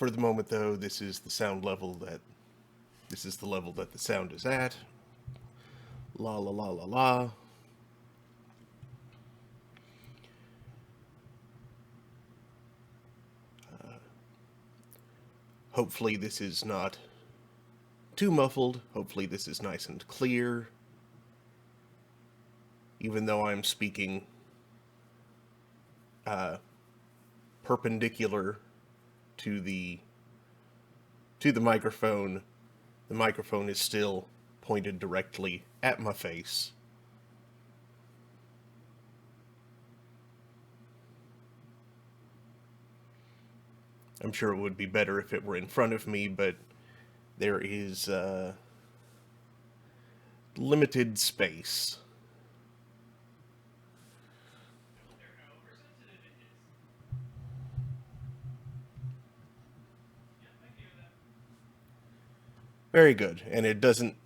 For the moment, though, this is the level that the sound is at. La la la la la. Hopefully this is not too muffled. Hopefully this is nice and clear. Even though I'm speaking perpendicular to the microphone, the microphone is still pointed directly at my face. I'm sure it would be better if it were in front of me, but there is limited space. Very good, and it doesn't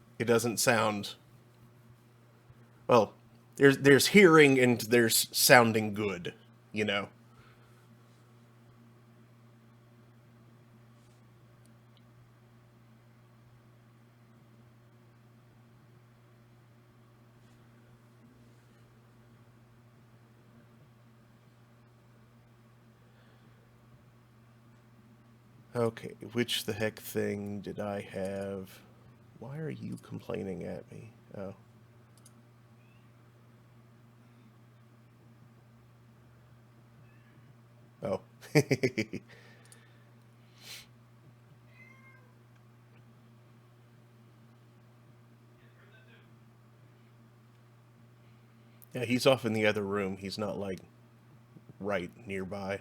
sound well. There's hearing and there's sounding good, you know. Okay, which the heck thing did I have? Why are you complaining at me? Oh. Oh. Yeah, he's off in the other room. He's not, like, right nearby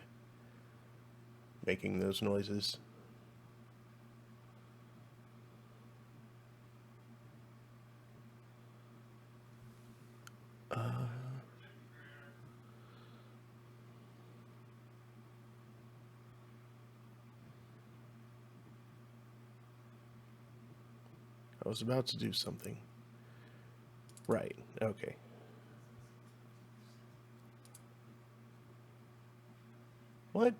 making those noises. I was about to do something. Right, okay. What?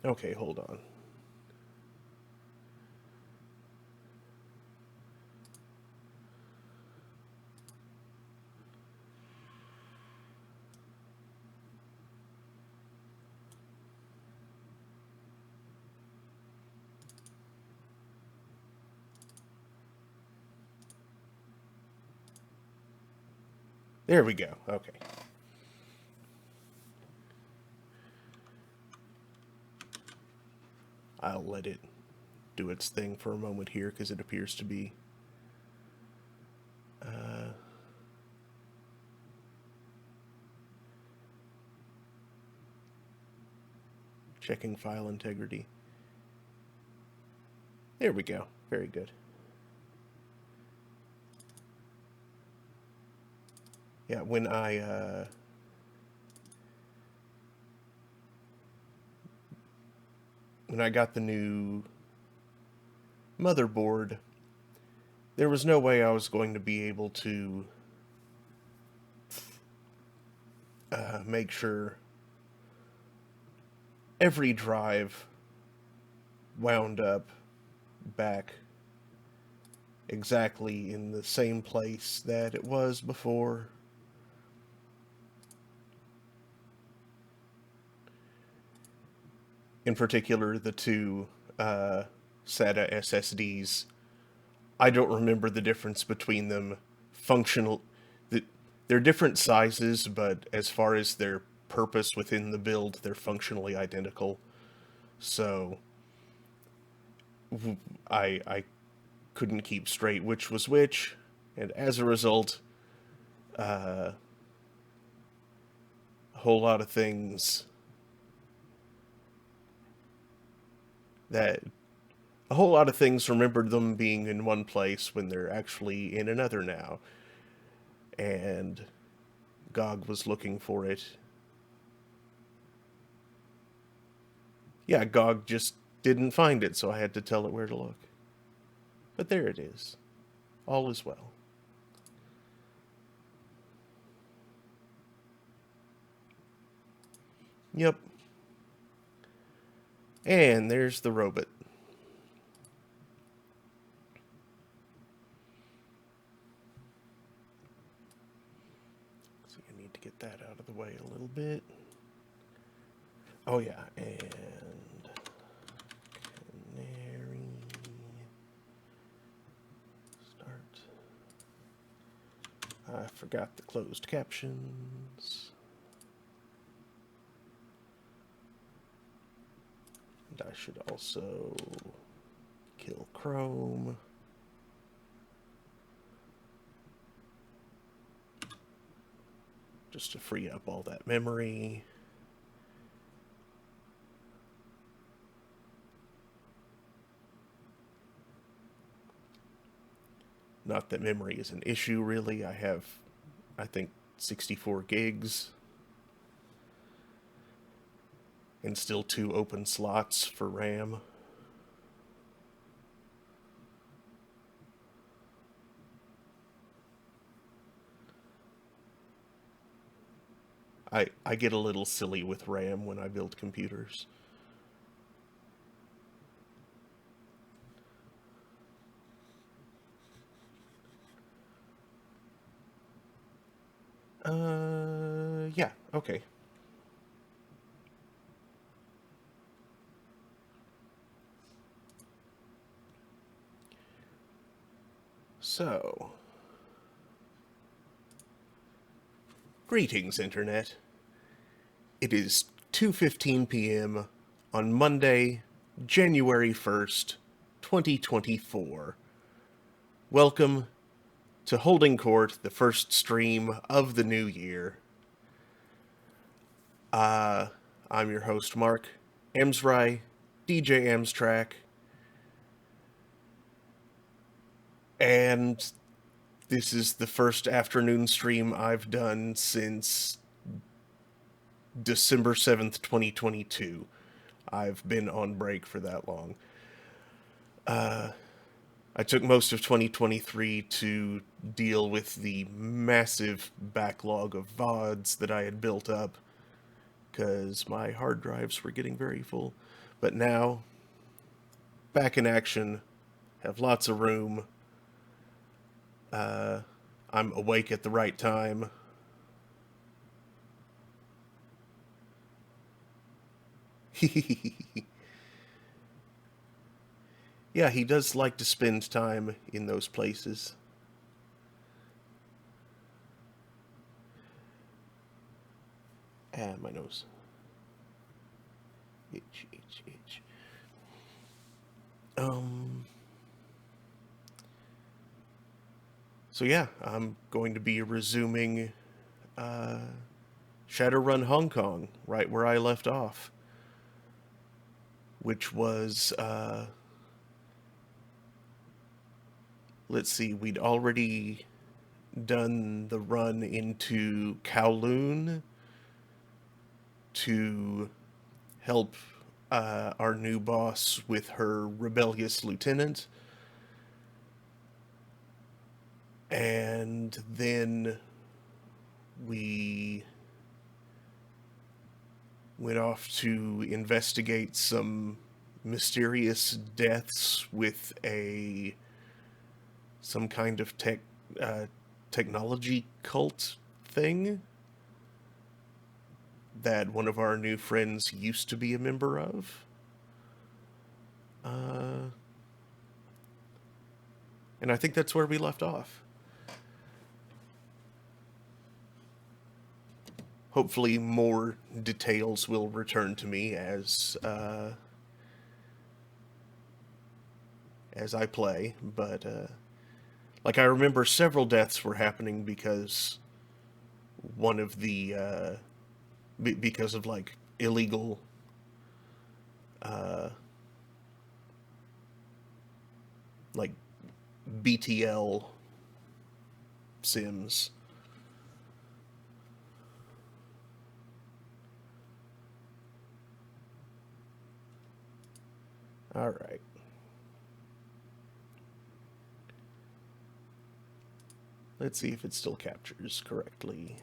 Okay, hold on. There we go. Okay. I'll let it do its thing for a moment here because it appears to be checking file integrity. There we go. Very good. Yeah, when I got the new motherboard, there was no way I was going to be able to make sure every drive wound up back exactly in the same place that it was before. In particular, the two SATA SSDs. I don't remember the difference between them. Functional, they're different sizes, but as far as their purpose within the build, they're functionally identical. So I couldn't keep straight which was which, and as a result, a whole lot of things that a whole lot of things remembered them being in one place when they're actually in another now. And GOG was looking for it. Yeah, GOG just didn't find it, so I had to tell it where to look. But there it is. All is well. Yep. And there's the robot. So I need to get that out of the way a little bit. Oh yeah, and canary start. I forgot the closed captions. And I should also kill Chrome. Just to free up all that memory. Not that memory is an issue, really. I have, I think, 64 gigs. And still 2 open slots for RAM. I get a little silly with RAM when I build computers. Yeah, okay. So, greetings, Internet. It is 2:15 p.m. on Monday, January 1st, 2024. Welcome to Holding Court, the first stream of the new year. I'm your host, Mark Amsry, DJ Amstrack, and this is the first afternoon stream I've done since December 7th, 2022. I've been on break for that long. I took most of 2023 to deal with the massive backlog of VODs that I had built up, because my hard drives were getting very full. But now, back in action, have lots of room. I'm awake at the right time. Yeah, he does like to spend time in those places. Ah, my nose. Itch, itch, itch. So yeah, I'm going to be resuming Shadowrun Hong Kong, right where I left off. Which was, let's see, we'd already done the run into Kowloon to help our new boss with her rebellious lieutenant. And then we went off to investigate some mysterious deaths with some kind of technology cult thing that one of our new friends used to be a member of. And I think that's where we left off. Hopefully more details will return to me as I play, but like, I remember several deaths were happening because one of the because of like illegal like BTL sims. All right. Let's see if it still captures correctly.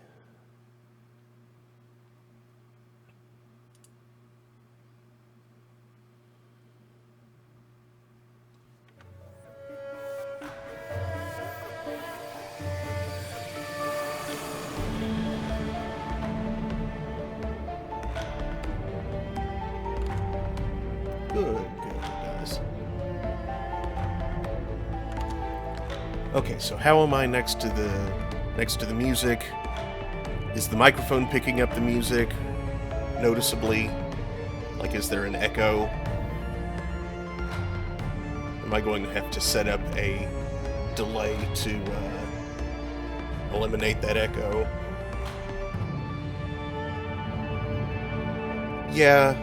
Good, it does. Okay, so how am I next to the music? Is the microphone picking up the music noticeably? Like, is there an echo? Am I going to have to set up a delay to eliminate that echo? Yeah,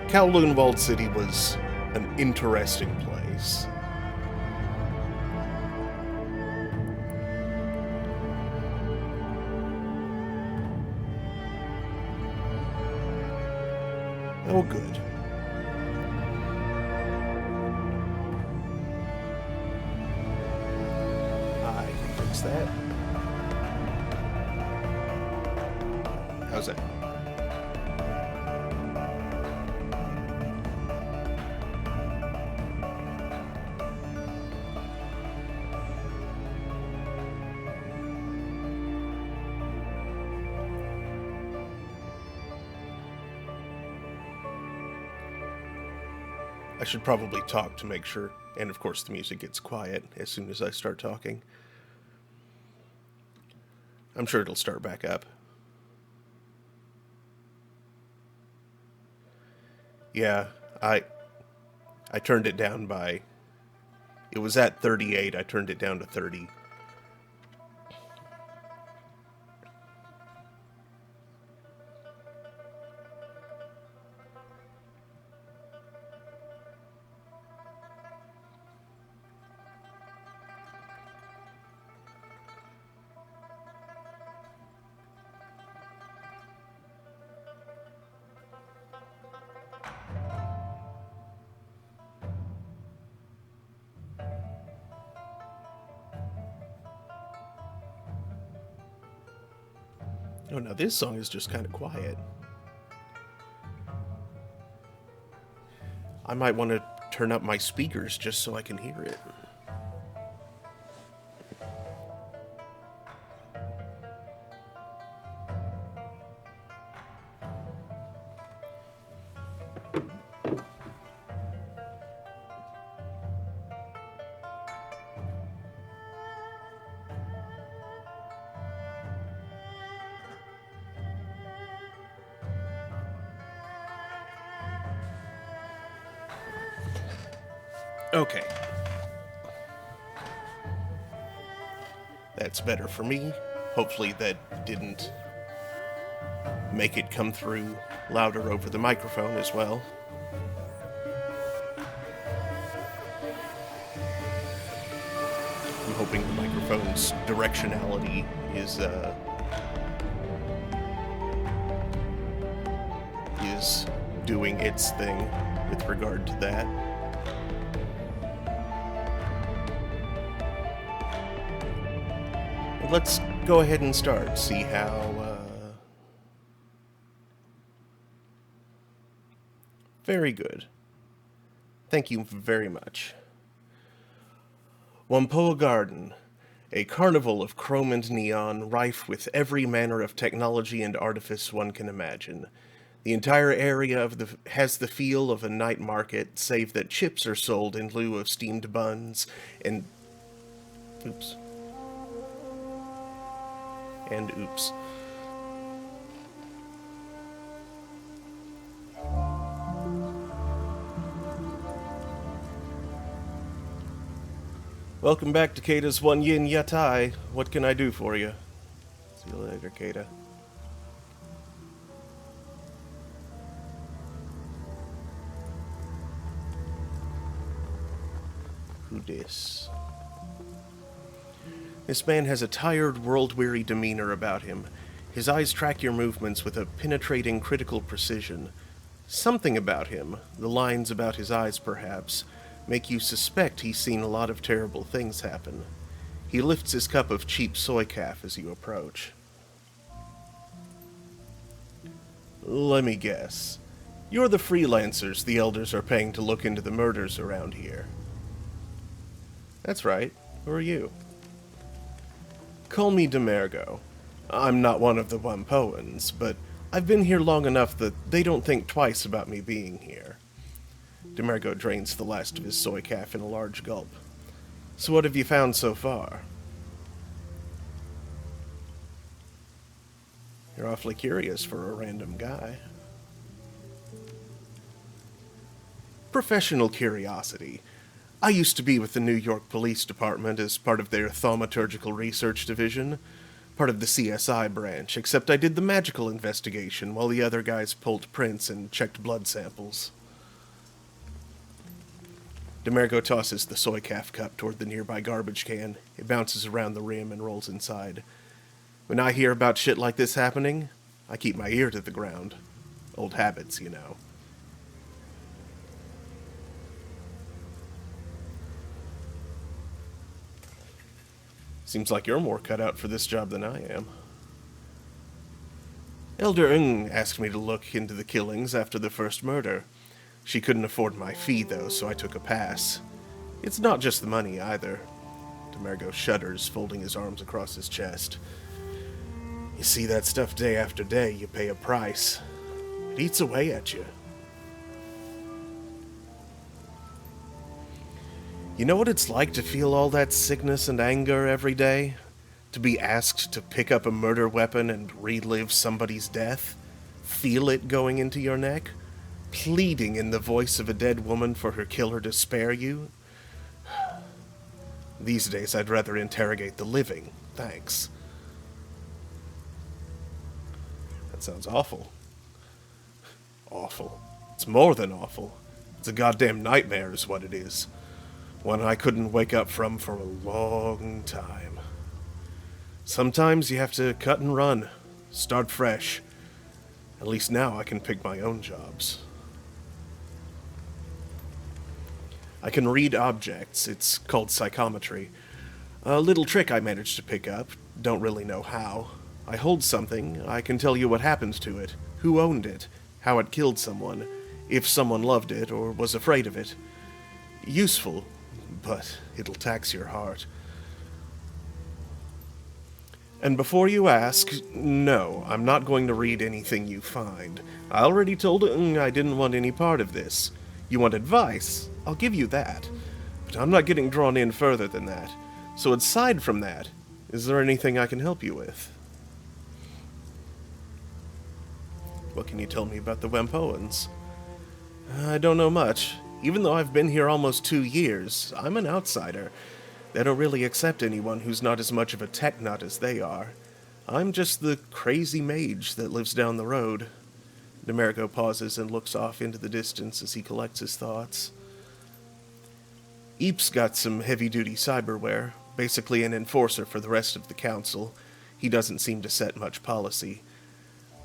Kowloon City was an interesting place. Oh, good. I can fix that. How's that? I should probably talk to make sure, and of course the music gets quiet as soon as I start talking. I'm sure it'll start back up. Yeah, I turned it down by... It was at 38, I turned it down to 30. Oh, now this song is just kind of quiet. I might want to turn up my speakers just so I can hear it. Okay. That's better for me. Hopefully that didn't make it come through louder over the microphone as well. I'm hoping the microphone's directionality is doing its thing with regard to that. Let's go ahead and start, see how, Very good. Thank you very much. Whampoa Garden, a carnival of chrome and neon, rife with every manner of technology and artifice one can imagine. The entire area has the feel of a night market, save that chips are sold in lieu of steamed buns, and... Oops. And oops. Welcome back to Kata's One Yin Yatai. What can I do for you? See you later, Kata. Who dis? This man has a tired, world-weary demeanor about him. His eyes track your movements with a penetrating, critical precision. Something about him, the lines about his eyes perhaps, make you suspect he's seen a lot of terrible things happen. He lifts his cup of cheap soy calf as you approach. Let me guess. You're the freelancers the elders are paying to look into the murders around here. That's right. Who are you? Call me Demergo. I'm not one of the Whampoans, but I've been here long enough that they don't think twice about me being here. Demergo drains the last of his soy calf in a large gulp. So what have you found so far? You're awfully curious for a random guy. Professional curiosity. I used to be with the New York Police Department as part of their thaumaturgical research division, part of the CSI branch, except I did the magical investigation while the other guys pulled prints and checked blood samples. Demergo tosses the soy calf cup toward the nearby garbage can. It bounces around the rim and rolls inside. When I hear about shit like this happening, I keep my ear to the ground. Old habits, you know. Seems like you're more cut out for this job than I am. Elder Ng asked me to look into the killings after the first murder. She couldn't afford my fee, though, so I took a pass. It's not just the money, either. Demergo shudders, folding his arms across his chest. You see that stuff day after day, you pay a price. It eats away at you. You know what it's like to feel all that sickness and anger every day? To be asked to pick up a murder weapon and relive somebody's death? Feel it going into your neck? Pleading in the voice of a dead woman for her killer to spare you? These days I'd rather interrogate the living, thanks. That sounds awful. Awful. It's more than awful. It's a goddamn nightmare is what it is. One I couldn't wake up from for a long time. Sometimes you have to cut and run, start fresh. At least now I can pick my own jobs. I can read objects. It's called psychometry. A little trick I managed to pick up. Don't really know how. I hold something, I can tell you what happened to it, who owned it, how it killed someone, if someone loved it or was afraid of it. Useful, but it'll tax your heart. And before you ask, no, I'm not going to read anything you find. I already told Ng I didn't want any part of this. You want advice? I'll give you that. But I'm not getting drawn in further than that. So aside from that, is there anything I can help you with? What can you tell me about the Wempoans? I don't know much. Even though I've been here almost 2 years, I'm an outsider. They don't really accept anyone who's not as much of a tech nut as they are. I'm just the crazy mage that lives down the road. Demergo pauses and looks off into the distance as he collects his thoughts. Eep's got some heavy-duty cyberware, basically an enforcer for the rest of the council. He doesn't seem to set much policy.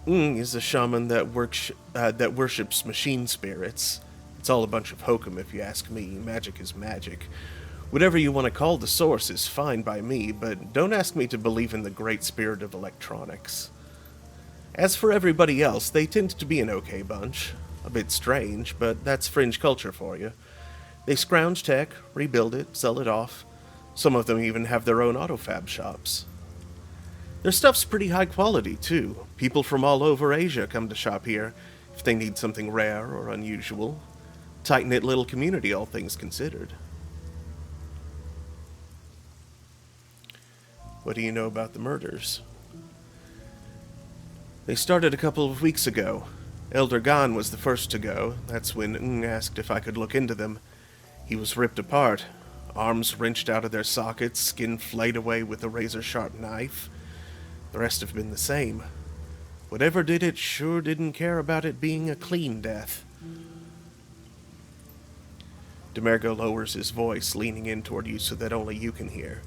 Ng is a shaman that worships machine spirits. It's all a bunch of hokum if you ask me. Magic is magic. Whatever you want to call the source is fine by me, but don't ask me to believe in the great spirit of electronics. As for everybody else, they tend to be an okay bunch. A bit strange, but that's fringe culture for you. They scrounge tech, rebuild it, sell it off. Some of them even have their own autofab shops. Their stuff's pretty high quality, too. People from all over Asia come to shop here if they need something rare or unusual. Tight-knit little community, all things considered. What do you know about the murders? They started a couple of weeks ago. Elder Gan was the first to go. That's when Ng asked if I could look into them. He was ripped apart. Arms wrenched out of their sockets, skin flayed away with a razor-sharp knife. The rest have been the same. Whatever did it sure didn't care about it being a clean death. Demergo lowers his voice, leaning in toward you so that only you can hear.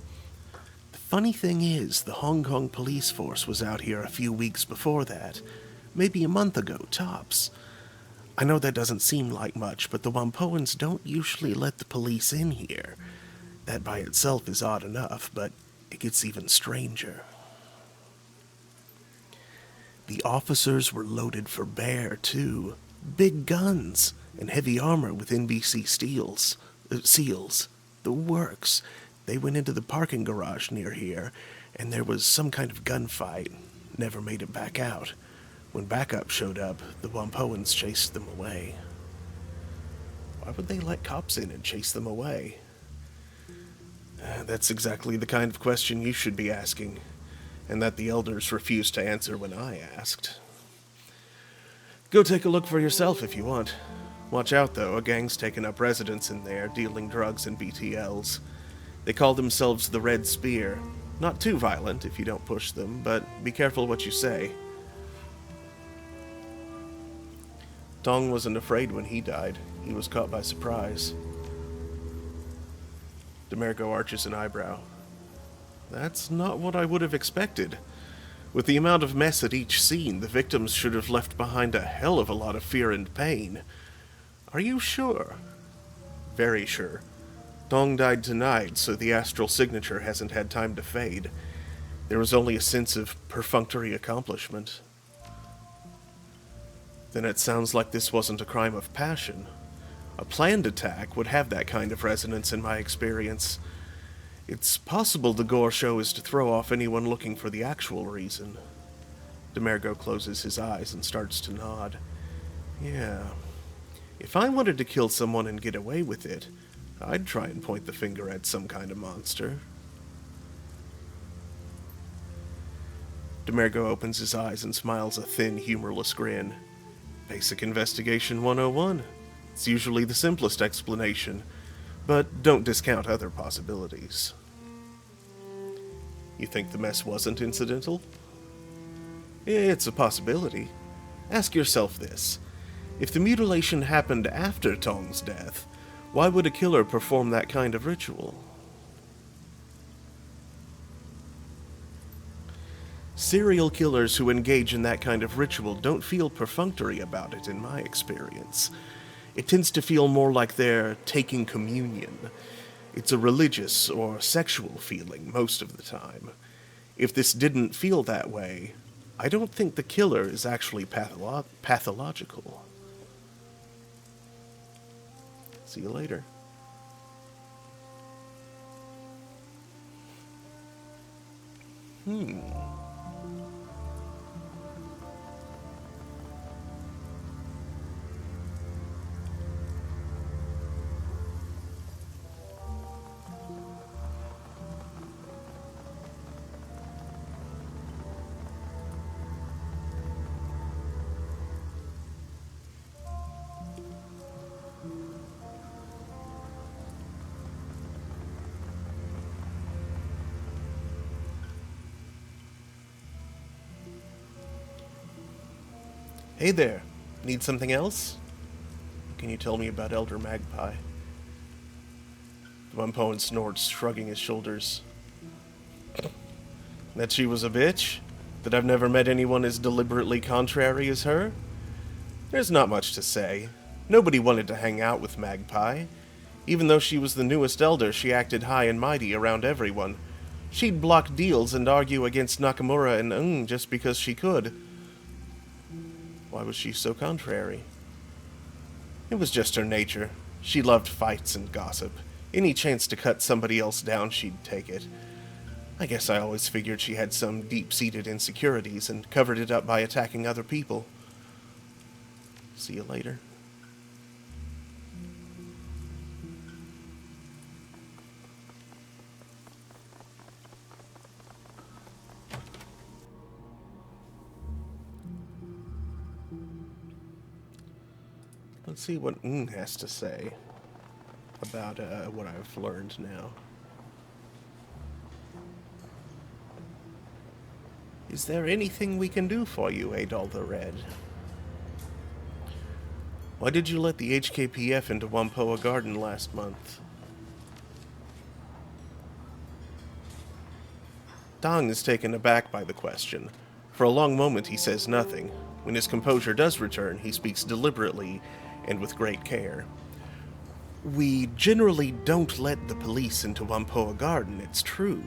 The funny thing is, the Hong Kong police force was out here a few weeks before that. Maybe a month ago, tops. I know that doesn't seem like much, but the Wampoans don't usually let the police in here. That by itself is odd enough, but it gets even stranger. The officers were loaded for bear, too. Big guns and heavy armor with NBC seals. The works. They went into the parking garage near here, and there was some kind of gunfight. Never made it back out. When backup showed up, the Wampoans chased them away. Why would they let cops in and chase them away? That's exactly the kind of question you should be asking, and that the elders refused to answer when I asked. Go take a look for yourself if you want. Watch out, though. A gang's taken up residence in there, dealing drugs and BTLs. They call themselves the Red Spear. Not too violent if you don't push them, but be careful what you say. Tong wasn't afraid when he died. He was caught by surprise. Demergo arches an eyebrow. That's not what I would have expected. With the amount of mess at each scene, the victims should have left behind a hell of a lot of fear and pain. Are you sure? Very sure. Tong died tonight, so the astral signature hasn't had time to fade. There was only a sense of perfunctory accomplishment. Then it sounds like this wasn't a crime of passion. A planned attack would have that kind of resonance in my experience. It's possible the gore show is to throw off anyone looking for the actual reason. Demergo closes his eyes and starts to nod. Yeah. If I wanted to kill someone and get away with it, I'd try and point the finger at some kind of monster. Demergo opens his eyes and smiles a thin, humorless grin. Basic Investigation 101. It's usually the simplest explanation, but don't discount other possibilities. You think the mess wasn't incidental? It's a possibility. Ask yourself this. If the mutilation happened after Tong's death, why would a killer perform that kind of ritual? Serial killers who engage in that kind of ritual don't feel perfunctory about it, in my experience. It tends to feel more like they're taking communion. It's a religious or sexual feeling most of the time. If this didn't feel that way, I don't think the killer is actually pathological. See you later. Hey there. Need something else? Can you tell me about Elder Magpie? Wumpoan snorts, shrugging his shoulders. That she was a bitch? That I've never met anyone as deliberately contrary as her? There's not much to say. Nobody wanted to hang out with Magpie. Even though she was the newest elder, she acted high and mighty around everyone. She'd block deals and argue against Nakamura and just because she could. Why was she so contrary? It was just her nature. She loved fights and gossip. Any chance to cut somebody else down, she'd take it. I guess I always figured she had some deep-seated insecurities and covered it up by attacking other people. See you later. Let's see what has to say about what I've learned now. Is there anything we can do for you, Adol the Red? Why did you let the HKPF into Wampoa Garden last month? Dong is taken aback by the question. For a long moment he says nothing. When his composure does return, he speaks deliberately and with great care. We generally don't let the police into Wampoa Garden, it's true.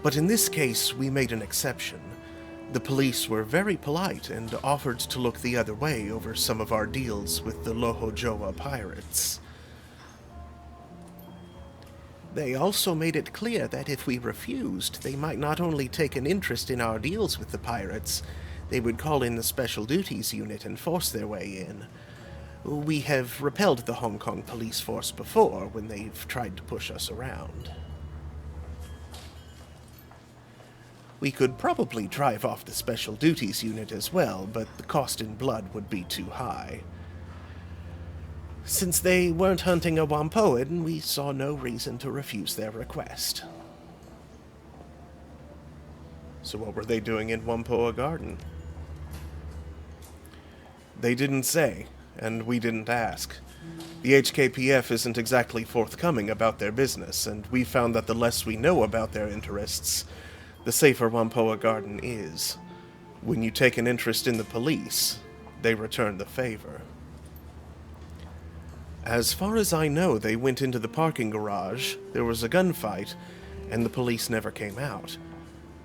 But in this case, we made an exception. The police were very polite and offered to look the other way over some of our deals with the Lohojoa pirates. They also made it clear that if we refused, they might not only take an interest in our deals with the pirates, they would call in the Special Duties Unit and force their way in. We have repelled the Hong Kong police force before when they've tried to push us around. We could probably drive off the Special Duties unit as well, but the cost in blood would be too high. Since they weren't hunting a Wampoan, we saw no reason to refuse their request. So what were they doing in Wampoa Garden? They didn't say, and we didn't ask. The HKPF isn't exactly forthcoming about their business, and we found that the less we know about their interests, the safer Wampoa Garden is. When you take an interest in the police, they return the favor. As far as I know, they went into the parking garage, there was a gunfight, and the police never came out.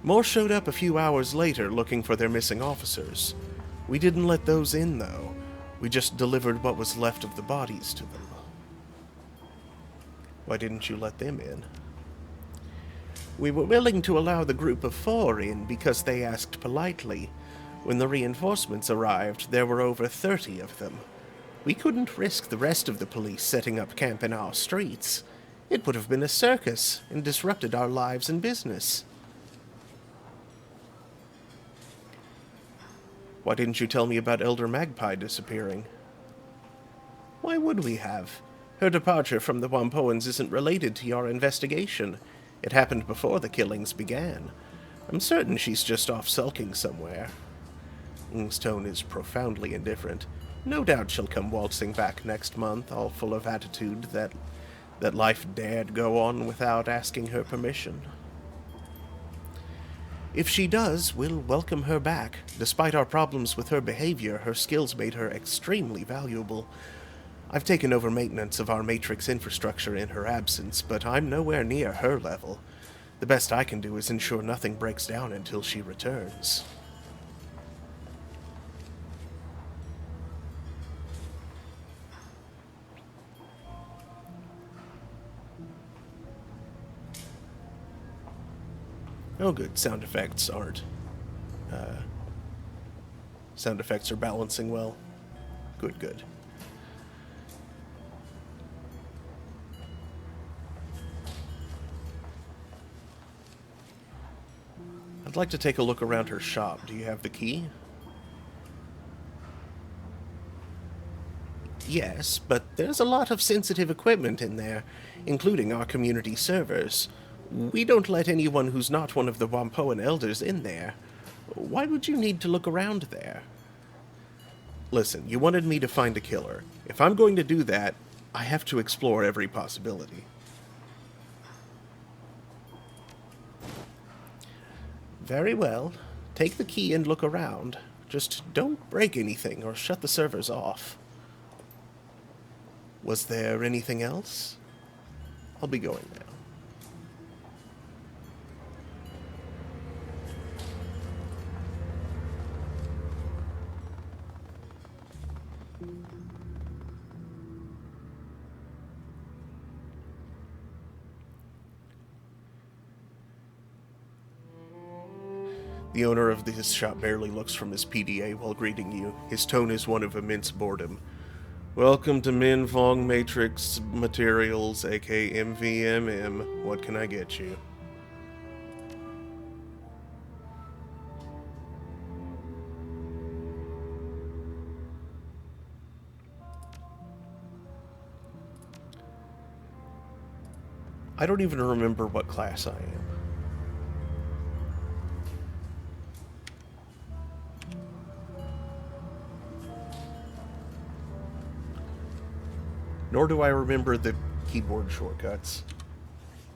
More showed up a few hours later looking for their missing officers. We didn't let those in, though. We just delivered what was left of the bodies to them. Why didn't you let them in? We were willing to allow the group of 4 in because they asked politely. When the reinforcements arrived, there were over 30 of them. We couldn't risk the rest of the police setting up camp in our streets. It would have been a circus and disrupted our lives and business. Why didn't you tell me about Elder Magpie disappearing? Why would we have? Her departure from the Wampoans isn't related to your investigation. It happened before the killings began. I'm certain she's just off sulking somewhere. Ng's tone is profoundly indifferent. No doubt she'll come waltzing back next month, all full of attitude that life dared go on without asking her permission. If she does, we'll welcome her back. Despite our problems with her behavior, her skills made her extremely valuable. I've taken over maintenance of our Matrix infrastructure in her absence, but I'm nowhere near her level. The best I can do is ensure nothing breaks down until she returns. Oh good, sound effects aren't. Sound effects are balancing well. Good, good. I'd like to take a look around her shop. Do you have the key? Yes, but there's a lot of sensitive equipment in there, including our community servers. We don't let anyone who's not one of the Wampoan elders in there. Why would you need to look around there? Listen, you wanted me to find a killer. If I'm going to do that, I have to explore every possibility. Very well. Take the key and look around. Just don't break anything or shut the servers off. Was there anything else? I'll be going now. The owner of this shop barely looks from his PDA while greeting you. His tone is one of immense boredom. Welcome to Min Fong Matrix Materials, aka MVMM. What can I get you? I don't even remember what class I am. Nor do I remember the keyboard shortcuts.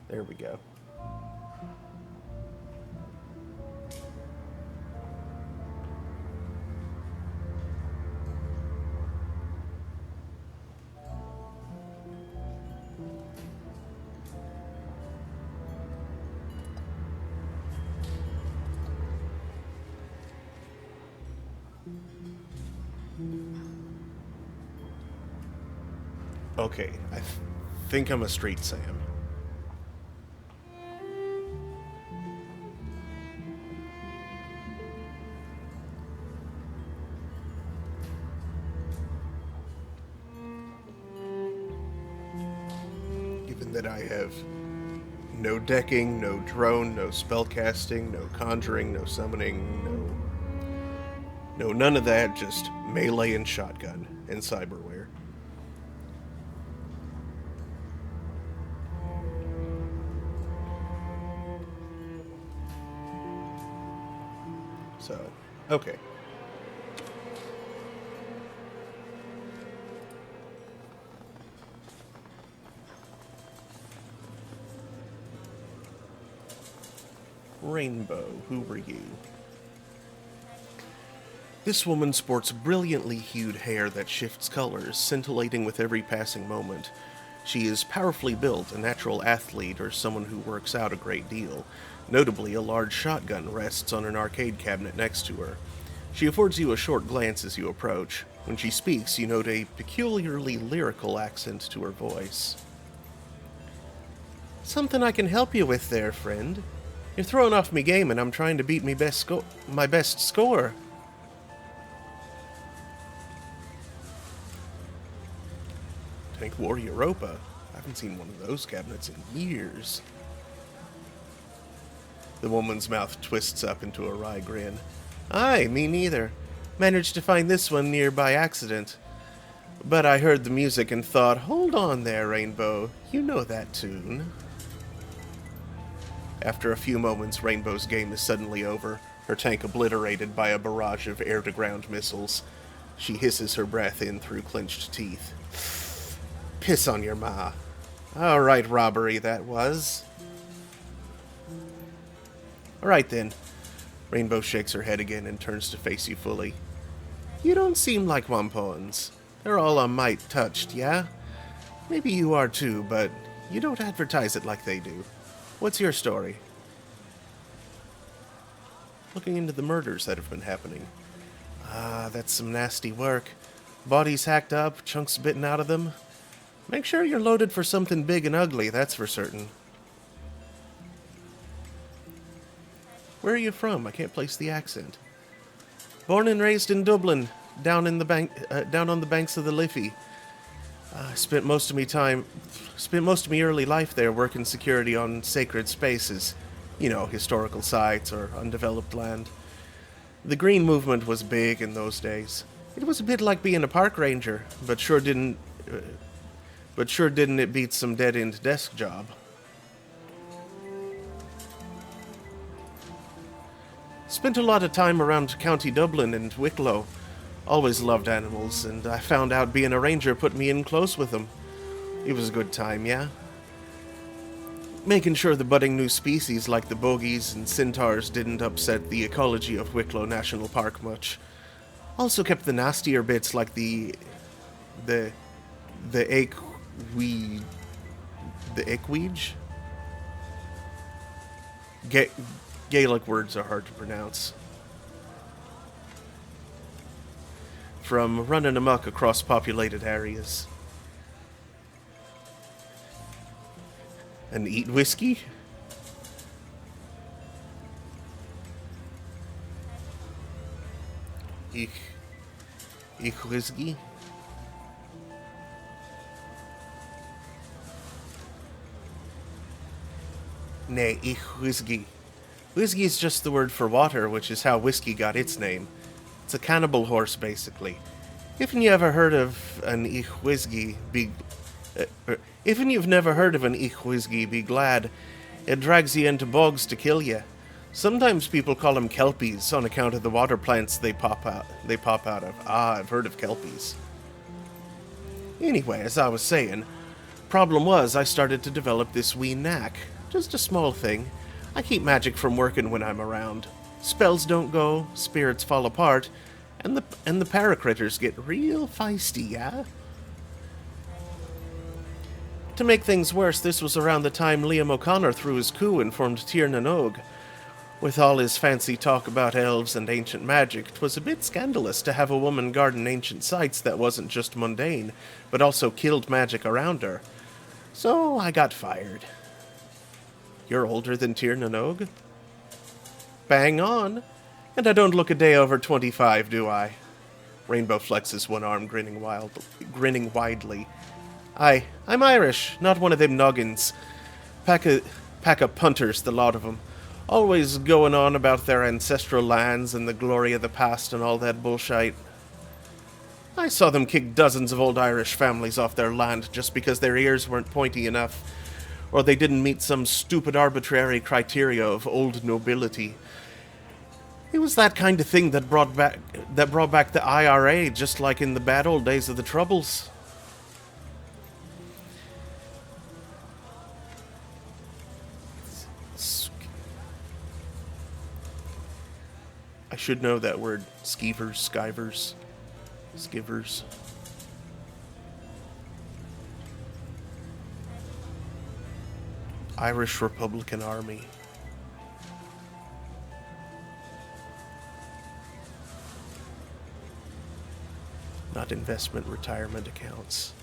There we go. Okay, I think I'm a Street Sam. and that I have no decking, no drone, no spellcasting, no conjuring, no summoning, no none of that, just melee and shotgun and cyberware. So, okay. Rainbow, who were you? This woman sports brilliantly hued hair that shifts colors, scintillating with every passing moment. She is powerfully built, a natural athlete, or someone who works out a great deal. Notably, a large shotgun rests on an arcade cabinet next to her. She affords you a short glance as you approach. When she speaks, you note a peculiarly lyrical accent to her voice. Something I can help you with there, friend. You're throwing off me game and I'm trying to beat my best score. Tank War Europa. I haven't seen one of those cabinets in years. The woman's mouth twists up into a wry grin. Aye, me neither. Managed to find this one near by accident. But I heard the music and thought, hold on there, Rainbow. You know that tune. After a few moments, Rainbow's game is suddenly over, her tank obliterated by a barrage of air-to-ground missiles. She hisses her breath in through clenched teeth. Piss on your ma. All right, robbery that was. All right, then. Rainbow shakes her head again and turns to face you fully. You don't seem like Wampons. They're all a mite touched, yeah? Maybe you are too, but you don't advertise it like they do. What's your story? Looking into the murders that have been happening. Ah, that's some nasty work. Bodies hacked up, chunks bitten out of them. Make sure you're loaded for something big and ugly, that's for certain. Where are you from? I can't place the accent. Born and raised in Dublin, down on the banks of the Liffey. Spent most of my early life there working security on sacred spaces, historical sites or undeveloped land. The Green Movement was big in those days. It was a bit like being a park ranger, but sure didn't it beat some dead-end desk job. Spent a lot of time around County Dublin and Wicklow. Always loved animals, and I found out being a ranger put me in close with them. It was a good time, yeah? Making sure the budding new species like the bogies and centaurs didn't upset the ecology of Wicklow National Park much. Also kept the nastier bits like the equidge? Gaelic words are hard to pronounce. From running amok across populated areas. And eat whiskey? Ich whiskey? Nay, ich whiskey. Whiskey is just the word for water, which is how whiskey got its name. It's a cannibal horse, basically. If you've never heard of an ich whiskey, be glad. It drags you into bogs to kill you. Sometimes people call them kelpies on account of the water plants they pop out of. Ah, I've heard of kelpies. Anyway, as I was saying, problem was I started to develop this wee knack. Just a small thing. I keep magic from working when I'm around. Spells don't go, spirits fall apart, and the paracritters get real feisty, yeah? To make things worse, this was around the time Liam O'Connor threw his coup and formed Tir na Nog. With all his fancy talk about elves and ancient magic, 'twas a bit scandalous to have a woman guarding ancient sites that wasn't just mundane, but also killed magic around her. So I got fired. You're older than Tir na Nog? Bang on. And I don't look a day over 25, do I? Rainbow flexes one arm, grinning widely. Aye, I'm Irish, not one of them noggins. Pack of punters, the lot of 'em. Always going on about their ancestral lands and the glory of the past and all that bullshit. I saw them kick dozens of old Irish families off their land just because their ears weren't pointy enough, or they didn't meet some stupid arbitrary criteria of old nobility. It was that kind of thing that brought back the IRA, just like in the bad old days of the Troubles. I should know that word. Skeevers, skivers, skivers. Irish Republican Army. Not investment retirement accounts.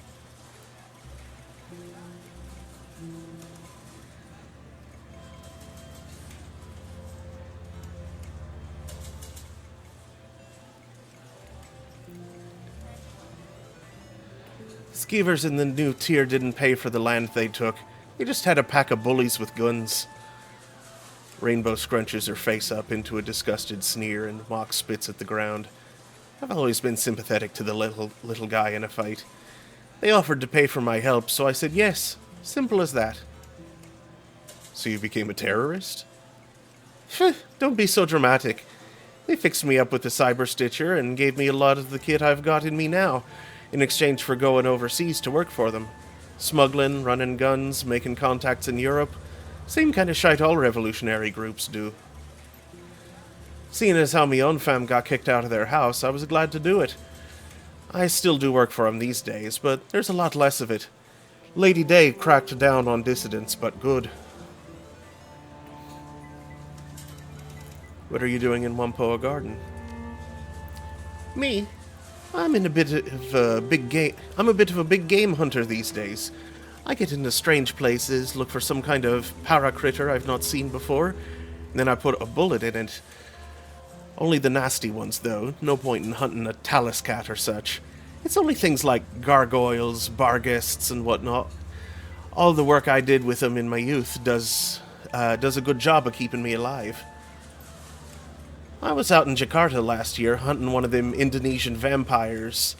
Skeevers in the new tier didn't pay for the land they took. They just had a pack of bullies with guns. Rainbow scrunches her face up into a disgusted sneer and Mock spits at the ground. I've always been sympathetic to the little guy in a fight. They offered to pay for my help, so I said yes. Simple as that. So you became a terrorist? Don't be so dramatic. They fixed me up with the cyber stitcher and gave me a lot of the kit I've got in me now, in exchange for going overseas to work for them. Smuggling, running guns, making contacts in Europe. Same kind of shite all revolutionary groups do. Seeing as how my own fam got kicked out of their house, I was glad to do it. I still do work for 'em these days, but there's a lot less of it. Lady Day cracked down on dissidents, but good. What are you doing in Wampoa Garden? Me? I'm a bit of a big game hunter these days. I get into strange places, look for some kind of para-critter I've not seen before, and then I put a bullet in it. Only the nasty ones, though. No point in hunting a talus cat or such. It's only things like gargoyles, barghests, and whatnot. All the work I did with them in my youth does a good job of keeping me alive. I was out in Jakarta last year hunting one of them Indonesian vampires.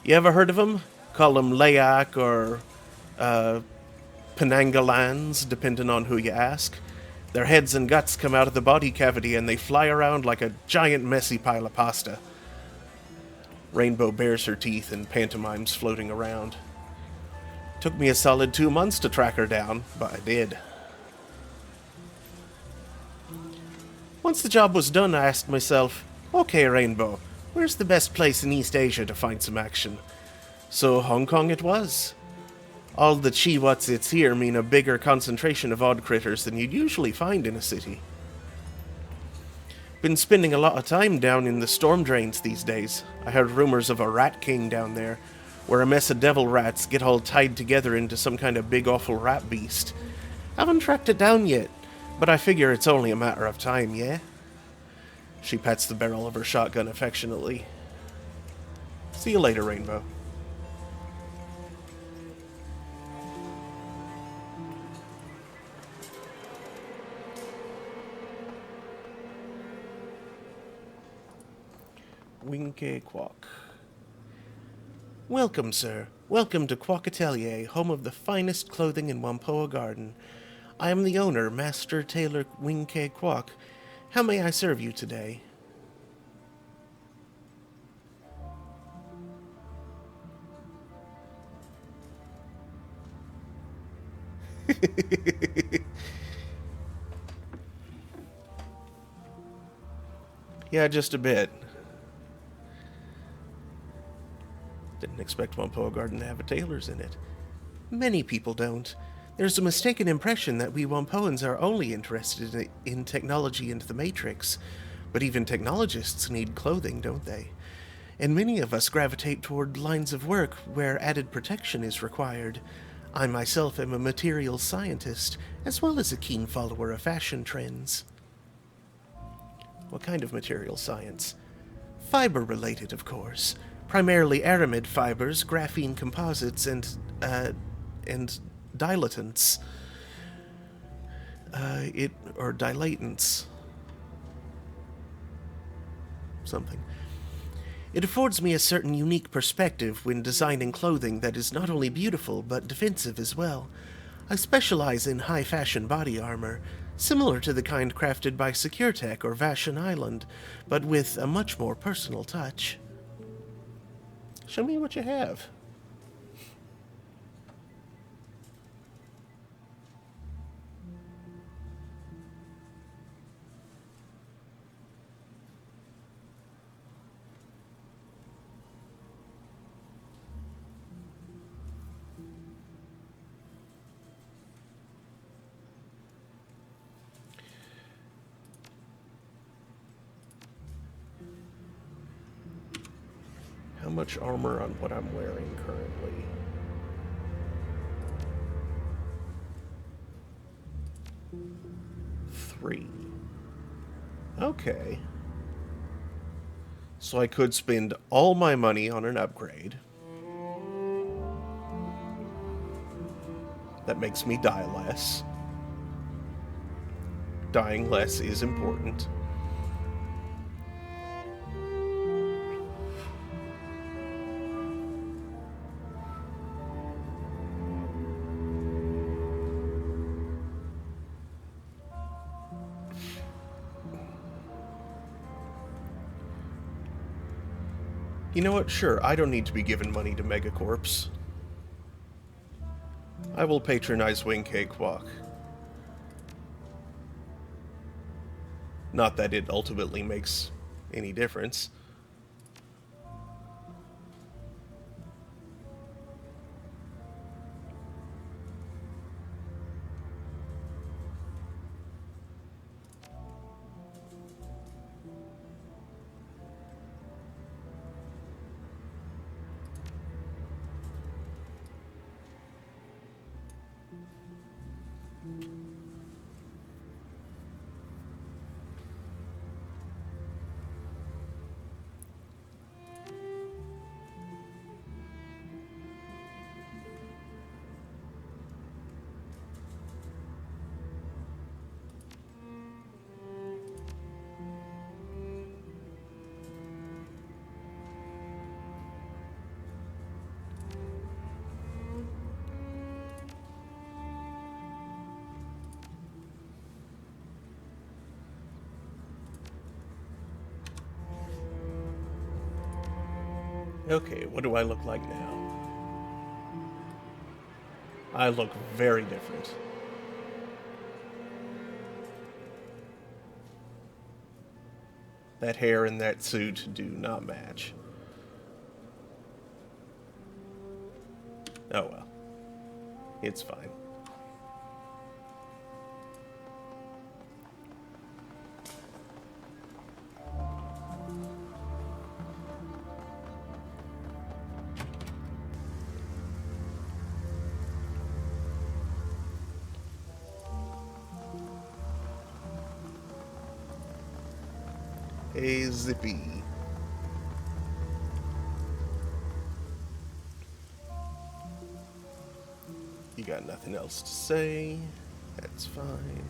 You ever heard of them? Call them Layak or Penanggalans, depending on who you ask. Their heads and guts come out of the body cavity and they fly around like a giant messy pile of pasta. Rainbow bares her teeth and pantomimes floating around. Took me a solid 2 months to track her down, but I did. Once the job was done, I asked myself, okay, Rainbow, where's the best place in East Asia to find some action? So Hong Kong it was. All the chi-whatsits here mean a bigger concentration of odd critters than you'd usually find in a city. Been spending a lot of time down in the storm drains these days. I heard rumors of a rat king down there, where a mess of devil rats get all tied together into some kind of big awful rat beast. Haven't tracked it down yet, but I figure it's only a matter of time, yeah? She pats the barrel of her shotgun affectionately. See you later, Rainbow. Winke Quack. Welcome, sir. Welcome to Quack Atelier, home of the finest clothing in Wampoa Garden. I am the owner, Master Tailor Winke Quack. How may I serve you today? Yeah, just a bit. Didn't expect Wampoa Garden to have a tailor's in it. Many people don't. There's a mistaken impression that we Wampoans are only interested in technology and the Matrix. But even technologists need clothing, don't they? And many of us gravitate toward lines of work where added protection is required. I myself am a materials scientist, as well as a keen follower of fashion trends. What kind of material science? Fiber-related, of course. primarily aramid fibers, graphene composites, and dilatants. Or dilatants. Something. It affords me a certain unique perspective when designing clothing that is not only beautiful, but defensive as well. I specialize in high-fashion body armor, similar to the kind crafted by SecureTech or Vashon Island, but with a much more personal touch. Show me what you have. How much armor on what I'm wearing currently? Three. Okay. So I could spend all my money on an upgrade. That makes me die less. Dying less is important. You know what? Sure, I don't need to be giving money to Megacorps. I will patronize Wing Cakewalk. Not that it ultimately makes any difference. Okay, what do I look like now? I look very different. That hair and that suit do not match. Oh well. It's fine. A zippy. You got nothing else to say. That's fine.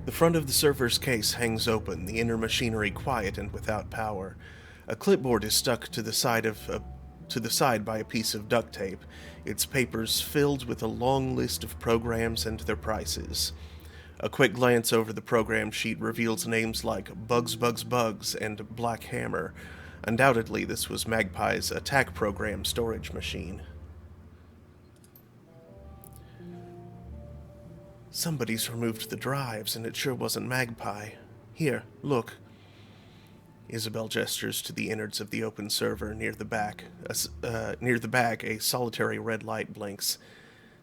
The front of the server's case hangs open, the inner machinery quiet and without power. A clipboard is stuck to the side by a piece of duct tape, its papers filled with a long list of programs and their prices. A quick glance over the program sheet reveals names like Bugs Bugs Bugs and Black Hammer. Undoubtedly, this was Magpie's attack program storage machine. Somebody's removed the drives, and it sure wasn't Magpie. Here, look. Isabel gestures to the innards of the open server near the back. Near the back, a solitary red light blinks.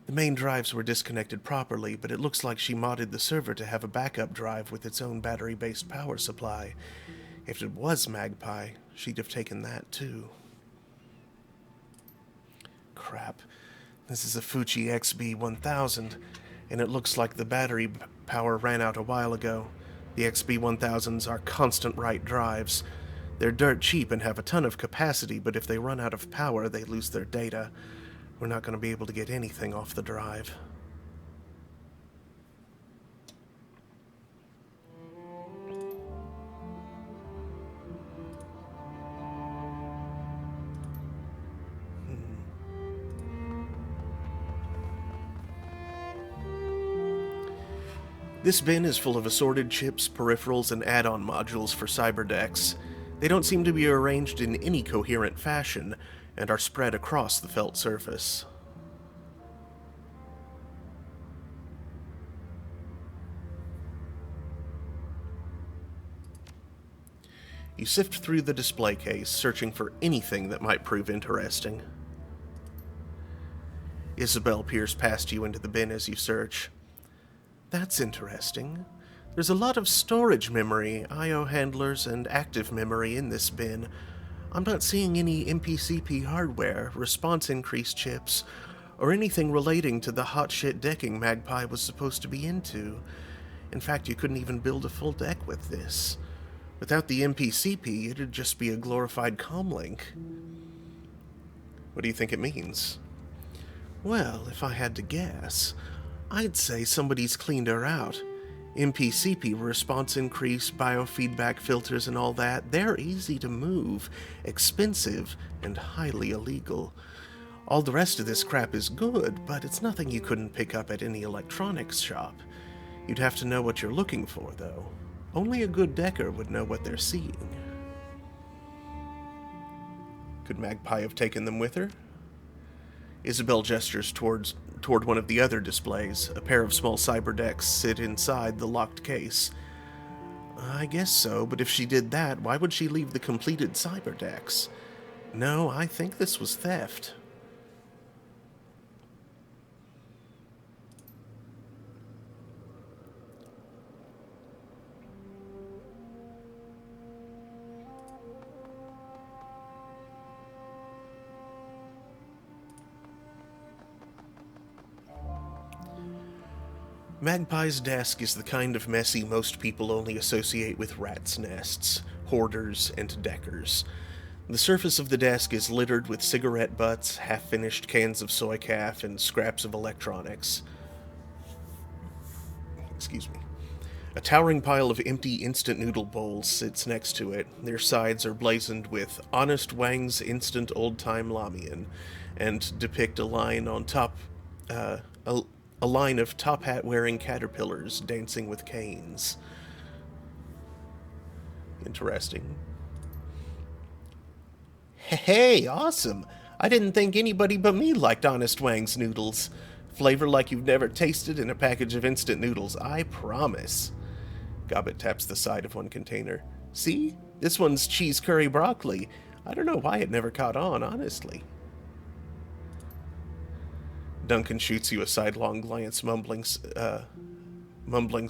The main drives were disconnected properly, but it looks like she modded the server to have a backup drive with its own battery-based power supply. If it was Magpie, she'd have taken that too. Crap. This is a Fuji XB1000, and it looks like the battery power ran out a while ago. The XB1000s are constant write drives. They're dirt cheap and have a ton of capacity, but if they run out of power, they lose their data. We're not going to be able to get anything off the drive. This bin is full of assorted chips, peripherals, and add-on modules for cyberdecks. They don't seem to be arranged in any coherent fashion, and are spread across the felt surface. You sift through the display case, searching for anything that might prove interesting. Isabel peers past you into the bin as you search. That's interesting. There's a lot of storage memory, I/O handlers, and active memory in this bin. I'm not seeing any MPCP hardware, response increase chips, or anything relating to the hot shit decking Magpie was supposed to be into. In fact, you couldn't even build a full deck with this. Without the MPCP, it'd just be a glorified comlink. What do you think it means? Well, if I had to guess, I'd say somebody's cleaned her out. MPCP, response increase, biofeedback filters and all that, they're easy to move, expensive, and highly illegal. All the rest of this crap is good, but it's nothing you couldn't pick up at any electronics shop. You'd have to know what you're looking for, though. Only a good decker would know what they're seeing. Could Magpie have taken them with her? Isabel gestures toward one of the other displays. A pair of small cyberdecks sit inside the locked case. I guess so, but if she did that, why would she leave the completed cyberdecks? No, I think this was theft. Magpie's desk is the kind of messy most people only associate with rats' nests, hoarders, and deckers. The surface of the desk is littered with cigarette butts, half-finished cans of soy calf, and scraps of electronics. Excuse me. A towering pile of empty instant noodle bowls sits next to it. Their sides are blazoned with Honest Wang's Instant Old-Time Lamian, and depict a line on top, a line of top hat-wearing caterpillars dancing with canes. Interesting. Hey, awesome! I didn't think anybody but me liked Honest Wang's noodles. Flavor like you've never tasted in a package of instant noodles, I promise. Gobbet taps the side of one container. See? This one's cheese curry broccoli. I don't know why it never caught on, honestly. Duncan shoots you a sidelong glance, mumbling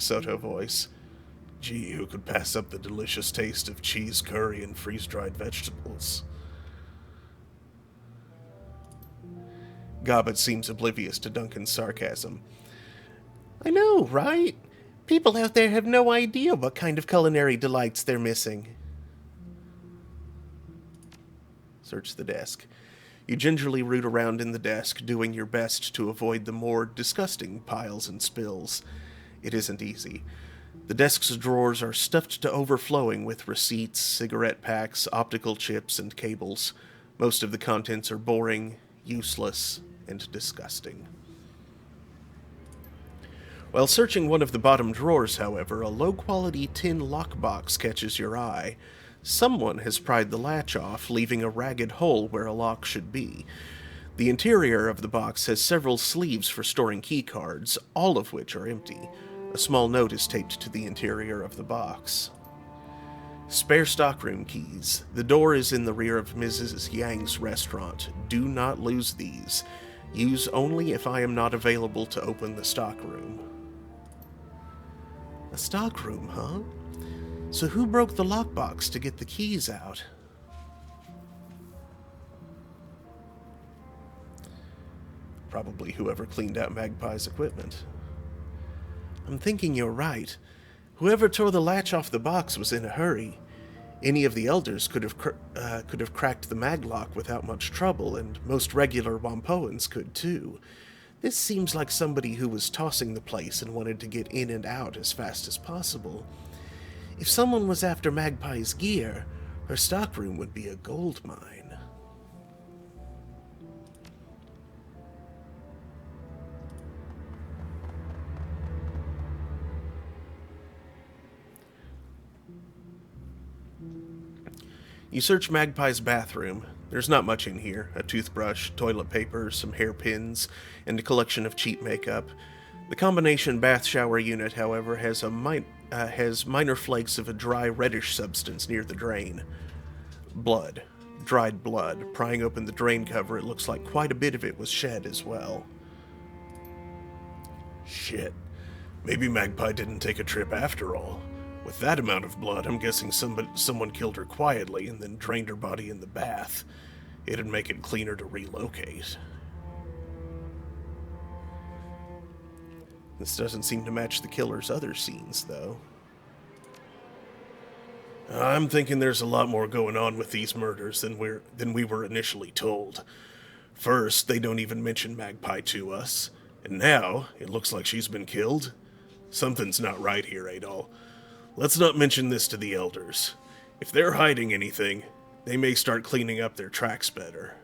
Soto voice. Gee, who could pass up the delicious taste of cheese curry and freeze-dried vegetables? Gobbet seems oblivious to Duncan's sarcasm. I know, right? People out there have no idea what kind of culinary delights they're missing. Search the desk. You gingerly root around in the desk, doing your best to avoid the more disgusting piles and spills. It isn't easy. The desk's drawers are stuffed to overflowing with receipts, cigarette packs, optical chips, and cables. Most of the contents are boring, useless, and disgusting. While searching one of the bottom drawers, however, a low-quality tin lockbox catches your eye. Someone has pried the latch off, leaving a ragged hole where a lock should be. The interior of the box has several sleeves for storing keycards, all of which are empty. A small note is taped to the interior of the box. Spare stockroom keys. The door is in the rear of Mrs. Yang's restaurant. Do not lose these. Use only if I am not available to open the stockroom. A stockroom, huh? So who broke the lockbox to get the keys out? Probably whoever cleaned out Magpie's equipment. I'm thinking you're right. Whoever tore the latch off the box was in a hurry. Any of the elders could have cracked the maglock without much trouble, and most regular Wampoans could too. This seems like somebody who was tossing the place and wanted to get in and out as fast as possible. If someone was after Magpie's gear, her stockroom would be a gold mine. You search Magpie's bathroom. There's not much in here. A toothbrush, toilet paper, some hairpins, and a collection of cheap makeup. The combination bath shower unit, however, has minor flakes of a dry reddish substance near the drain. Blood. Dried blood. Prying open the drain cover, it looks like quite a bit of it was shed as well. Shit. Maybe Magpie didn't take a trip after all. With that amount of blood, I'm guessing someone killed her quietly and then drained her body in the bath. It'd make it cleaner to relocate. This doesn't seem to match the killer's other scenes, though. I'm thinking there's a lot more going on with these murders than we were initially told. First, they don't even mention Magpie to us, and now it looks like she's been killed. Something's not right here, Adol. Let's not mention this to the elders. If they're hiding anything, they may start cleaning up their tracks better.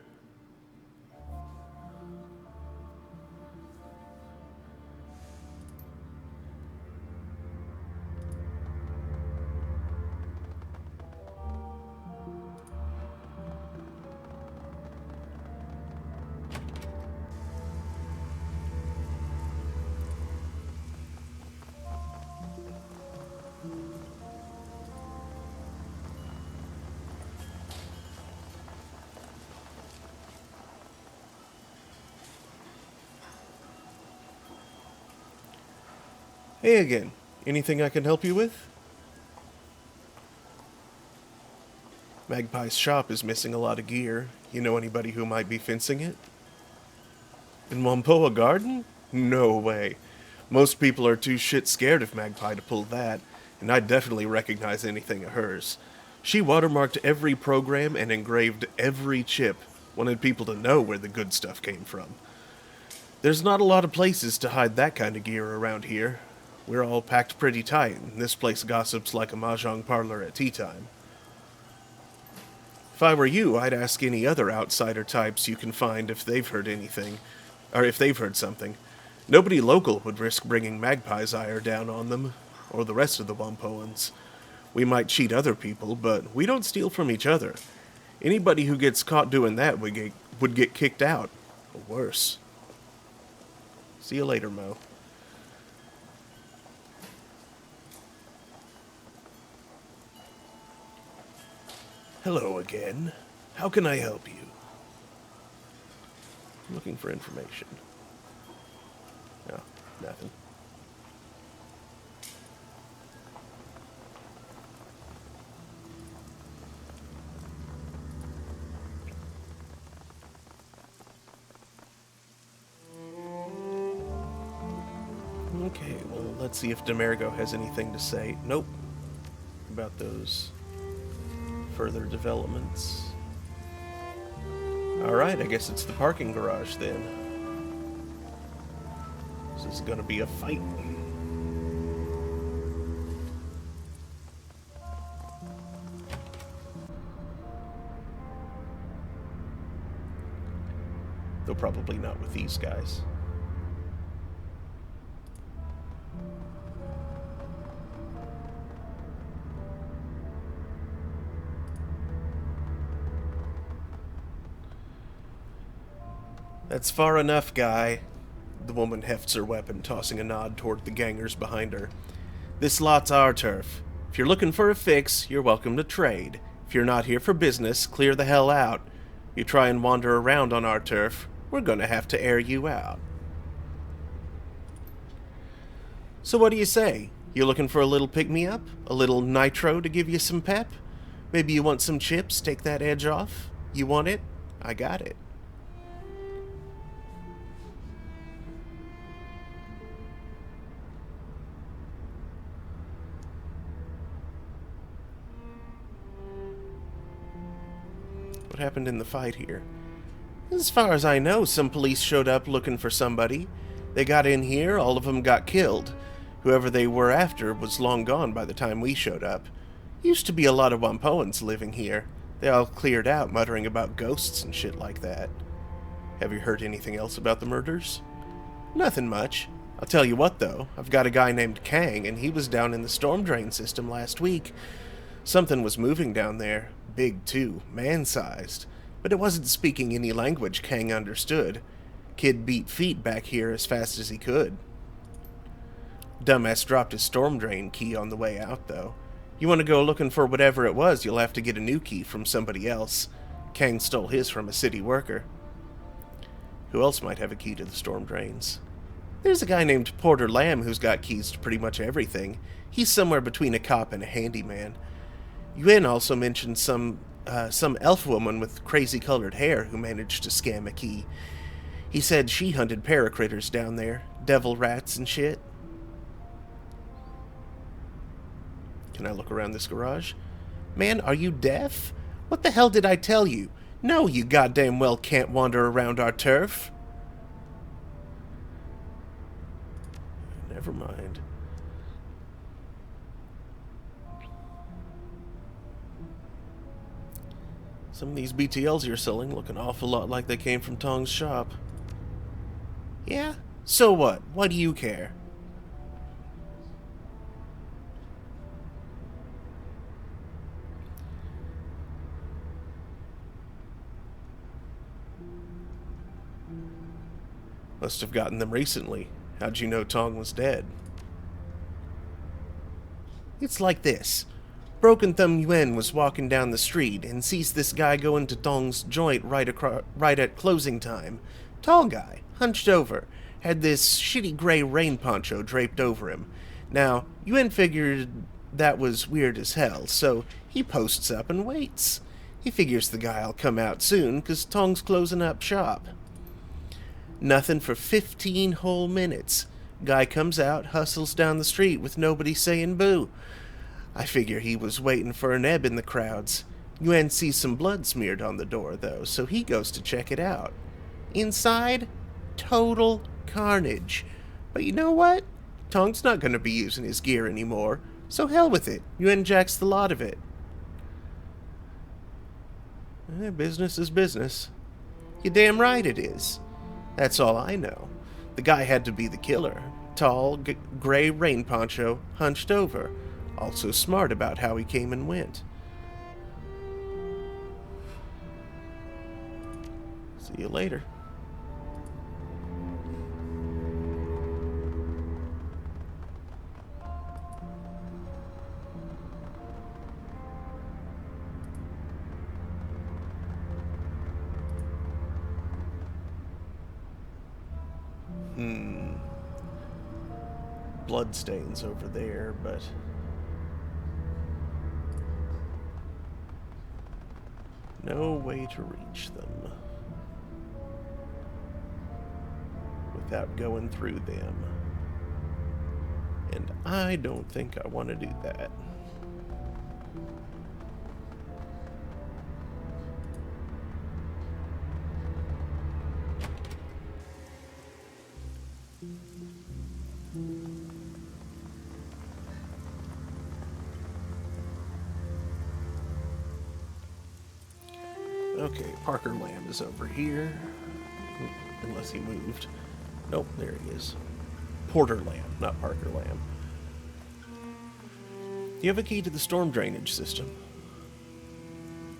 Hey again. Anything I can help you with? Magpie's shop is missing a lot of gear. You know anybody who might be fencing it? In Wampoa Garden? No way. Most people are too shit scared of Magpie to pull that, and I'd definitely recognize anything of hers. She watermarked every program and engraved every chip, wanted people to know where the good stuff came from. There's not a lot of places to hide that kind of gear around here. We're all packed pretty tight, and this place gossips like a mahjong parlor at tea time. If I were you, I'd ask any other outsider types you can find if they've heard anything, or if they've heard something. Nobody local would risk bringing Magpie's ire down on them, or the rest of the Wampoans. We might cheat other people, but we don't steal from each other. Anybody who gets caught doing that would get kicked out, or worse. See you later, Mo. Hello again. How can I help you? I'm looking for information. No, nothing. Okay, well, let's see if Demergo has anything to say. Nope. About those further developments. Alright, I guess it's the parking garage then. This is gonna be a fight. Though probably not with these guys. That's far enough, guy. The woman hefts her weapon, tossing a nod toward the gangers behind her. This lot's our turf. If you're looking for a fix, you're welcome to trade. If you're not here for business, clear the hell out. You try and wander around on our turf, we're gonna have to air you out. So what do you say? You looking for a little pick-me-up? A little nitro to give you some pep? Maybe you want some chips, take that edge off? You want it? I got it. What happened in the fight here? As far as I know, some police showed up looking for somebody. They got in here, all of them got killed. Whoever they were after was long gone by the time we showed up. Used to be a lot of Wampoans living here. They all cleared out, muttering about ghosts and shit like that. Have you heard anything else about the murders? Nothing much. I'll tell you what, though. I've got a guy named Kang, and he was down in the storm drain system last week. Something was moving down there. Big, too. Man-sized. But it wasn't speaking any language Kang understood. Kid beat feet back here as fast as he could. Dumbass dropped his storm drain key on the way out, though. You want to go looking for whatever it was, you'll have to get a new key from somebody else. Kang stole his from a city worker. Who else might have a key to the storm drains? There's a guy named Porter Lamb who's got keys to pretty much everything. He's somewhere between a cop and a handyman. Yuen also mentioned some elf woman with crazy-colored hair who managed to scam a key. He said she hunted paracritters down there, devil rats and shit. Can I look around this garage? Man, are you deaf? What the hell did I tell you? No, you goddamn well can't wander around our turf. Never mind. Some of these BTLs you're selling look an awful lot like they came from Tong's shop. Yeah? So what? What do you care? Must have gotten them recently. How'd you know Tong was dead? It's like this. Broken Thumb Yuen was walking down the street and sees this guy go into Tong's joint right at closing time. Tall guy, hunched over, had this shitty gray rain poncho draped over him. Now, Yuen figured that was weird as hell, so he posts up and waits. He figures the guy'll come out soon, 'cause Tong's closing up shop. Nothing for 15 whole minutes. Guy comes out, hustles down the street with nobody saying boo. I figure he was waiting for an ebb in the crowds. Yuen sees some blood smeared on the door, though, so he goes to check it out. Inside, total carnage. But you know what? Tong's not going to be using his gear anymore, so hell with it. Yuen jacks the lot of it. Business is business. You're damn right it is. That's all I know. The guy had to be the killer. Tall, gray rain poncho, hunched over. Also smart about how he came and went. See you later. Bloodstains over there, but no way to reach them without going through them. And I don't think I want to do that. Okay, Parker Lamb is over here. Unless he moved. Nope, there he is. Porter Lamb, not Parker Lamb. Do you have a key to the storm drainage system?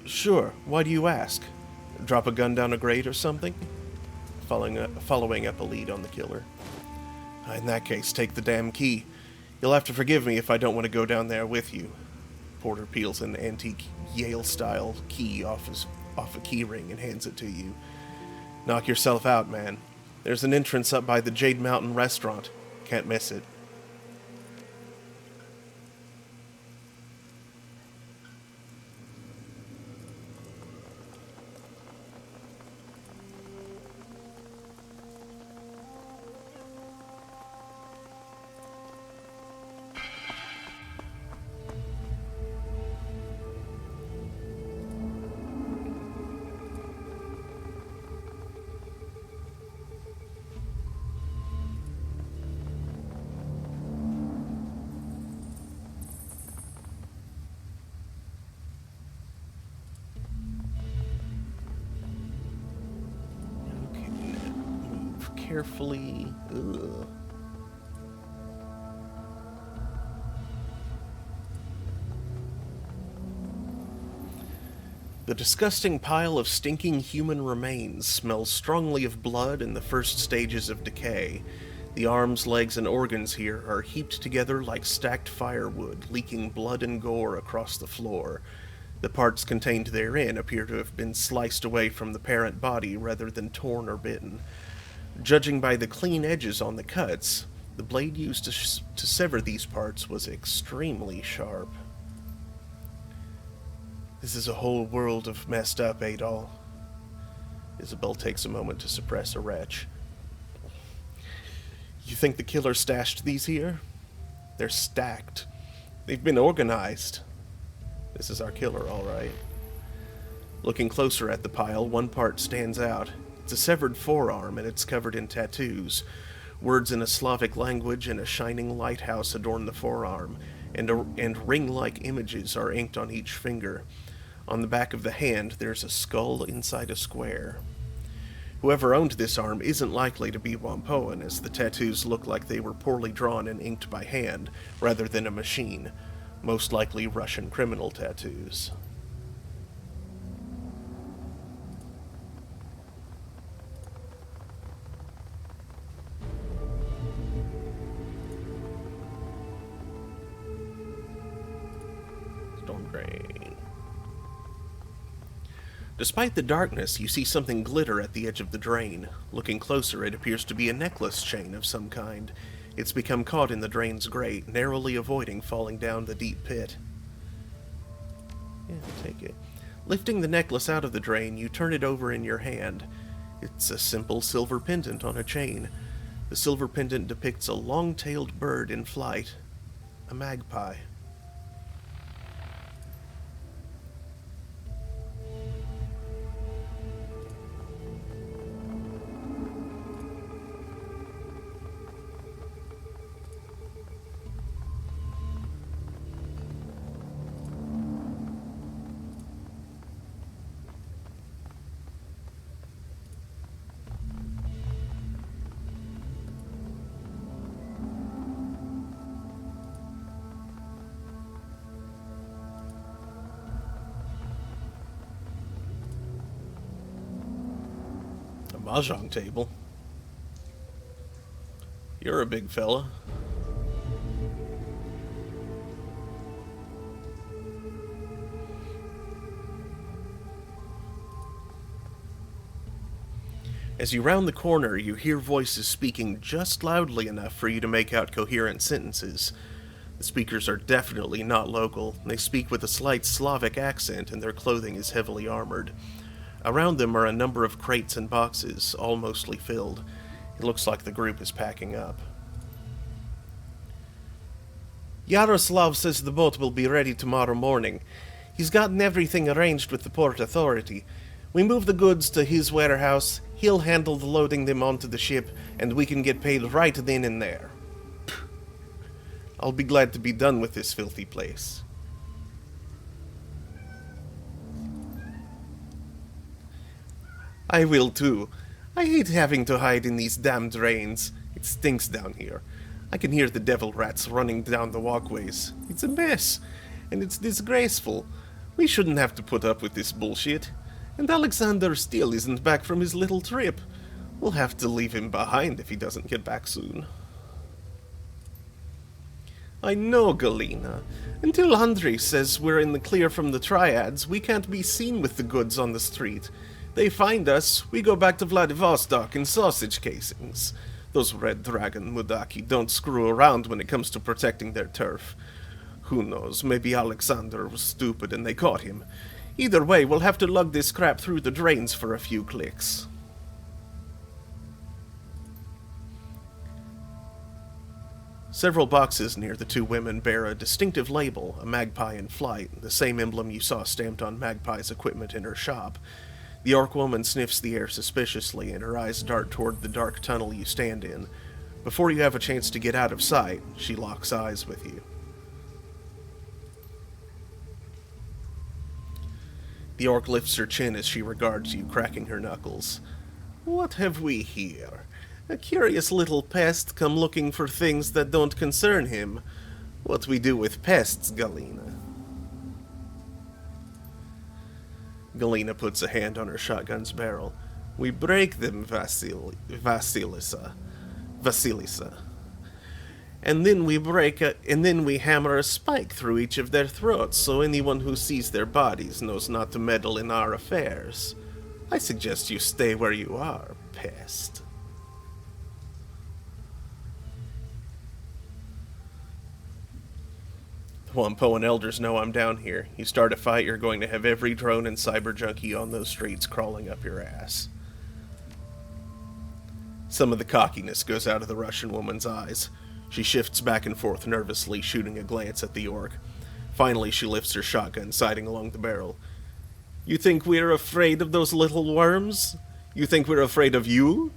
Sure, why do you ask? Drop a gun down a grate or something? Following up a lead on the killer. In that case, take the damn key. You'll have to forgive me if I don't want to go down there with you. Porter peels an antique Yale-style key off a key ring and hands it to you. Knock yourself out, man. There's an entrance up by the Jade Mountain restaurant. Can't miss it. Carefully. Ugh. The disgusting pile of stinking human remains smells strongly of blood and the first stages of decay. The arms, legs, and organs here are heaped together like stacked firewood, leaking blood and gore across the floor. The parts contained therein appear to have been sliced away from the parent body rather than torn or bitten. Judging by the clean edges on the cuts, the blade used to sever these parts was extremely sharp. This is a whole world of messed up, Adol. Isabel takes a moment to suppress a retch. You think the killer stashed these here? They're stacked. They've been organized. This is our killer, all right. Looking closer at the pile, one part stands out. It's a severed forearm, and it's covered in tattoos. Words in a Slavic language and a shining lighthouse adorn the forearm, and ring-like images are inked on each finger. On the back of the hand, there's a skull inside a square. Whoever owned this arm isn't likely to be Wampoan, as the tattoos look like they were poorly drawn and inked by hand, rather than a machine. Most likely Russian criminal tattoos. Stormgrain. Despite the darkness, you see something glitter at the edge of the drain. Looking closer, it appears to be a necklace chain of some kind. It's become caught in the drain's grate, narrowly avoiding falling down the deep pit. Yeah, take it. Lifting the necklace out of the drain, you turn it over in your hand. It's a simple silver pendant on a chain. The silver pendant depicts a long-tailed bird in flight. A magpie. Mahjong table. You're a big fella. As you round the corner, you hear voices speaking just loudly enough for you to make out coherent sentences. The speakers are definitely not local. They speak with a slight Slavic accent, and their clothing is heavily armored. Around them are a number of crates and boxes, all mostly filled. It looks like the group is packing up. Yaroslav says the boat will be ready tomorrow morning. He's gotten everything arranged with the port authority. We move the goods to his warehouse, he'll handle the loading them onto the ship, and we can get paid right then and there. I'll be glad to be done with this filthy place. I will too. I hate having to hide in these damn drains. It stinks down here. I can hear the devil rats running down the walkways. It's a mess, and it's disgraceful. We shouldn't have to put up with this bullshit. And Alexander still isn't back from his little trip. We'll have to leave him behind if he doesn't get back soon. I know, Galena. Until Andrei says we're in the clear from the triads, we can't be seen with the goods on the street. They find us, we go back to Vladivostok in sausage casings. Those Red Dragon Mudaki don't screw around when it comes to protecting their turf. Who knows, maybe Alexander was stupid and they caught him. Either way, we'll have to lug this crap through the drains for a few clicks. Several boxes near the two women bear a distinctive label, a magpie in flight, the same emblem you saw stamped on Magpie's equipment in her shop. The orc woman sniffs the air suspiciously, and her eyes dart toward the dark tunnel you stand in. Before you have a chance to get out of sight, she locks eyes with you. The orc lifts her chin as she regards you, cracking her knuckles. What have we here? A curious little pest come looking for things that don't concern him. What we do with pests, Galina? Galina puts a hand on her shotgun's barrel. We break them, Vasilisa. And then we hammer a spike through each of their throats, so anyone who sees their bodies knows not to meddle in our affairs. I suggest you stay where you are, pest. The Wampoan elders know I'm down here. You start a fight, you're going to have every drone and cyber junkie on those streets crawling up your ass. Some of the cockiness goes out of the Russian woman's eyes. She shifts back and forth nervously, shooting a glance at the orc. Finally, she lifts her shotgun, sighting along the barrel. You think we're afraid of those little worms? You think we're afraid of you?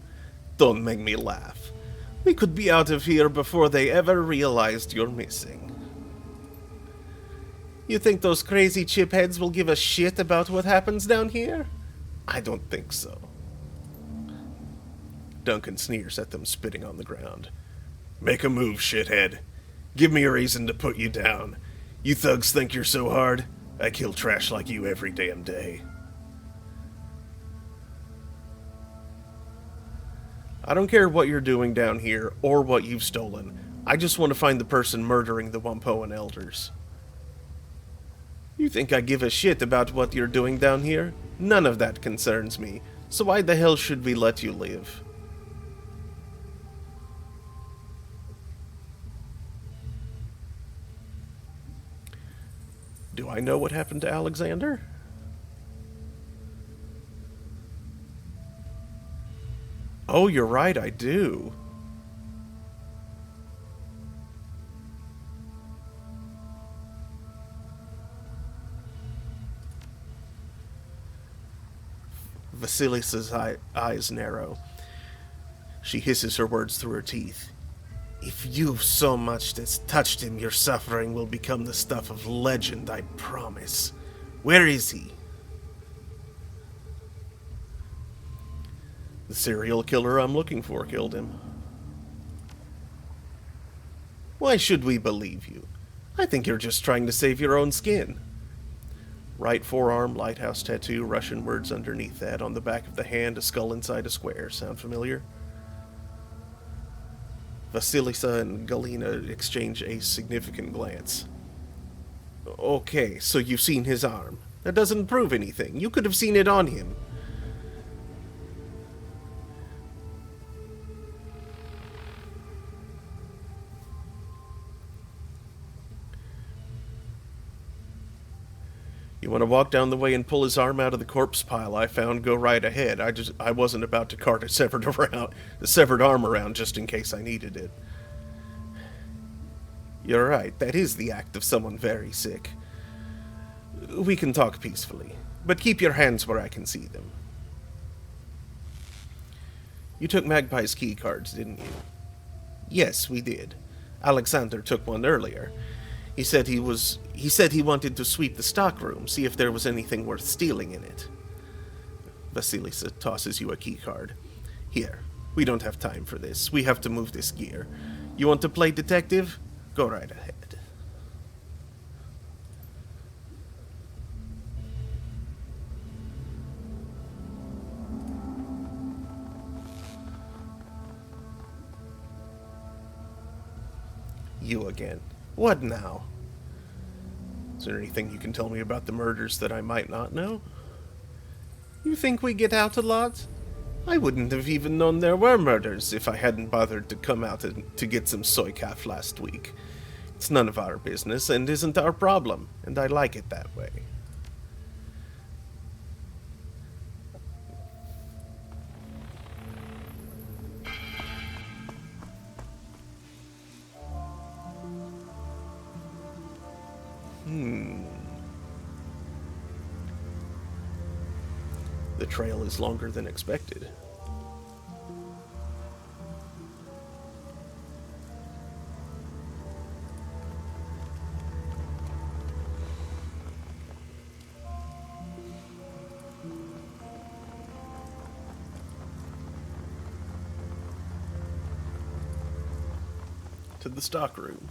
Don't make me laugh. We could be out of here before they ever realized you're missing. You think those crazy chipheads will give a shit about what happens down here? I don't think so. Duncan sneers at them, spitting on the ground. Make a move, shithead. Give me a reason to put you down. You thugs think you're so hard? I kill trash like you every damn day. I don't care what you're doing down here, or what you've stolen. I just want to find the person murdering the Wampoan elders. You think I give a shit about what you're doing down here? None of that concerns me, so why the hell should we let you live? Do I know what happened to Alexander? Oh, you're right, I do. Vasilisa's eyes narrow. She hisses her words through her teeth. If you've so much as touched him, your suffering will become the stuff of legend, I promise. Where is he? The serial killer I'm looking for killed him. Why should we believe you? I think you're just trying to save your own skin. Right forearm, lighthouse tattoo, Russian words underneath that. On the back of the hand, a skull inside a square. Sound familiar? Vasilisa and Galina exchange a significant glance. Okay, so you've seen his arm. That doesn't prove anything. You could have seen it on him. You want to walk down the way and pull his arm out of the corpse pile I found, go right ahead. I wasn't about to cart a severed arm around just in case I needed it. You're right, that is the act of someone very sick. We can talk peacefully, but keep your hands where I can see them. You took Magpie's key cards, didn't you? Yes, we did. Alexander took one earlier. He said he wanted to sweep the stockroom, see if there was anything worth stealing in it. Vasilisa tosses you a key card. Here, we don't have time for this. We have to move this gear. You want to play detective? Go right ahead. You again. What now? Is there anything you can tell me about the murders that I might not know? You think we get out a lot? I wouldn't have even known there were murders if I hadn't bothered to come out to get some soy calf last week. It's none of our business and isn't our problem, and I like it that way. The trail is longer than expected. To the stockroom.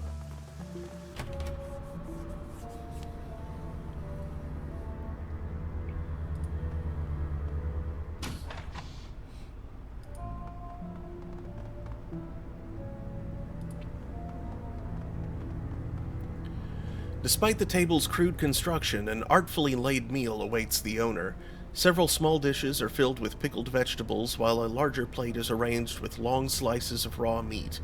Despite the table's crude construction, an artfully laid meal awaits the owner. Several small dishes are filled with pickled vegetables, while a larger plate is arranged with long slices of raw meat.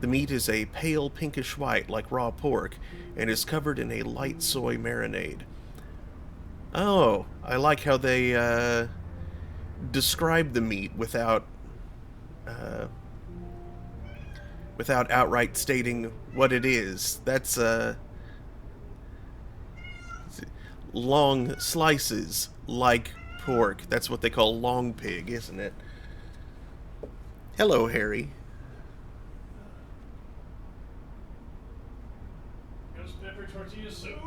The meat is a pale pinkish white like raw pork, and is covered in a light soy marinade. Oh, I like how they describe the meat without outright stating what it is. That's long slices like pork. That's what they call long pig, isn't it? Hello, Harry. Ghost pepper tortilla soup.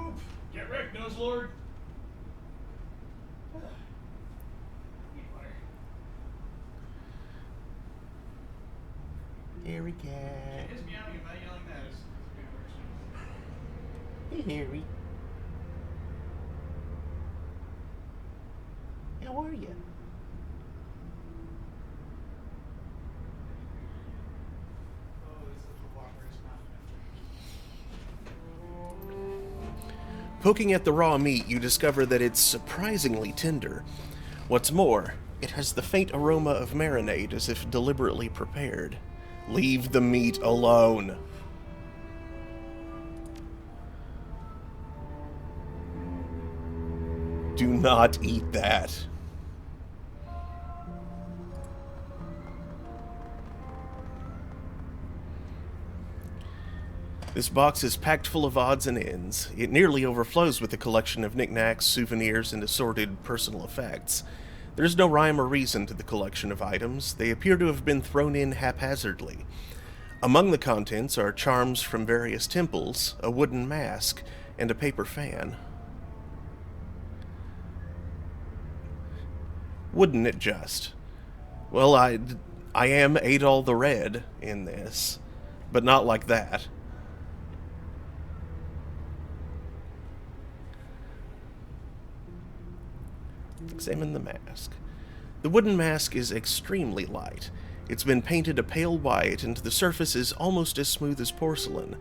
Get wrecked, nose lord. Need water. Harry cat. His meowing about yelling that is a good question. Hey, Harry. How are you? Oh, this little walker is not. Poking at the raw meat, you discover that it's surprisingly tender. What's more, it has the faint aroma of marinade as if deliberately prepared. Leave the meat alone. Do not eat that. This box is packed full of odds and ends. It nearly overflows with a collection of knickknacks, souvenirs, and assorted personal effects. There's no rhyme or reason to the collection of items. They appear to have been thrown in haphazardly. Among the contents are charms from various temples, a wooden mask, and a paper fan. Wouldn't it just? Well, I am Adol the Red in this, but not like that. Examine the mask. The wooden mask is extremely light. It's been painted a pale white, and the surface is almost as smooth as porcelain.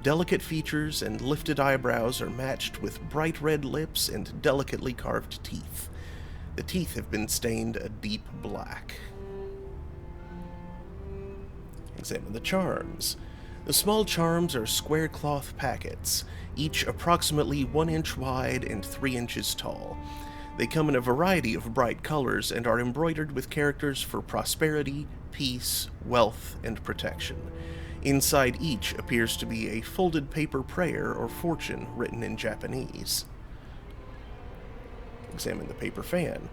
Delicate features and lifted eyebrows are matched with bright red lips and delicately carved teeth. The teeth have been stained a deep black. Examine the charms. The small charms are square cloth packets, each approximately 1 inch wide and 3 inches tall. They come in a variety of bright colors and are embroidered with characters for prosperity, peace, wealth, and protection. Inside each appears to be a folded paper prayer or fortune written in Japanese. Examine the paper fan.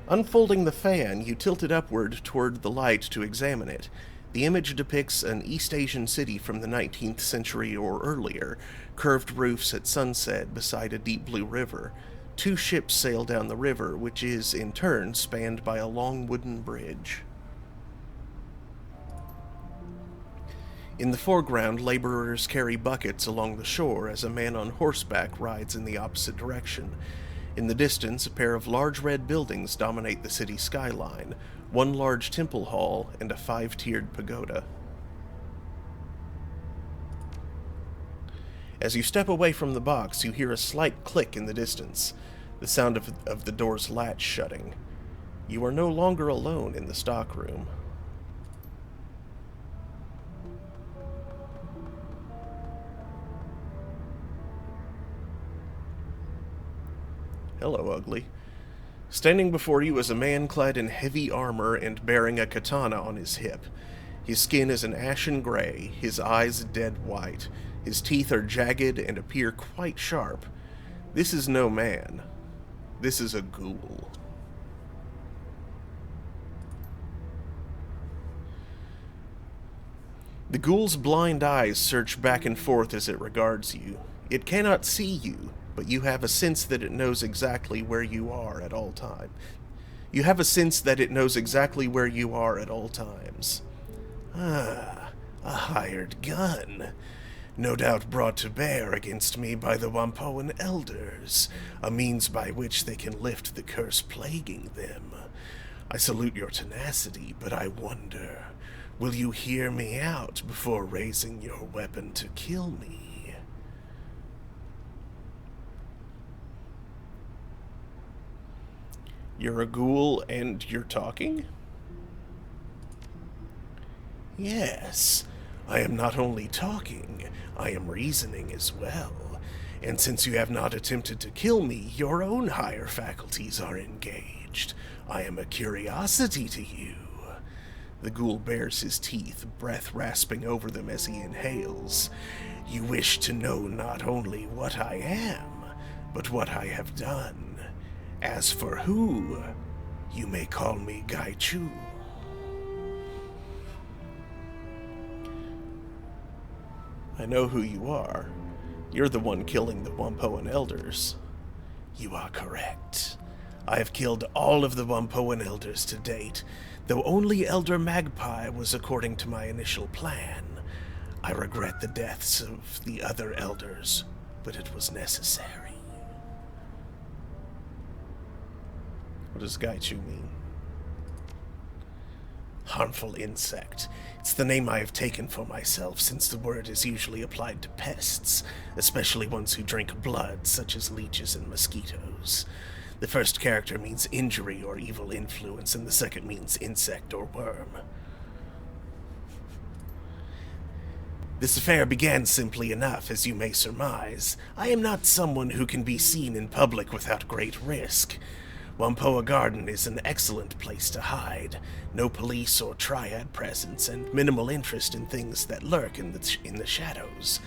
Unfolding the fan, you tilt it upward toward the light to examine it. The image depicts an East Asian city from the 19th century or earlier, curved roofs at sunset beside a deep blue river. 2 ships sail down the river, which is, in turn, spanned by a long wooden bridge. In the foreground, laborers carry buckets along the shore as a man on horseback rides in the opposite direction. In the distance, a pair of large red buildings dominate the city skyline, 1 large temple hall and a 5-tiered pagoda. As you step away from the box, you hear a slight click in the distance, the sound of the door's latch shutting. You are no longer alone in the stockroom. Hello, Ugly. Standing before you is a man clad in heavy armor and bearing a katana on his hip. His skin is an ashen gray, his eyes dead white. His teeth are jagged and appear quite sharp. This is no man. This is a ghoul. The ghoul's blind eyes search back and forth as it regards you. It cannot see you, but you have a sense that it knows exactly where you are at all times. You have a sense that it knows exactly where you are at all times. Ah, a hired gun. No doubt brought to bear against me by the Wampoan elders, a means by which they can lift the curse plaguing them. I salute your tenacity, but I wonder, will you hear me out before raising your weapon to kill me? You're a ghoul and you're talking? Yes, I am not only talking, I am reasoning as well. And since you have not attempted to kill me, your own higher faculties are engaged. I am a curiosity to you. The ghoul bares his teeth, breath rasping over them as he inhales. You wish to know not only what I am, but what I have done. As for who, you may call me Gaichu. I know who you are. You're the one killing the Wampoan elders. You are correct. I have killed all of the Wampoan elders to date, though only Elder Magpie was according to my initial plan. I regret the deaths of the other elders, but it was necessary. What does Gaichu mean? Harmful insect. It's the name I have taken for myself, since the word is usually applied to pests, especially ones who drink blood, such as leeches and mosquitoes. The first character means injury or evil influence, and the second means insect or worm. This affair began simply enough, as you may surmise. I am not someone who can be seen in public without great risk. Wampoa Garden is an excellent place to hide. No police or triad presence, and minimal interest in things that lurk in the shadows.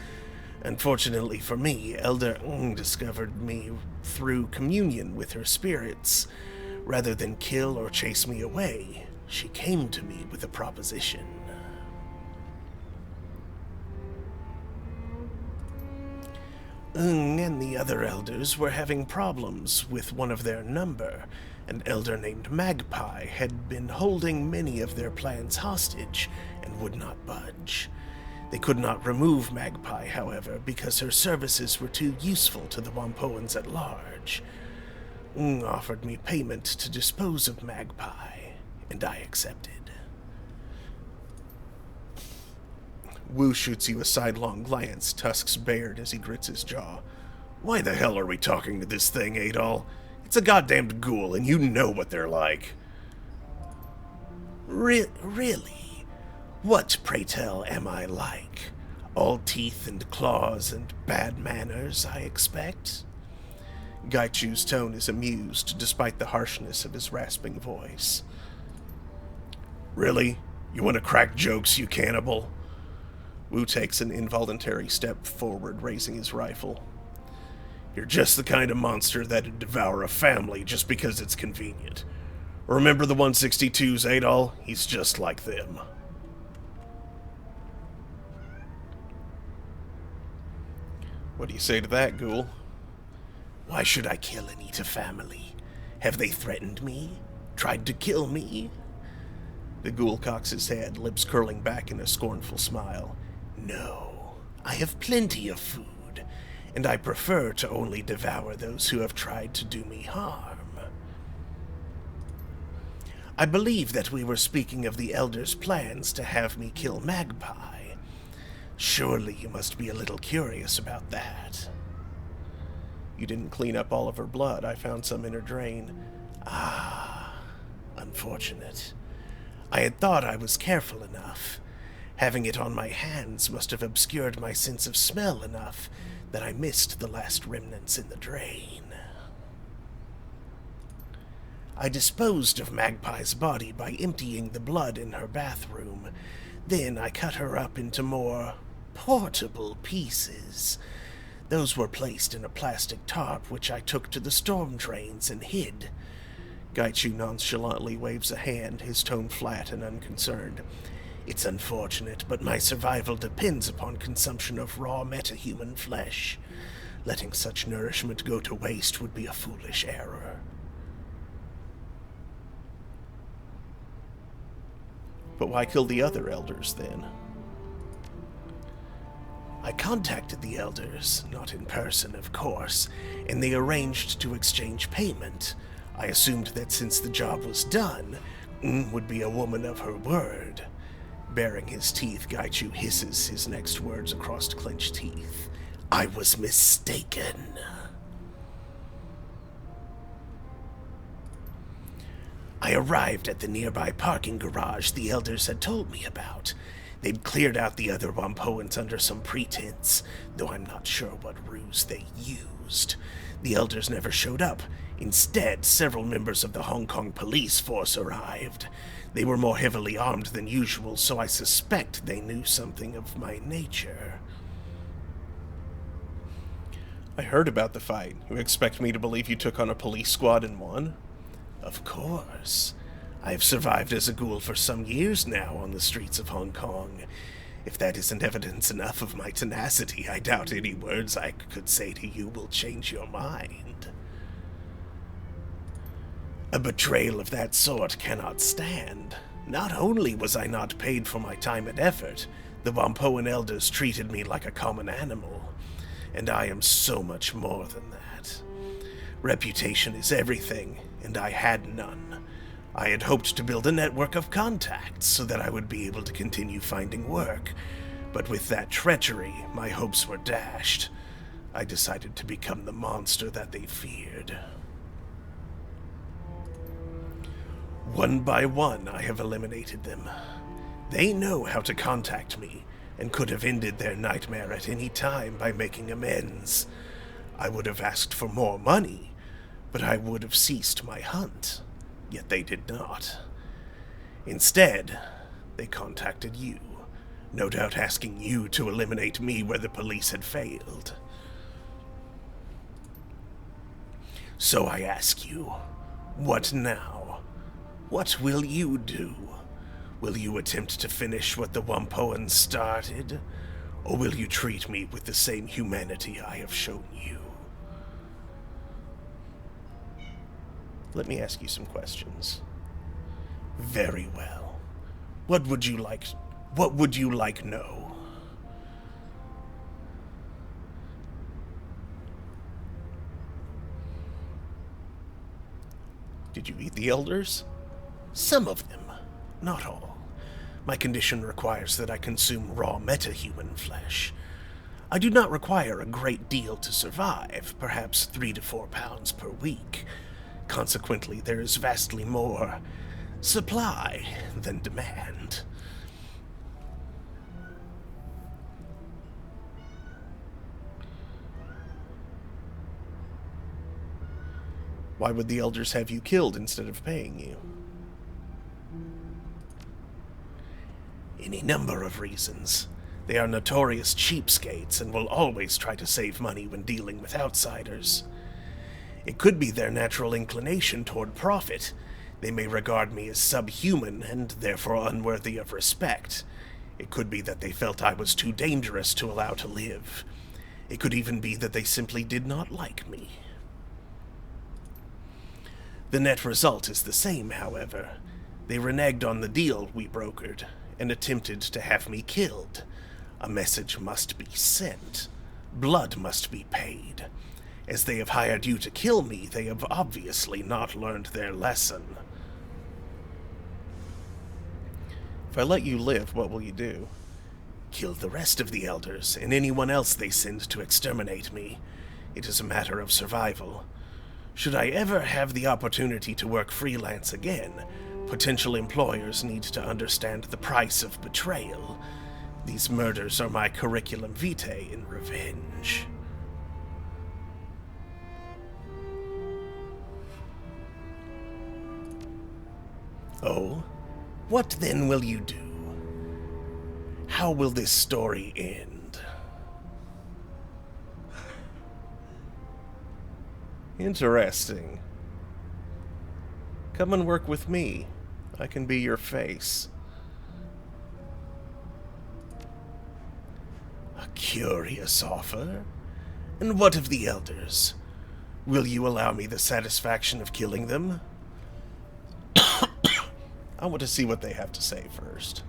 Unfortunately for me, Elder discovered me through communion with her spirits. Rather than kill or chase me away, she came to me with a proposition. And the other elders were having problems with one of their number. An elder named Magpie had been holding many of their plans hostage and would not budge. They could not remove Magpie, however, because her services were too useful to the Wampoans at large. Offered me payment to dispose of Magpie, and I accepted. Wu shoots you a sidelong glance, tusks bared as he grits his jaw. Why the hell are we talking to this thing, Adol? It's a goddamned ghoul, and you know what they're like. Really? What, pray tell, am I like? All teeth and claws and bad manners, I expect? Gaichu's tone is amused, despite the harshness of his rasping voice. Really? You want to crack jokes, you cannibal? Wu takes an involuntary step forward, raising his rifle. You're just the kind of monster that'd devour a family just because it's convenient. Remember the 162s, Adol? He's just like them. What do you say to that, ghoul? Why should I kill and eat a family? Have they threatened me? Tried to kill me? The ghoul cocks his head, lips curling back in a scornful smile. No, I have plenty of food, and I prefer to only devour those who have tried to do me harm. I believe that we were speaking of the Elder's plans to have me kill Magpie. Surely you must be a little curious about that. You didn't clean up all of her blood. I found some in her drain. Ah, unfortunate. I had thought I was careful enough. Having it on my hands must have obscured my sense of smell enough that I missed the last remnants in the drain. I disposed of Magpie's body by emptying the blood in her bathroom. Then I cut her up into more portable pieces. Those were placed in a plastic tarp, which I took to the storm drains and hid. Gaichu nonchalantly waves a hand, his tone flat and unconcerned. It's unfortunate, but my survival depends upon consumption of raw metahuman flesh. Letting such nourishment go to waste would be a foolish error. But why kill the other elders, then? I contacted the elders, not in person, of course, and they arranged to exchange payment. I assumed that since the job was done, would be a woman of her word. Baring his teeth, Gaichu hisses his next words across clenched teeth. I was mistaken. I arrived at the nearby parking garage the elders had told me about. They'd cleared out the other Wampoans under some pretense, though I'm not sure what ruse they used. The elders never showed up. Instead, several members of the Hong Kong police force arrived. They were more heavily armed than usual, so I suspect they knew something of my nature. I heard about the fight. You expect me to believe you took on a police squad and won? Of course. I've survived as a ghoul for some years now on the streets of Hong Kong. If that isn't evidence enough of my tenacity, I doubt any words I could say to you will change your mind. A betrayal of that sort cannot stand. Not only was I not paid for my time and effort, the Wampoan elders treated me like a common animal. And I am so much more than that. Reputation is everything, and I had none. I had hoped to build a network of contacts so that I would be able to continue finding work, but with that treachery, my hopes were dashed. I decided to become the monster that they feared. One by one, I have eliminated them. They know how to contact me, and could have ended their nightmare at any time by making amends. I would have asked for more money, but I would have ceased my hunt. Yet they did not. Instead, they contacted you, no doubt asking you to eliminate me where the police had failed. So I ask you, what now? What will you do? Will you attempt to finish what the Wampoans started? Or will you treat me with the same humanity I have shown you? Let me ask you some questions. Very well. What would you like know? Did you eat the elders? Some of them, not all. My condition requires that I consume raw metahuman flesh. I do not require a great deal to survive, perhaps 3 to 4 pounds per week. Consequently, there is vastly more supply than demand. Why would the elders have you killed instead of paying you? Any number of reasons. They are notorious cheapskates and will always try to save money when dealing with outsiders. It could be their natural inclination toward profit. They may regard me as subhuman and therefore unworthy of respect. It could be that they felt I was too dangerous to allow to live. It could even be that they simply did not like me. The net result is the same, however. They reneged on the deal we brokered and attempted to have me killed. A message must be sent. Blood must be paid. As they have hired you to kill me, they have obviously not learned their lesson. If I let you live, what will you do? Kill the rest of the elders and anyone else they send to exterminate me. It is a matter of survival. Should I ever have the opportunity to work freelance again, Potential employers need to understand the price of betrayal. These murders are my curriculum vitae in revenge. Oh? What then will you do? How will this story end? Interesting. Come and work with me. I can be your face. A curious offer. And what of the elders? Will you allow me the satisfaction of killing them? I want to see what they have to say first.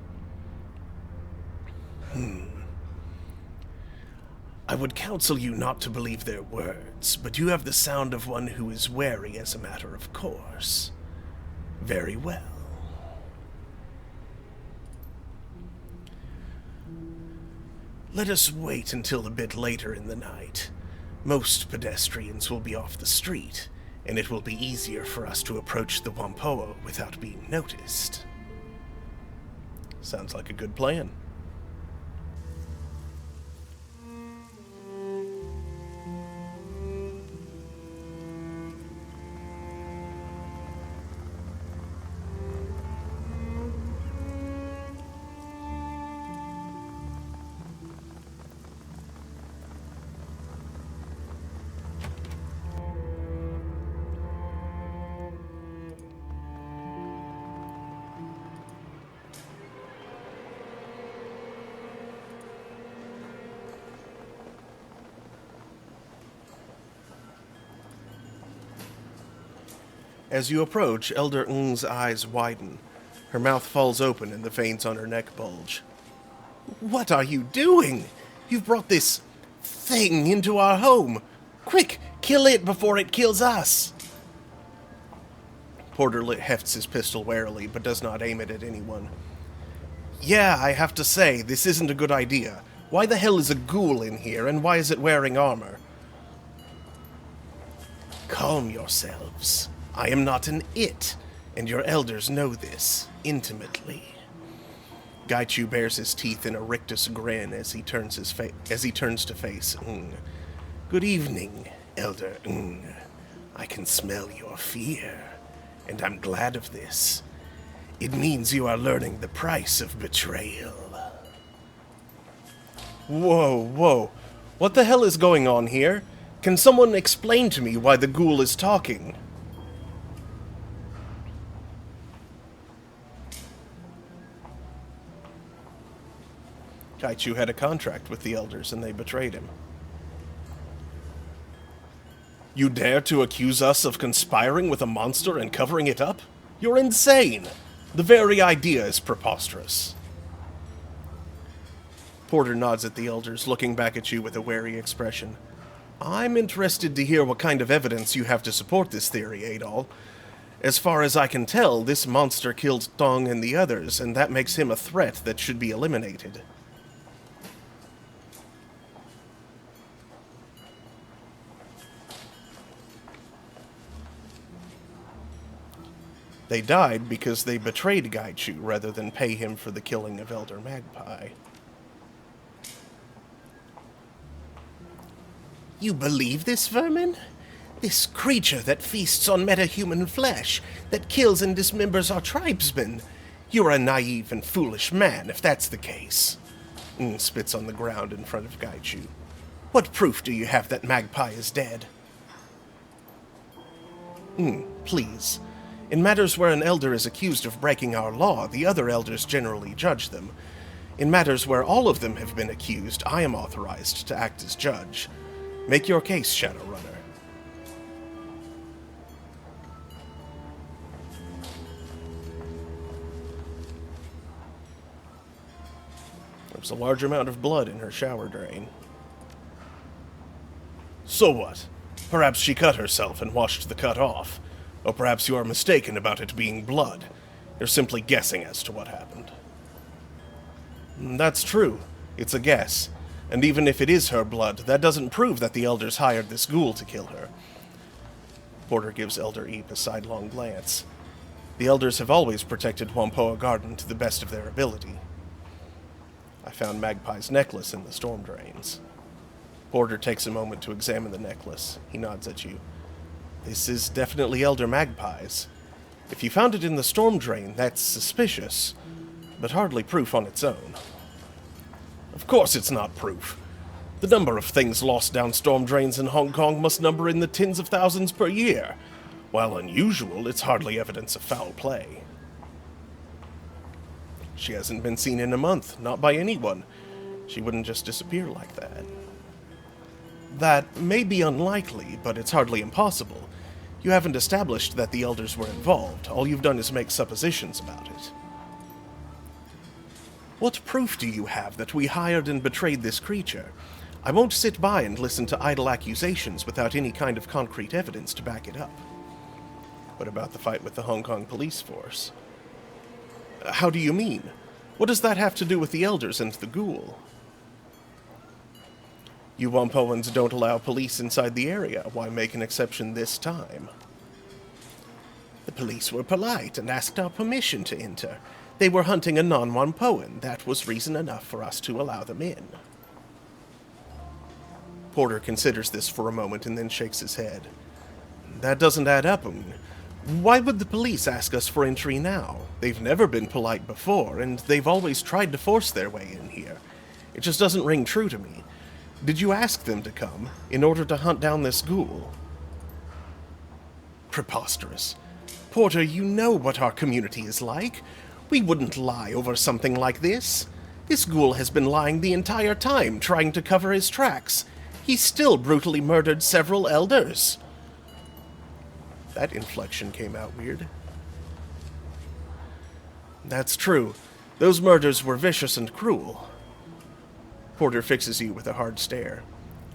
I would counsel you not to believe their words, but you have the sound of one who is wary as a matter of course. Very well. Let us wait until a bit later in the night. Most pedestrians will be off the street, and it will be easier for us to approach the Wampoa without being noticed. Sounds like a good plan. As you approach, Elder Ng's eyes widen. Her mouth falls open and the veins on her neck bulge. What are you doing? You've brought this thing into our home. Quick, kill it before it kills us. Porter hefts his pistol warily, but does not aim it at anyone. Yeah, I have to say, this isn't a good idea. Why the hell is a ghoul in here, and why is it wearing armor? Calm yourselves. I am not an it, and your elders know this intimately. Gaichu bares his teeth in a rictus grin as he turns to face Ng. Good evening, Elder Ng. I can smell your fear, and I'm glad of this. It means you are learning the price of betrayal. Whoa. What the hell is going on here? Can someone explain to me why the ghoul is talking? Gaichu had a contract with the elders and they betrayed him. You dare to accuse us of conspiring with a monster and covering it up? You're insane! The very idea is preposterous. Porter nods at the elders, looking back at you with a wary expression. I'm interested to hear what kind of evidence you have to support this theory, Adol. As far as I can tell, this monster killed Tong and the others, and that makes him a threat that should be eliminated. They died because they betrayed Gaichu rather than pay him for the killing of Elder Magpie. You believe this, vermin? This creature that feasts on metahuman flesh, that kills and dismembers our tribesmen? You're a naive and foolish man, if that's the case. Ng spits on the ground in front of Gaichu. What proof do you have that Magpie is dead? Please. In matters where an elder is accused of breaking our law, the other elders generally judge them. In matters where all of them have been accused, I am authorized to act as judge. Make your case, Shadowrunner. There was a large amount of blood in her shower drain. So what? Perhaps she cut herself and washed the cut off. Or perhaps you are mistaken about it being blood. You're simply guessing as to what happened. That's true. It's a guess. And even if it is her blood, that doesn't prove that the elders hired this ghoul to kill her. Porter gives Elder Eep a sidelong glance. The elders have always protected Whampoa Garden to the best of their ability. I found Magpie's necklace in the storm drains. Porter takes a moment to examine the necklace. He nods at you. This is definitely Elder Magpie's. If you found it in the storm drain, that's suspicious, but hardly proof on its own. Of course it's not proof. The number of things lost down storm drains in Hong Kong must number in the tens of thousands per year. While unusual, it's hardly evidence of foul play. She hasn't been seen in a month, not by anyone. She wouldn't just disappear like that. That may be unlikely, but it's hardly impossible. You haven't established that the elders were involved. All you've done is make suppositions about it. What proof do you have that we hired and betrayed this creature? I won't sit by and listen to idle accusations without any kind of concrete evidence to back it up. What about the fight with the Hong Kong police force? How do you mean? What does that have to do with the elders and the ghoul? You Whampoans don't allow police inside the area. Why make an exception this time? The police were polite and asked our permission to enter. They were hunting a non-Whampoan. That was reason enough for us to allow them in. Porter considers this for a moment and then shakes his head. That doesn't add up. Why would the police ask us for entry now? They've never been polite before, and they've always tried to force their way in here. It just doesn't ring true to me. Did you ask them to come in order to hunt down this ghoul? Preposterous. Porter, you know what our community is like. We wouldn't lie over something like this. This ghoul has been lying the entire time, trying to cover his tracks. He still brutally murdered several elders. That inflection came out weird. That's true. Those murders were vicious and cruel. Porter fixes you with a hard stare.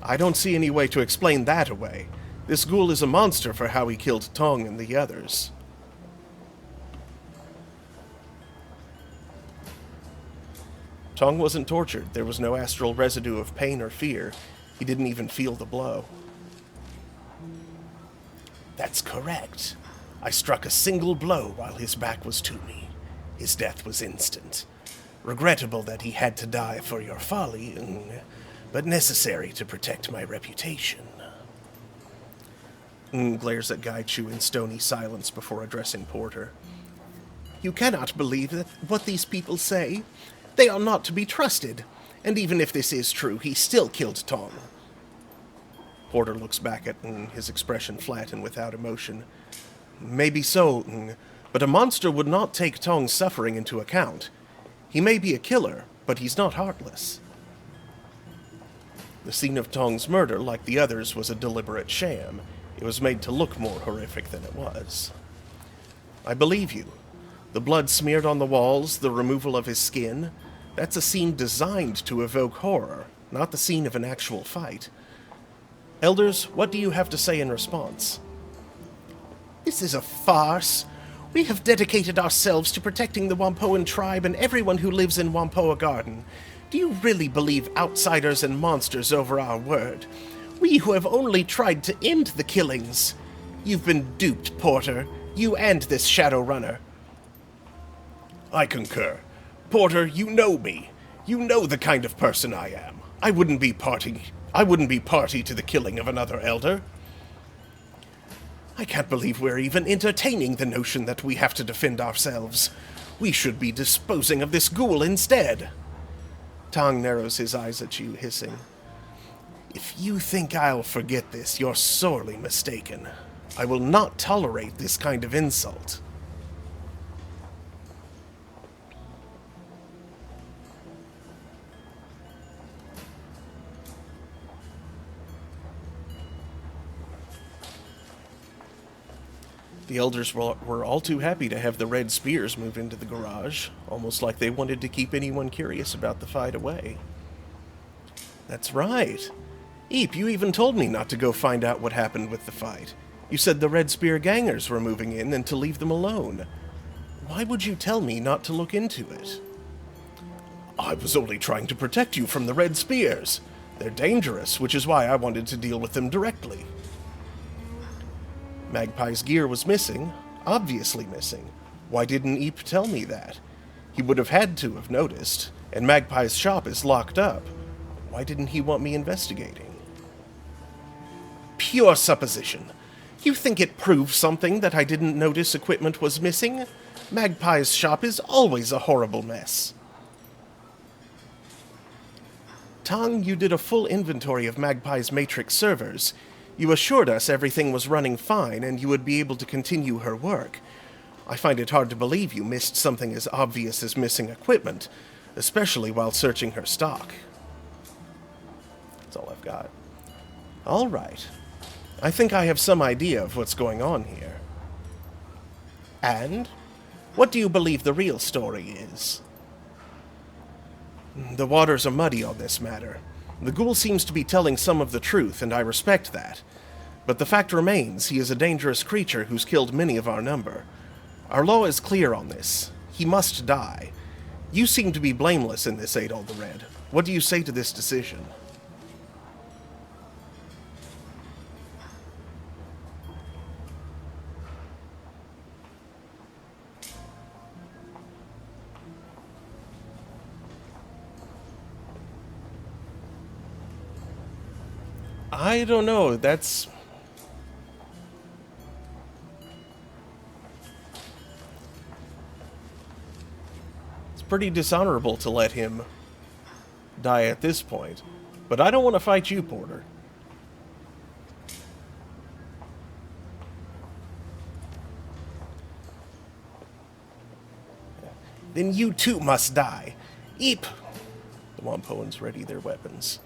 I don't see any way to explain that away. This ghoul is a monster for how he killed Tong and the others. Tong wasn't tortured. There was no astral residue of pain or fear. He didn't even feel the blow. That's correct. I struck a single blow while his back was to me. His death was instant. Regrettable that he had to die for your folly, but necessary to protect my reputation. Glares at Gaichu in stony silence before addressing Porter. You cannot believe what these people say. They are not to be trusted. And even if this is true, he still killed Tong. Porter looks back at his expression flat and without emotion. Maybe so, but a monster would not take Tong's suffering into account. He may be a killer, but he's not heartless. The scene of Tong's murder, like the others, was a deliberate sham. It was made to look more horrific than it was. I believe you. The blood smeared on the walls, the removal of his skin, that's a scene designed to evoke horror, not the scene of an actual fight. Elders, what do you have to say in response? This is a farce. We have dedicated ourselves to protecting the Whampoan tribe and everyone who lives in Whampoa Garden. Do you really believe outsiders and monsters over our word? We who have only tried to end the killings. You've been duped, Porter. You and this Shadowrunner. I concur. Porter, you know me. You know the kind of person I am. I wouldn't be party to the killing of another elder. I can't believe we're even entertaining the notion that we have to defend ourselves. We should be disposing of this ghoul instead. Tong narrows his eyes at you, hissing. If you think I'll forget this, you're sorely mistaken. I will not tolerate this kind of insult. The elders were all too happy to have the red spears move into the garage, almost like they wanted to keep anyone curious about the fight away. That's right. Eep, you even told me not to go find out what happened with the fight. You said the Red Spear gangers were moving in and to leave them alone. Why would you tell me not to look into it? I was only trying to protect you from the Red Spears. They're dangerous, which is why I wanted to deal with them directly. Magpie's gear was missing, obviously missing. Why didn't Eep tell me that? He would have had to have noticed, and Magpie's shop is locked up. Why didn't he want me investigating? Pure supposition. You think it proves something that I didn't notice equipment was missing? Magpie's shop is always a horrible mess. Tong, you did a full inventory of Magpie's Matrix servers. You assured us everything was running fine and you would be able to continue her work. I find it hard to believe you missed something as obvious as missing equipment, especially while searching her stock. That's all I've got. All right. I think I have some idea of what's going on here. And? What do you believe the real story is? The waters are muddy on this matter. The ghoul seems to be telling some of the truth, and I respect that. But the fact remains, he is a dangerous creature who's killed many of our number. Our law is clear on this. He must die. You seem to be blameless in this, Adol the Red. What do you say to this decision? I don't know, that's... It's pretty dishonorable to let him die at this point. But I don't want to fight you, Porter. Then you too must die. Eep! The Wampoans ready their weapons.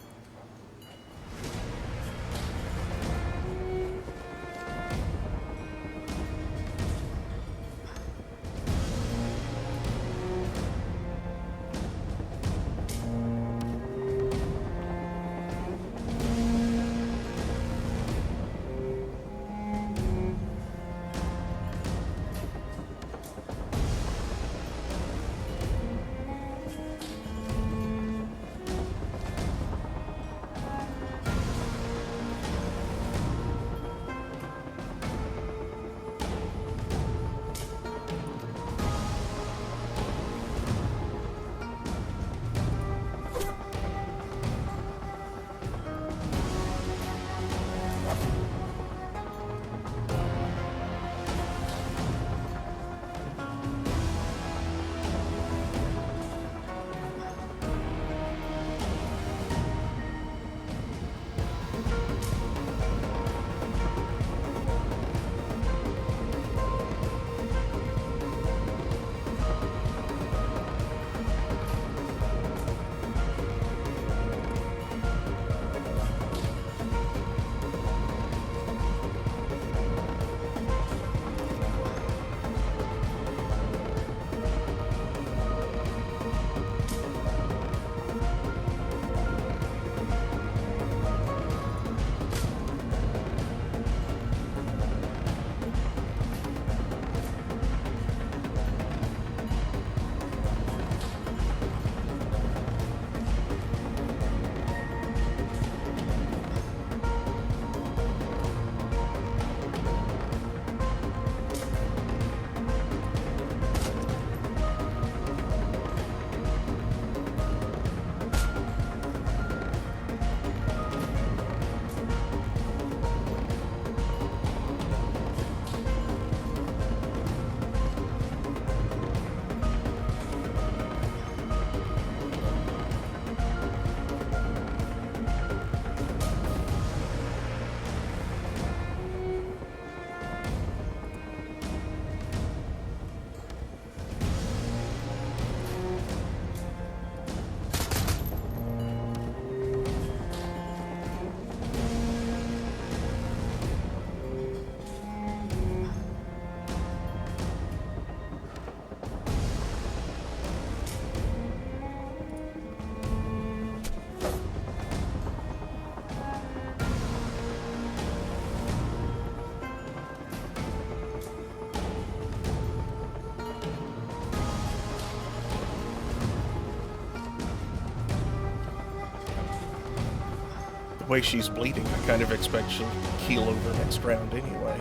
The way she's bleeding, I kind of expect she'll keel over next round anyway.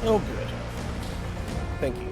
Oh, good. Thank you.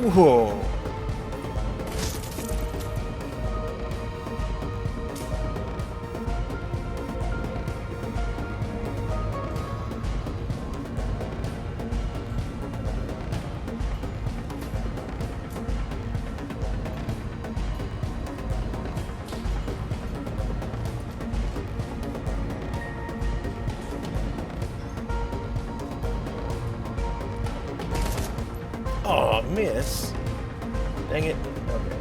Whoa. Oh, miss. Dang it. Okay.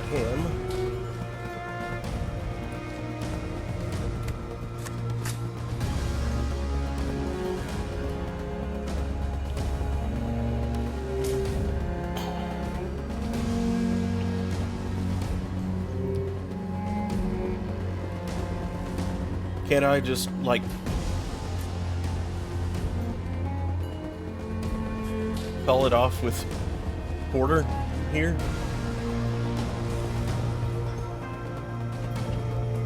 Him. Can't I just, like, call it off with Porter here?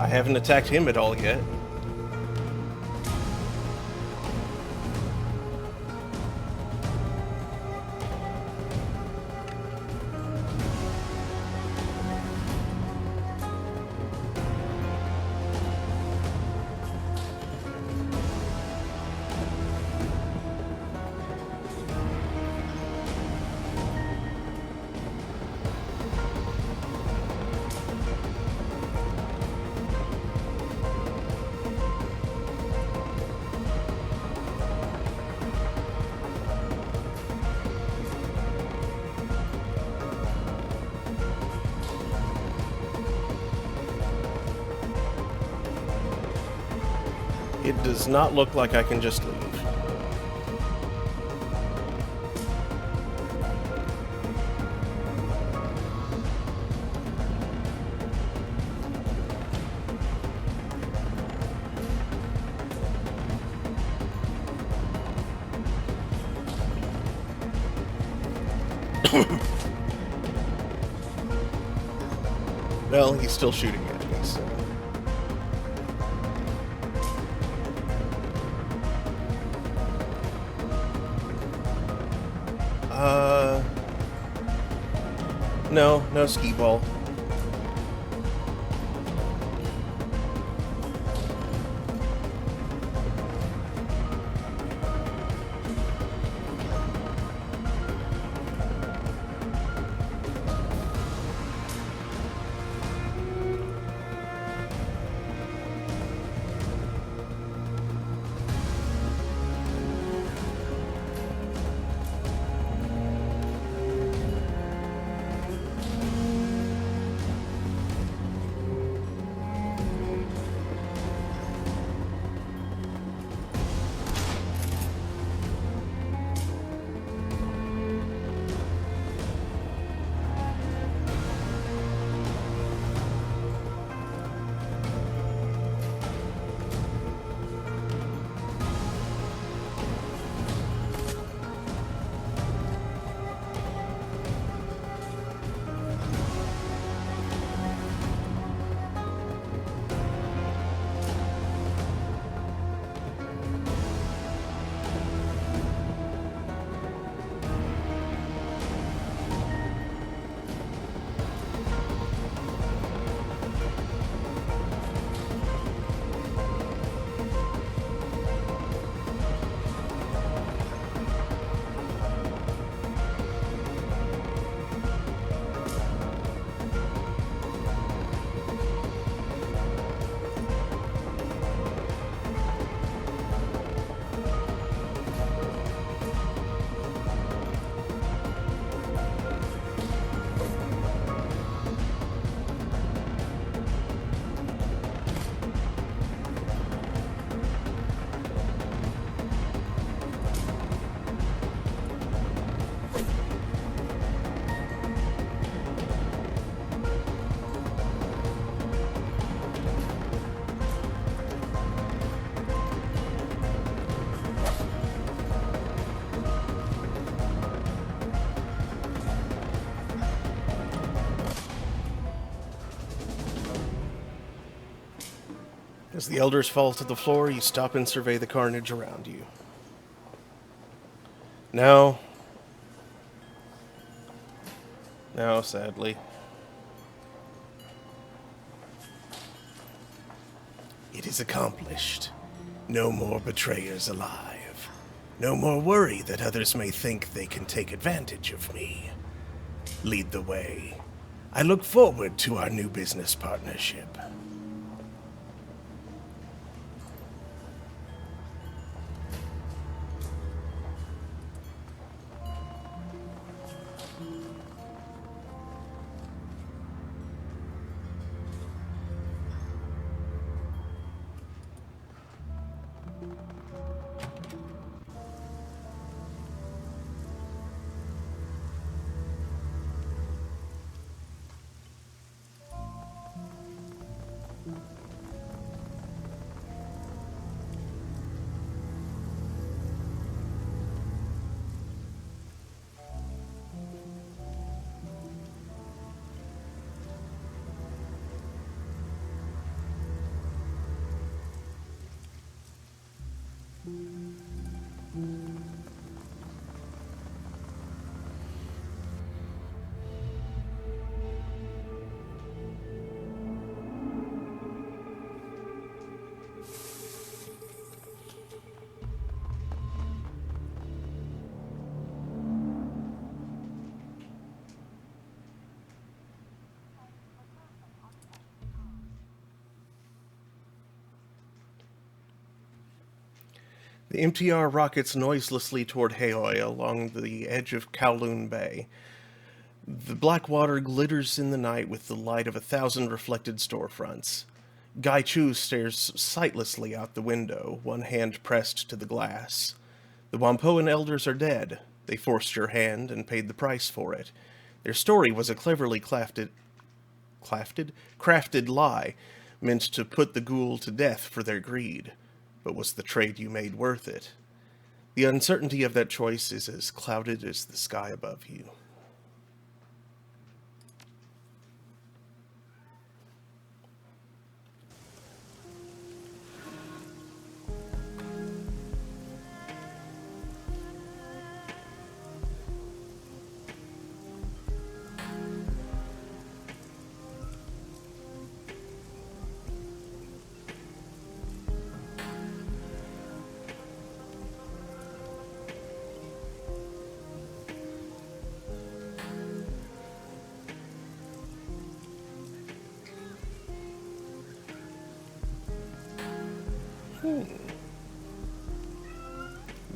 I haven't attacked him at all yet. It does not look like I can just leave. Well, he's still shooting at me, so... No ski ball. As the elders fall to the floor, you stop and survey the carnage around you. Now, sadly, it is accomplished. No more betrayers alive. No more worry that others may think they can take advantage of me. Lead the way. I look forward to our new business partnership. the MTR rockets noiselessly toward Haoi along the edge of Kowloon Bay. The black water glitters in the night with the light of 1,000 reflected storefronts. Gai Chu stares sightlessly out the window, one hand pressed to the glass. The Wampoan elders are dead. They forced your hand and paid the price for it. Their story was a cleverly crafted lie, meant to put the ghoul to death for their greed. But was the trade you made worth it? The uncertainty of that choice is as clouded as the sky above you.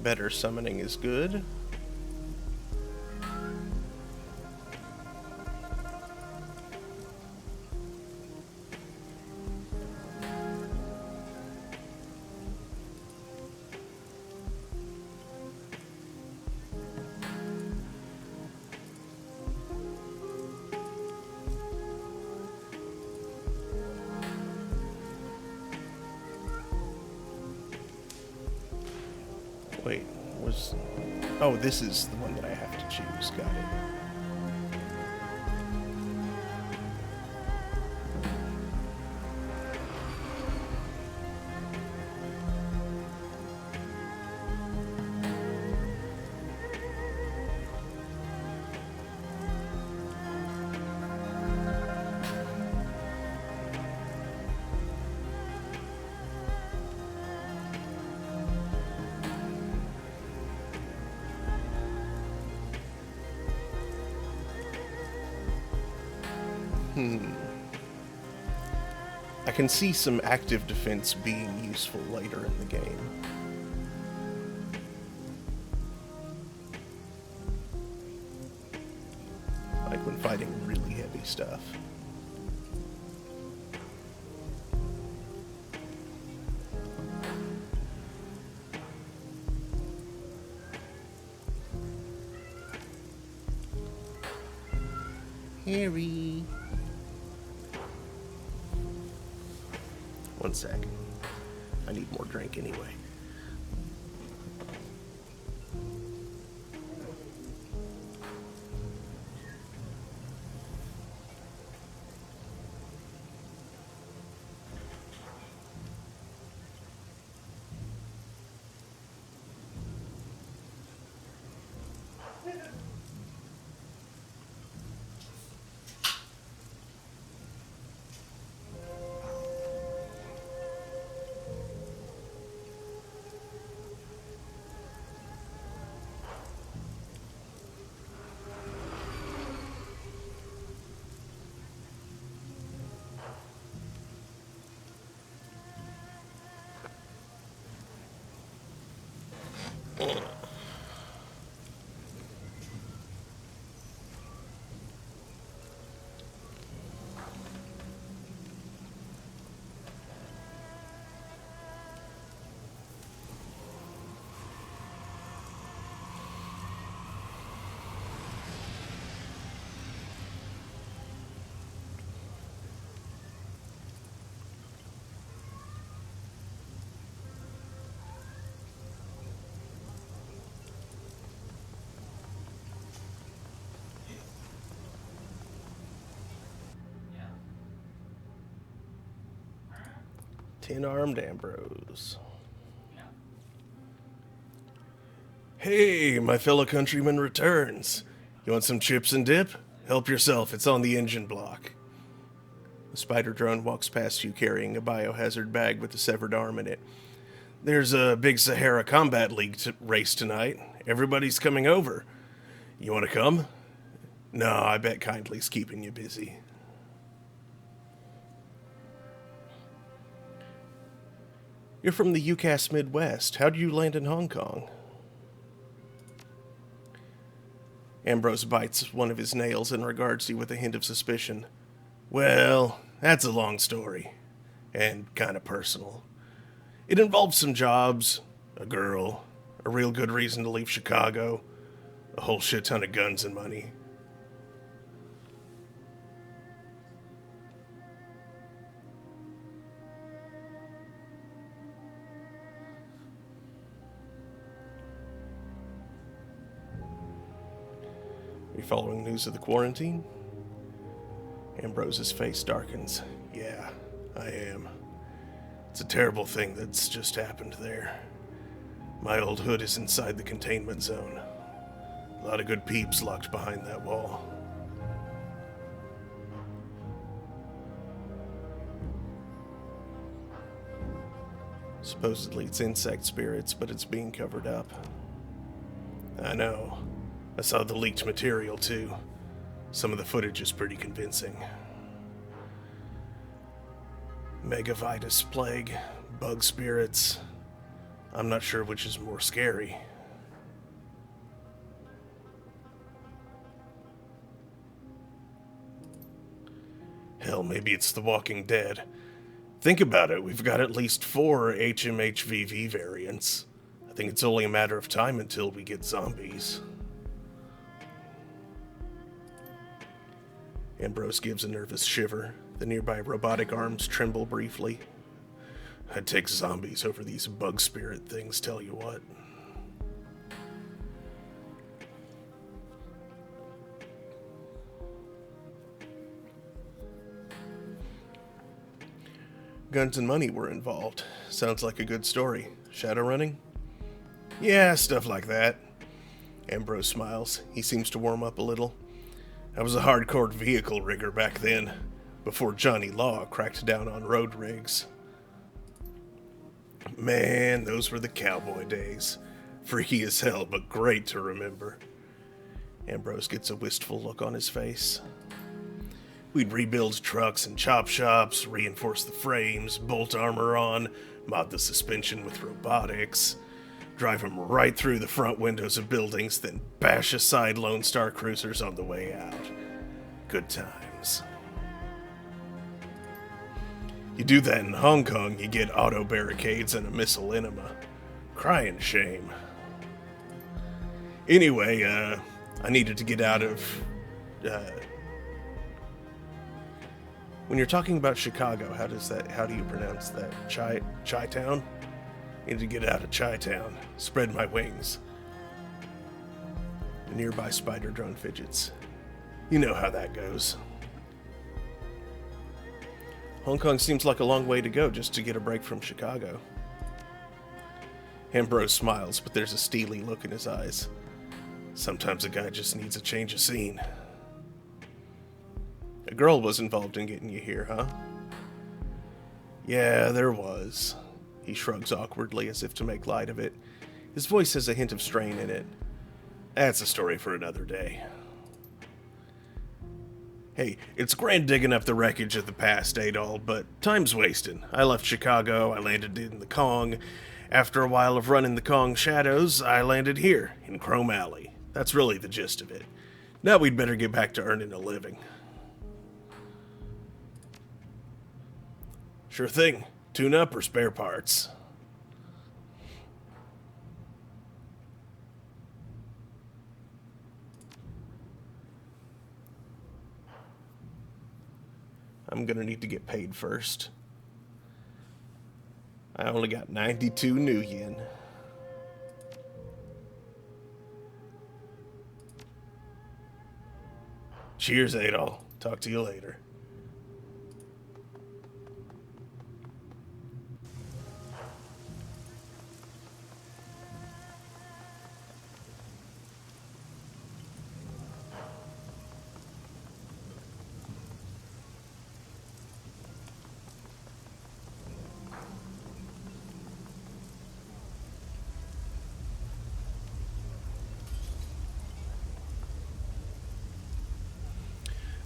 Better summoning is good. Wait, was... Oh, this is the one that I have to choose. Got it. I can see some active defense being useful later in the game. Like when fighting really heavy stuff. Harry. One sec. I need more drink anyway. Ten-armed Ambrose. Hey, my fellow countryman returns. You want some chips and dip? Help yourself, it's on the engine block. The spider drone walks past you carrying a biohazard bag with a severed arm in it. There's a big Sahara Combat League race tonight. Everybody's coming over. You want to come? No, I bet Kindly's keeping you busy. You're from the UCAS Midwest. How'd you land in Hong Kong? Ambrose bites one of his nails and regards you with a hint of suspicion. Well, that's a long story. And kind of personal. It involves some jobs, a girl, a real good reason to leave Chicago, a whole shit ton of guns and money. Are you following news of the quarantine? Ambrose's face darkens. Yeah, I am. It's a terrible thing that's just happened there. My old hood is inside the containment zone. A lot of good peeps locked behind that wall. Supposedly it's insect spirits, but it's being covered up. I know. I saw the leaked material too. Some of the footage is pretty convincing. Megavitus plague, bug spirits. I'm not sure which is more scary. Hell, maybe it's The Walking Dead. Think about it, we've got at least 4 HMHVV variants. I think it's only a matter of time until we get zombies. Ambrose gives a nervous shiver. The nearby robotic arms tremble briefly. I'd take zombies over these bug spirit things, tell you what. Guns and money were involved. Sounds like a good story. Shadowrunning? Yeah, stuff like that. Ambrose smiles. He seems to warm up a little. I was a hardcore vehicle rigger back then, before Johnny Law cracked down on road rigs. Man, those were the cowboy days. Freaky as hell, but great to remember. Ambrose gets a wistful look on his face. We'd rebuild trucks in chop shops, reinforce the frames, bolt armor on, mod the suspension with robotics, drive them right through the front windows of buildings, then bash aside Lone Star cruisers on the way out. Good times. You do that in Hong Kong, you get auto barricades and a missile enema. Crying shame. Anyway, I needed to get out of... When you're talking about Chicago, how do you pronounce that? Chi-town? Need to get out of Chi-town. Spread my wings. The nearby spider drone fidgets. You know how that goes. Hong Kong seems like a long way to go just to get a break from Chicago. Ambrose smiles, but there's a steely look in his eyes. Sometimes a guy just needs a change of scene. A girl was involved in getting you here, huh? Yeah, there was. He shrugs awkwardly as if to make light of it. His voice has a hint of strain in it. That's a story for another day. Hey, it's grand digging up the wreckage of the past, Adol, but time's wasting. I left Chicago, I landed in the Kong. After a while of running the Kong shadows, I landed here, in Chrome Alley. That's really the gist of it. Now we'd better get back to earning a living. Sure thing. Tune up or spare parts. I'm gonna need to get paid first. I only got 92 new yen. Cheers, Adol. Talk to you later.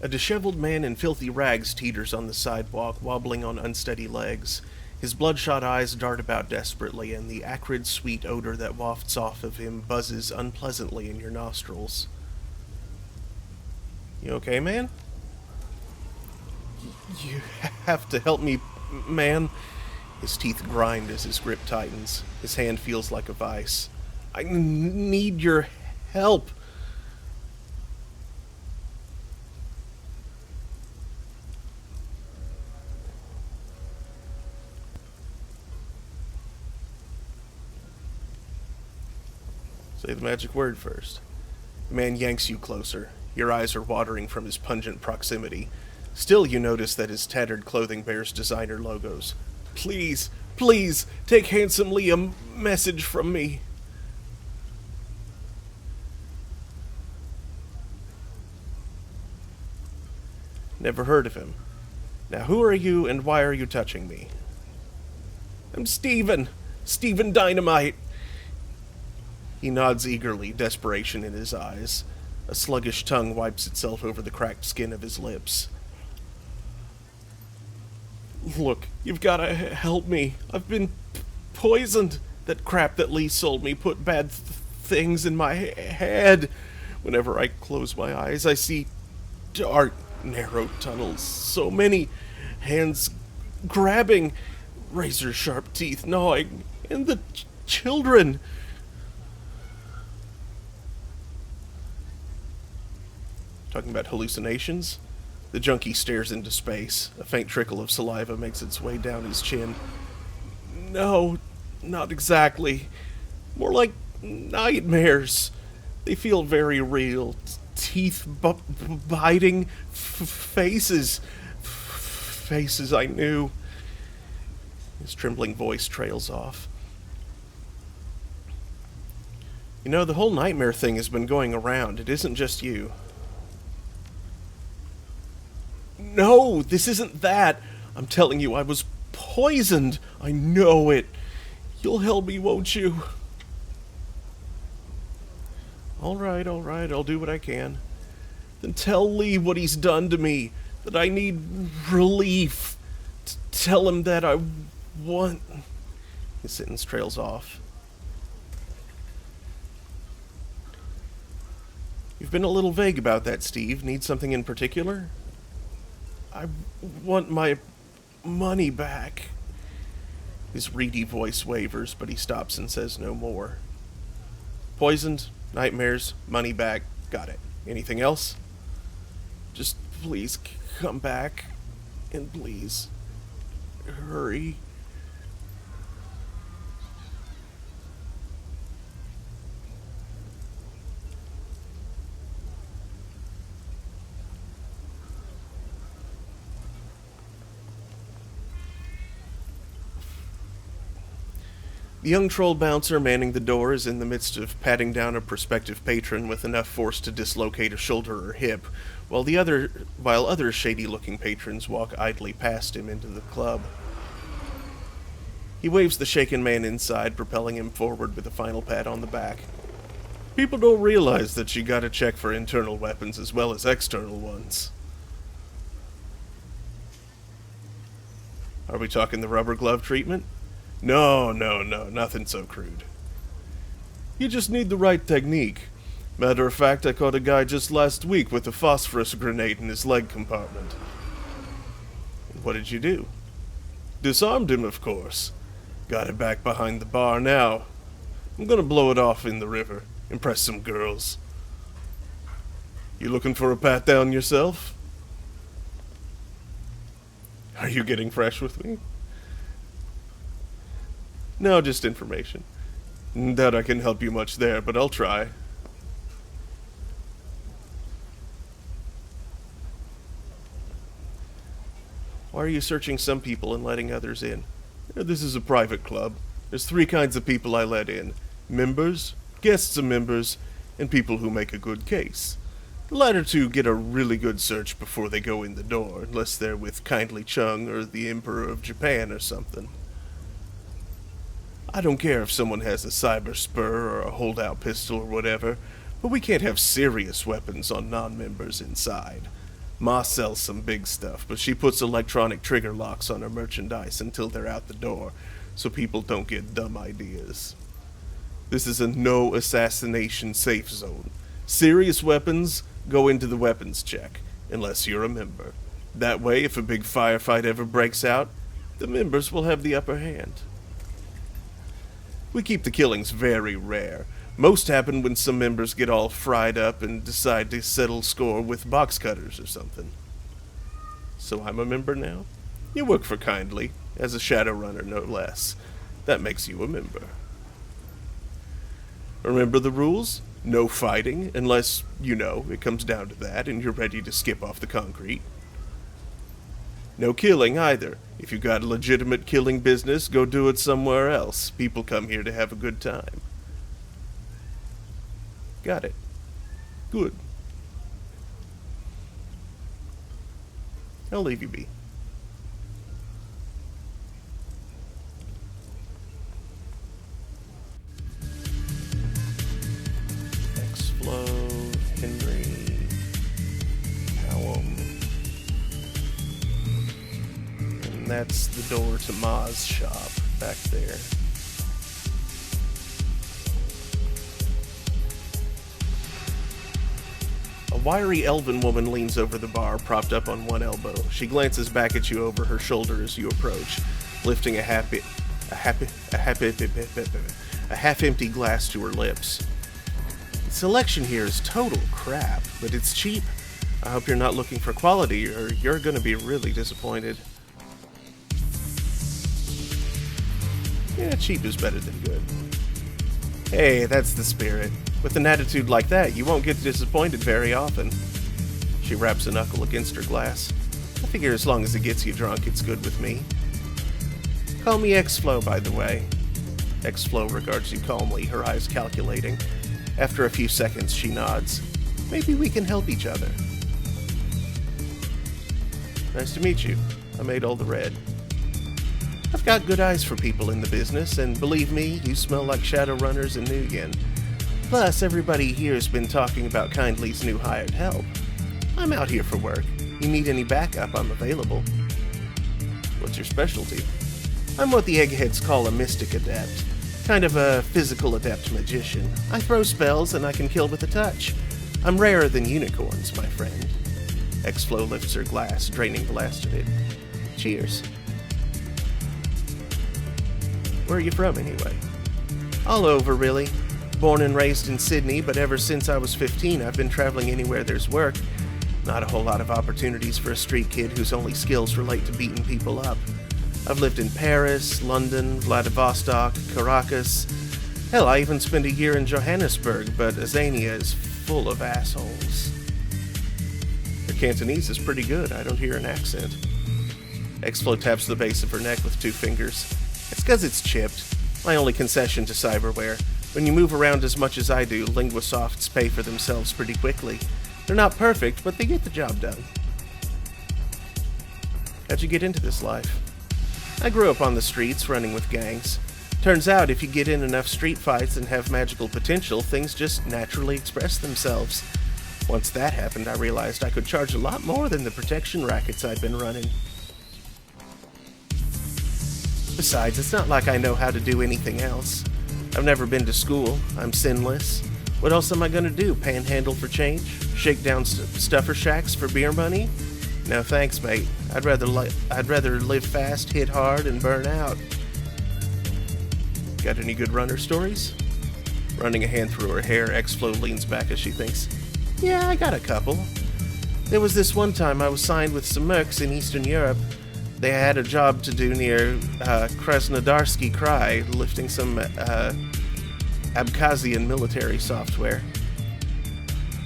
A disheveled man in filthy rags teeters on the sidewalk, wobbling on unsteady legs. His bloodshot eyes dart about desperately, and the acrid, sweet odor that wafts off of him buzzes unpleasantly in your nostrils. You okay, man? You have to help me, man. His teeth grind as his grip tightens. His hand feels like a vice. I need your help. Say the magic word first. The man yanks you closer. Your eyes are watering from his pungent proximity. Still, you notice that his tattered clothing bears designer logos. Please, please, take handsomely a message from me. Never heard of him. Now, who are you and why are you touching me? I'm Steven. Steven Dynamite. He nods eagerly, desperation in his eyes. A sluggish tongue wipes itself over the cracked skin of his lips. Look, you've gotta help me. I've been poisoned. That crap that Lee sold me put bad things in my head. Whenever I close my eyes, I see dark, narrow tunnels. So many hands grabbing, razor-sharp teeth gnawing, and the children. Talking about hallucinations? The junkie stares into space. A faint trickle of saliva makes its way down his chin. No, not exactly. More like nightmares. They feel very real. Teeth biting. Faces. Faces I knew. His trembling voice trails off. You know, the whole nightmare thing has been going around. It isn't just you. No, this isn't that. I'm telling you, I was poisoned. I know it. You'll help me, won't you? All right, I'll do what I can. Then tell Lee what he's done to me, that I need relief. Tell him that I want... His sentence trails off. You've been a little vague about that, Steve. Need something in particular? I want my money back. His reedy voice wavers, but he stops and says no more. Poisoned, nightmares, money back, got it. Anything else? Just please come back, and please hurry. The young troll bouncer manning the door is in the midst of patting down a prospective patron with enough force to dislocate a shoulder or hip, while other shady-looking patrons walk idly past him into the club. He waves the shaken man inside, propelling him forward with a final pat on the back. People don't realize that you gotta check for internal weapons as well as external ones. Are we talking the rubber glove treatment? No, nothing so crude. You just need the right technique. Matter of fact, I caught a guy just last week with a phosphorus grenade in his leg compartment. What did you do? Disarmed him, of course. Got it back behind the bar now. I'm gonna blow it off in the river. Impress some girls. You looking for a pat down yourself? Are you getting fresh with me? No, just information. Doubt I can help you much there, but I'll try. Why are you searching some people and letting others in? This is a private club. There's 3 kinds of people I let in. Members, guests of members, and people who make a good case. The latter 2 get a really good search before they go in the door, unless they're with Kindly Chung or the Emperor of Japan or something. I don't care if someone has a cyber spur or a holdout pistol or whatever, but we can't have serious weapons on non-members inside. Ma sells some big stuff, but she puts electronic trigger locks on her merchandise until they're out the door, so people don't get dumb ideas. This is a no assassination safe zone. Serious weapons go into the weapons check, unless you're a member. That way, if a big firefight ever breaks out, the members will have the upper hand. We keep the killings very rare. Most happen when some members get all fried up and decide to settle score with box cutters or something. So I'm a member now? You work for Kindly, as a Shadowrunner no less. That makes you a member. Remember the rules? No fighting, unless, it comes down to that and you're ready to skip off the concrete. No killing either. If you got a legitimate killing business, go do it somewhere else. People come here to have a good time. Got it. Good. I'll leave you be. X-Flow, Henry, Callum. And that's the door to Ma's shop back there. A wiry elven woman leans over the bar, propped up on one elbow. She glances back at you over her shoulder as you approach, lifting a half-empty glass to her lips. The selection here is total crap, but it's cheap. I hope you're not looking for quality, or you're gonna be really disappointed. Yeah, cheap is better than good. Hey, that's the spirit. With an attitude like that, you won't get disappointed very often. She wraps a knuckle against her glass. I figure as long as it gets you drunk, it's good with me. Call me X-Flow, by the way. X-Flow regards you calmly, her eyes calculating. After a few seconds, she nods. Maybe we can help each other. Nice to meet you. I'm Adol the Red. I've got good eyes for people in the business, and believe me, you smell like Shadowrunners in Nuyen. Plus, everybody here's been talking about Kindly's new hired help. I'm out here for work. You need any backup, I'm available. What's your specialty? I'm what the eggheads call a mystic adept. Kind of a physical adept magician. I throw spells and I can kill with a touch. I'm rarer than unicorns, my friend. X-Flow lifts her glass, draining the last of it. Cheers. Where are you from, anyway? All over, really. Born and raised in Sydney, but ever since I was 15, I've been traveling anywhere there's work. Not a whole lot of opportunities for a street kid whose only skills relate to beating people up. I've lived in Paris, London, Vladivostok, Caracas. Hell, I even spent a year in Johannesburg, but Azania is full of assholes. Her Cantonese is pretty good. I don't hear an accent. X-Flow taps the base of her neck with 2 fingers. It's 'cause it's chipped. My only concession to cyberware. When you move around as much as I do, linguisofts pay for themselves pretty quickly. They're not perfect, but they get the job done. How'd you get into this life? I grew up on the streets, running with gangs. Turns out, if you get in enough street fights and have magical potential, things just naturally express themselves. Once that happened, I realized I could charge a lot more than the protection rackets I'd been running. Besides, it's not like I know how to do anything else. I've never been to school. I'm sinless. What else am I gonna do? Panhandle for change? Shake down stuffer shacks for beer money? No thanks, mate. I'd rather live fast, hit hard, and burn out. Got any good runner stories? Running a hand through her hair, X-Flow leans back as she thinks. Yeah, I got a couple. There was this one time I was signed with some mercs in Eastern Europe. They had a job to do near Krasnodarsky Krai, lifting some Abkhazian military software.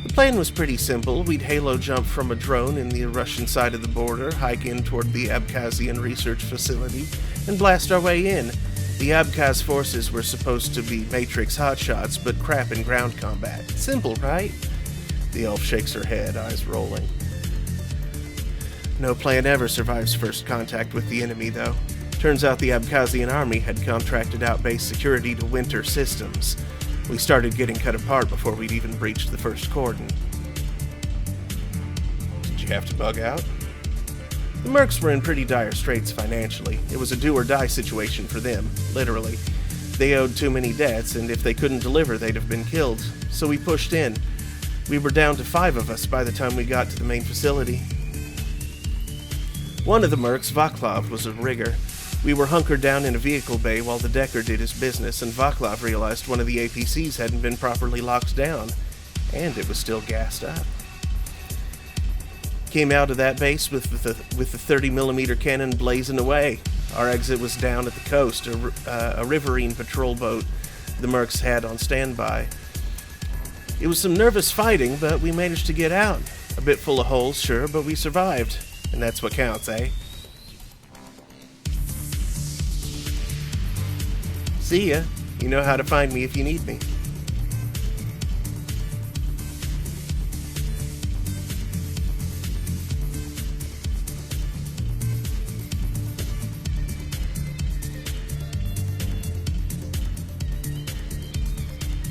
The plan was pretty simple. We'd halo jump from a drone in the Russian side of the border, hike in toward the Abkhazian research facility, and blast our way in. The Abkhaz forces were supposed to be Matrix hotshots, but crap in ground combat. Simple, right? The elf shakes her head, eyes rolling. No plan ever survives first contact with the enemy, though. Turns out the Abkhazian army had contracted out base security to Winter Systems. We started getting cut apart before we'd even breached the first cordon. Did you have to bug out. The Mercs were in pretty dire straits financially. It was a do-or-die situation for them, literally. They owed too many debts, and if they couldn't deliver, they'd have been killed. So we pushed in. We were down to 5 of us by the time we got to the main facility. One of the Mercs, Vaclav, was a rigger. We were hunkered down in a vehicle bay while the Decker did his business, and Vaclav realized one of the APCs hadn't been properly locked down, and it was still gassed up. Came out of that base with the 30mm cannon blazing away. Our exit was down at the coast, a riverine patrol boat the Mercs had on standby. It was some nervous fighting, but we managed to get out. A bit full of holes, sure, but we survived. And that's what counts, eh? See ya. You know how to find me if you need me.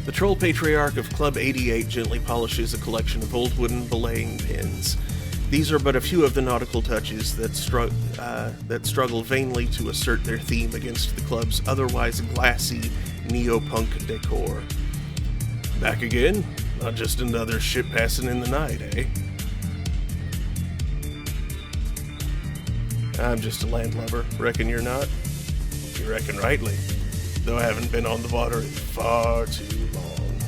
The Troll Patriarch of Club 88 gently polishes a collection of old wooden belaying pins. These are but a few of the nautical touches that struggle vainly to assert their theme against the club's otherwise glassy neo-punk decor. Back again? Not just another ship passing in the night, eh? I'm just a landlubber. Reckon you're not? You reckon rightly. Though I haven't been on the water in far too long.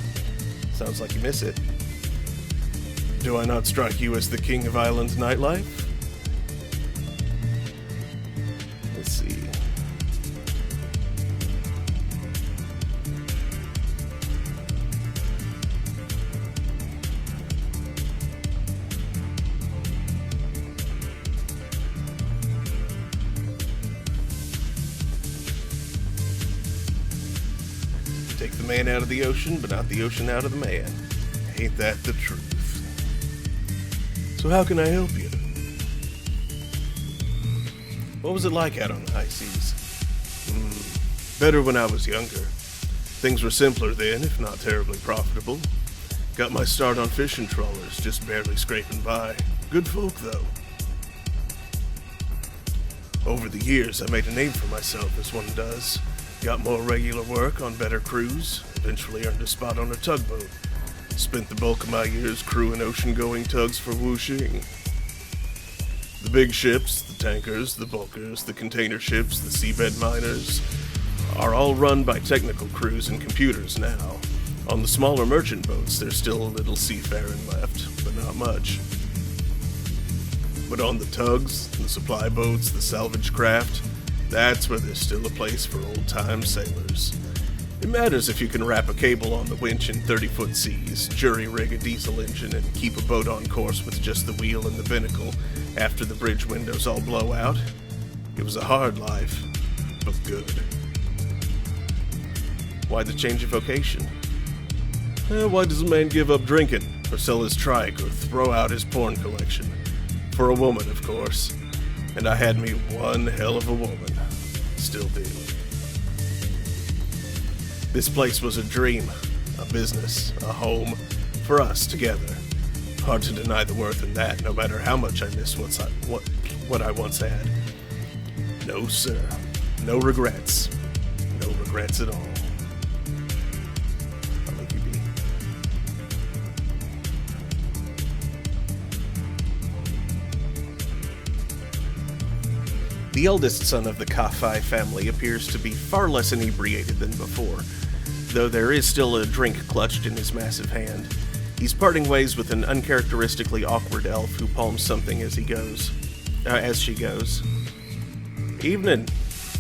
Sounds like you miss it. Do I not strike you as the king of island nightlife? Let's see. Take the man out of the ocean, but not the ocean out of the man. Ain't that the truth? So how can I help you? What was it like out on the high seas? Better when I was younger. Things were simpler then, if not terribly profitable. Got my start on fishing trawlers, just barely scraping by. Good folk, though. Over the years, I made a name for myself, as one does. Got more regular work on better crews, eventually earned a spot on a tugboat. Spent the bulk of my years crewing ocean-going tugs for Wuxing. The big ships, the tankers, the bulkers, the container ships, the seabed miners, are all run by technical crews and computers now. On the smaller merchant boats, there's still a little seafaring left, but not much. But on the tugs, the supply boats, the salvage craft, that's where there's still a place for old-time sailors. It matters if you can wrap a cable on the winch in 30-foot seas, jury-rig a diesel engine, and keep a boat on course with just the wheel and the binnacle after the bridge windows all blow out. It was a hard life, but good. Why the change of vocation? Why does a man give up drinking, or sell his trike, or throw out his porn collection? For a woman, of course. And I had me one hell of a woman. Still do. This place was a dream, a business, a home, for us together. Hard to deny the worth in that, no matter how much I miss what I once had. No, sir. No regrets. No regrets at all. I'll let you be. The eldest son of the Kafai family appears to be far less inebriated than before, though there is still a drink clutched in his massive hand. He's parting ways with an uncharacteristically awkward elf who palms something as she goes. Evening.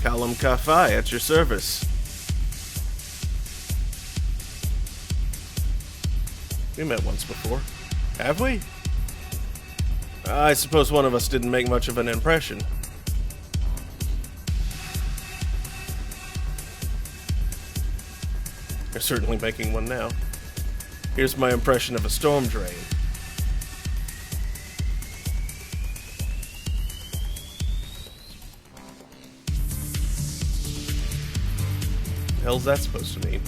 Callum Kafai at your service. We met once before. Have we? I suppose one of us didn't make much of an impression. You're certainly making one now. Here's my impression of a storm drain. The hell's that supposed to mean?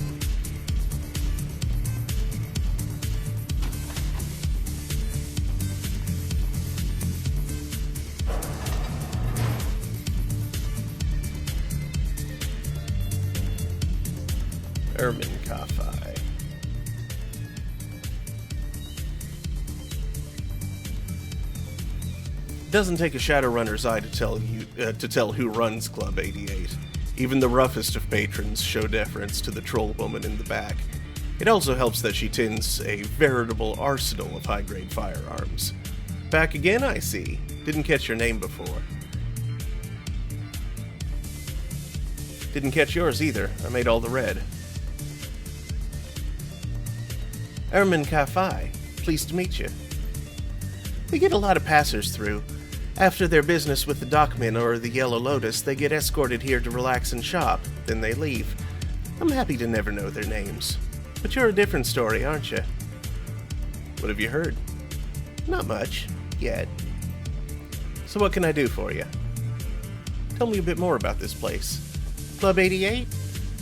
Ermin Kafai. Doesn't take a Shadowrunner's eye to tell who runs Club 88. Even the roughest of patrons show deference to the troll woman in the back. It also helps that she tends a veritable arsenal of high-grade firearms. Back again, I see. Didn't catch your name before. Didn't catch yours either. I made all the red. Ermin Kafai. Pleased to meet you. We get a lot of passers through. After their business with the Dockman or the Yellow Lotus, they get escorted here to relax and shop. Then they leave. I'm happy to never know their names. But you're a different story, aren't you? What have you heard? Not much. Yet. So what can I do for you? Tell me a bit more about this place. Club 88?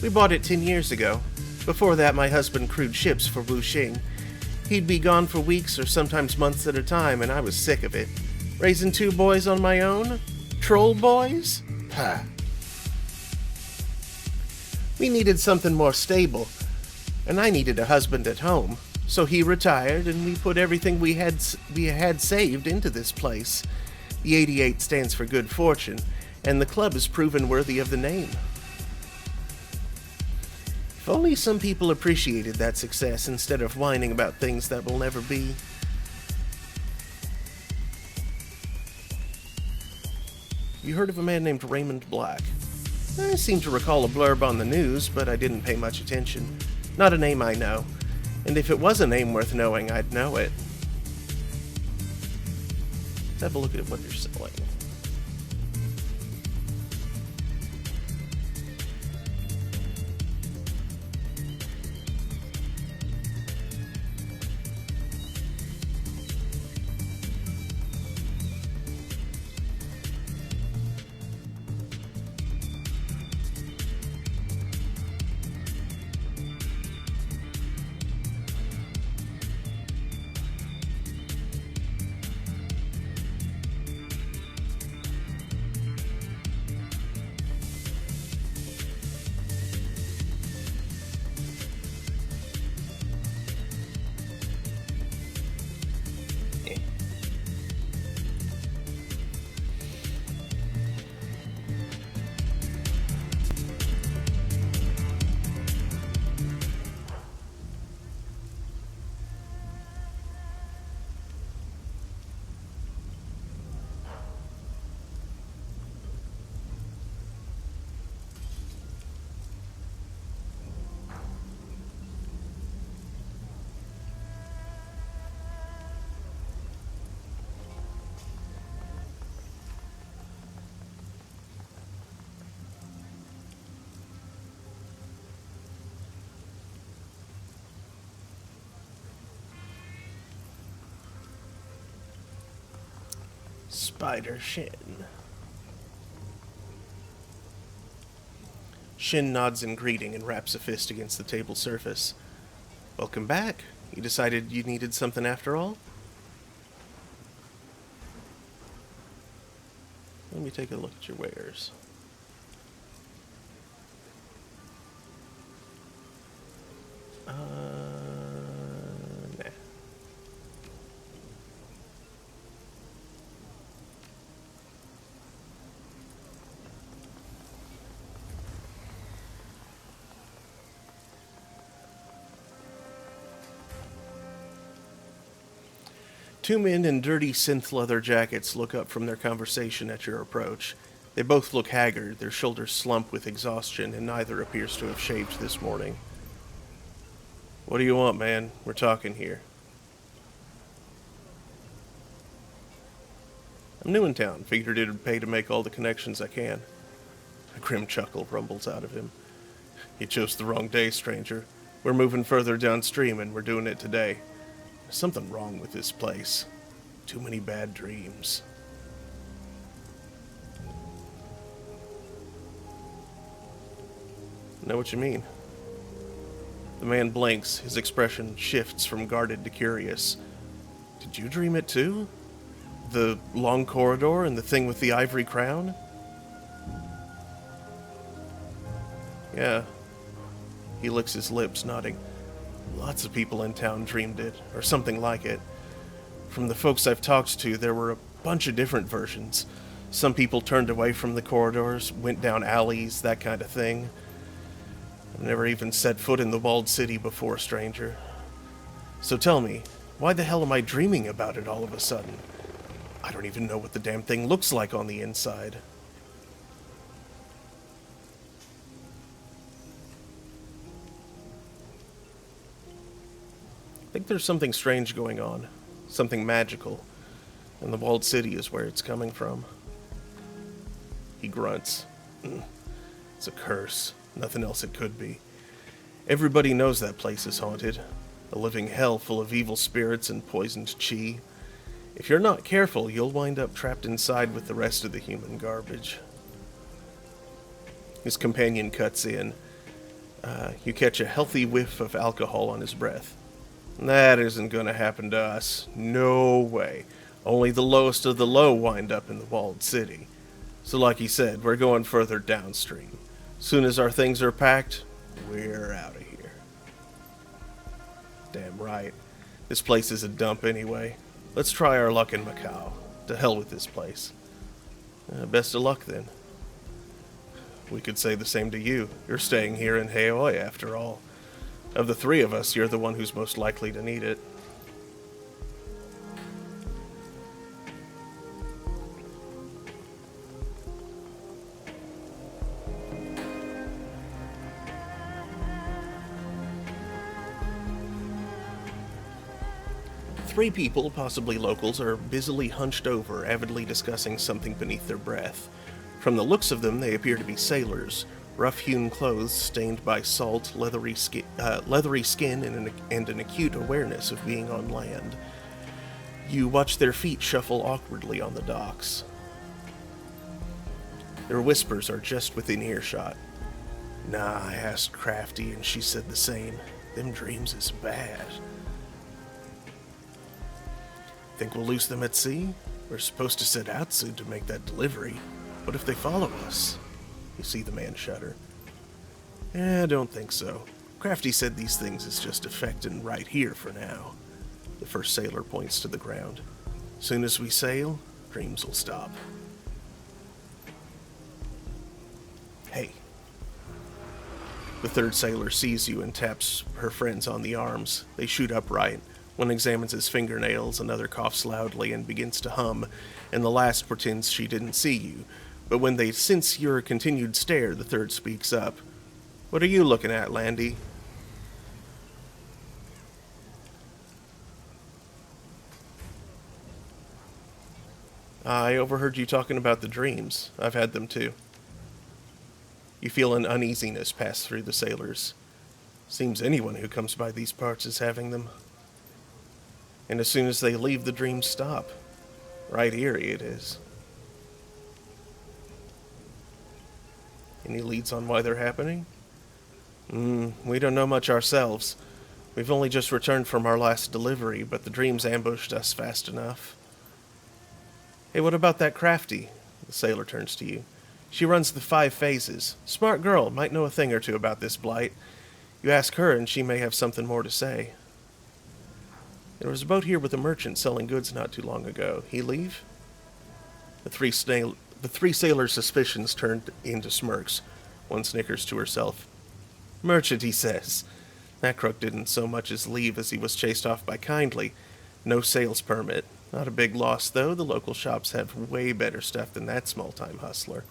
We bought it 10 years ago. Before that, my husband crewed ships for Wuxing. He'd be gone for weeks or sometimes months at a time, and I was sick of it. Raising 2 boys on my own? Troll boys? Pah. We needed something more stable, and I needed a husband at home. So he retired, and we put everything we had saved into this place. The 88 stands for good fortune, and the club has proven worthy of the name. If only some people appreciated that success instead of whining about things that will never be. You heard of a man named Raymond Black? I seem to recall a blurb on the news, but I didn't pay much attention. Not a name I know. And if it was a name worth knowing, I'd know it. Let's have a look at what they're selling. Spider Shin. Shin nods in greeting and raps a fist against the table surface. Welcome back. You decided you needed something after all? Let me take a look at your wares. Nah. 2 men in dirty synth leather jackets look up from their conversation at your approach. They both look haggard, their shoulders slump with exhaustion, and neither appears to have shaved this morning. What do you want, man? We're talking here. I'm new in town. Figured it'd pay to make all the connections I can. A grim chuckle rumbles out of him. You chose the wrong day, stranger. We're moving further downstream, and we're doing it today. There's something wrong with this place. Too many bad dreams. Know what you mean. The man blinks, his expression shifts from guarded to curious. Did you dream it too? The long corridor and the thing with the ivory crown? Yeah. He licks his lips, nodding. Lots of people in town dreamed it, or something like it. From the folks I've talked to, there were a bunch of different versions. Some people turned away from the corridors, went down alleys, that kind of thing. I've never even set foot in the walled city before, stranger. So tell me, why the hell am I dreaming about it all of a sudden? I don't even know what the damn thing looks like on the inside. I think there's something strange going on. Something magical. And the walled city is where it's coming from. He grunts. It's a curse. Nothing else it could be. Everybody knows that place is haunted. A living hell full of evil spirits and poisoned chi. If you're not careful, you'll wind up trapped inside with the rest of the human garbage. His companion cuts in. You catch a healthy whiff of alcohol on his breath. That isn't going to happen to us. No way. Only the lowest of the low wind up in the walled city. So like he said, we're going further downstream. Soon as our things are packed, we're out of here. Damn right. This place is a dump anyway. Let's try our luck in Macau. To hell with this place. Best of luck then. We could say the same to you. You're staying here in Haoi after all. Of the three of us, you're the one who's most likely to need it. Three people, possibly locals, are busily hunched over, avidly discussing something beneath their breath. From the looks of them, they appear to be sailors, rough-hewn clothes stained by salt, leathery skin, and an acute awareness of being on land. You watch their feet shuffle awkwardly on the docks. Their whispers are just within earshot. Nah, I asked Crafty, and she said the same. Them dreams is bad. Think we'll lose them at sea? We're supposed to set out soon to make that delivery. What if they follow us? You see the man shudder. I don't think so. Crafty said these things is just affecting right here for now. The first sailor points to the ground. Soon as we sail, dreams will stop. Hey. The third sailor sees you and taps her friends on the arms. They shoot upright. One examines his fingernails, another coughs loudly and begins to hum, and the last pretends she didn't see you. But when they sense your continued stare, the third speaks up. What are you looking at, Landy? I overheard you talking about the dreams. I've had them too. You feel an uneasiness pass through the sailors. Seems anyone who comes by these parts is having them. And as soon as they leave, the dreams stop. Right eerie it is. Any leads on why they're happening? We don't know much ourselves. We've only just returned from our last delivery, but the dreams ambushed us fast enough. Hey, what about that Crafty? The sailor turns to you. She runs the 5 phases. Smart girl, might know a thing or two about this blight. You ask her and she may have something more to say. There was a boat here with a merchant selling goods not too long ago. He leave? The three sailors' suspicions turned into smirks. One snickers to herself. Merchant, he says. That crook didn't so much as leave as he was chased off by Kindly. No sales permit. Not a big loss, though. The local shops have way better stuff than that small-time hustler.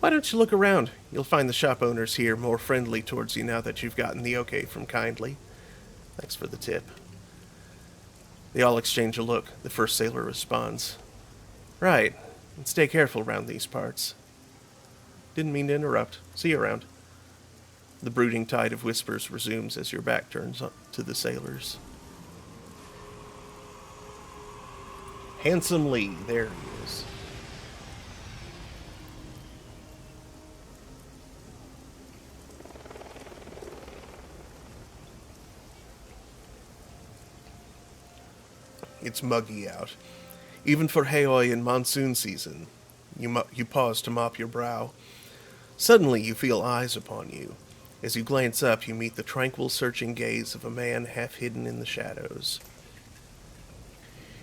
Why don't you look around? You'll find the shop owners here more friendly towards you now that you've gotten the okay from Kindly. Thanks for the tip. They all exchange a look. The first sailor responds. Right. And stay careful around these parts. Didn't mean to interrupt. See you around. The brooding tide of whispers resumes as your back turns to the sailors. Handsome Lee. There he is. It's muggy out. Even for Haoi in monsoon season. You pause to mop your brow. Suddenly you feel eyes upon you. As you glance up, you meet the tranquil, searching gaze of a man half hidden in the shadows.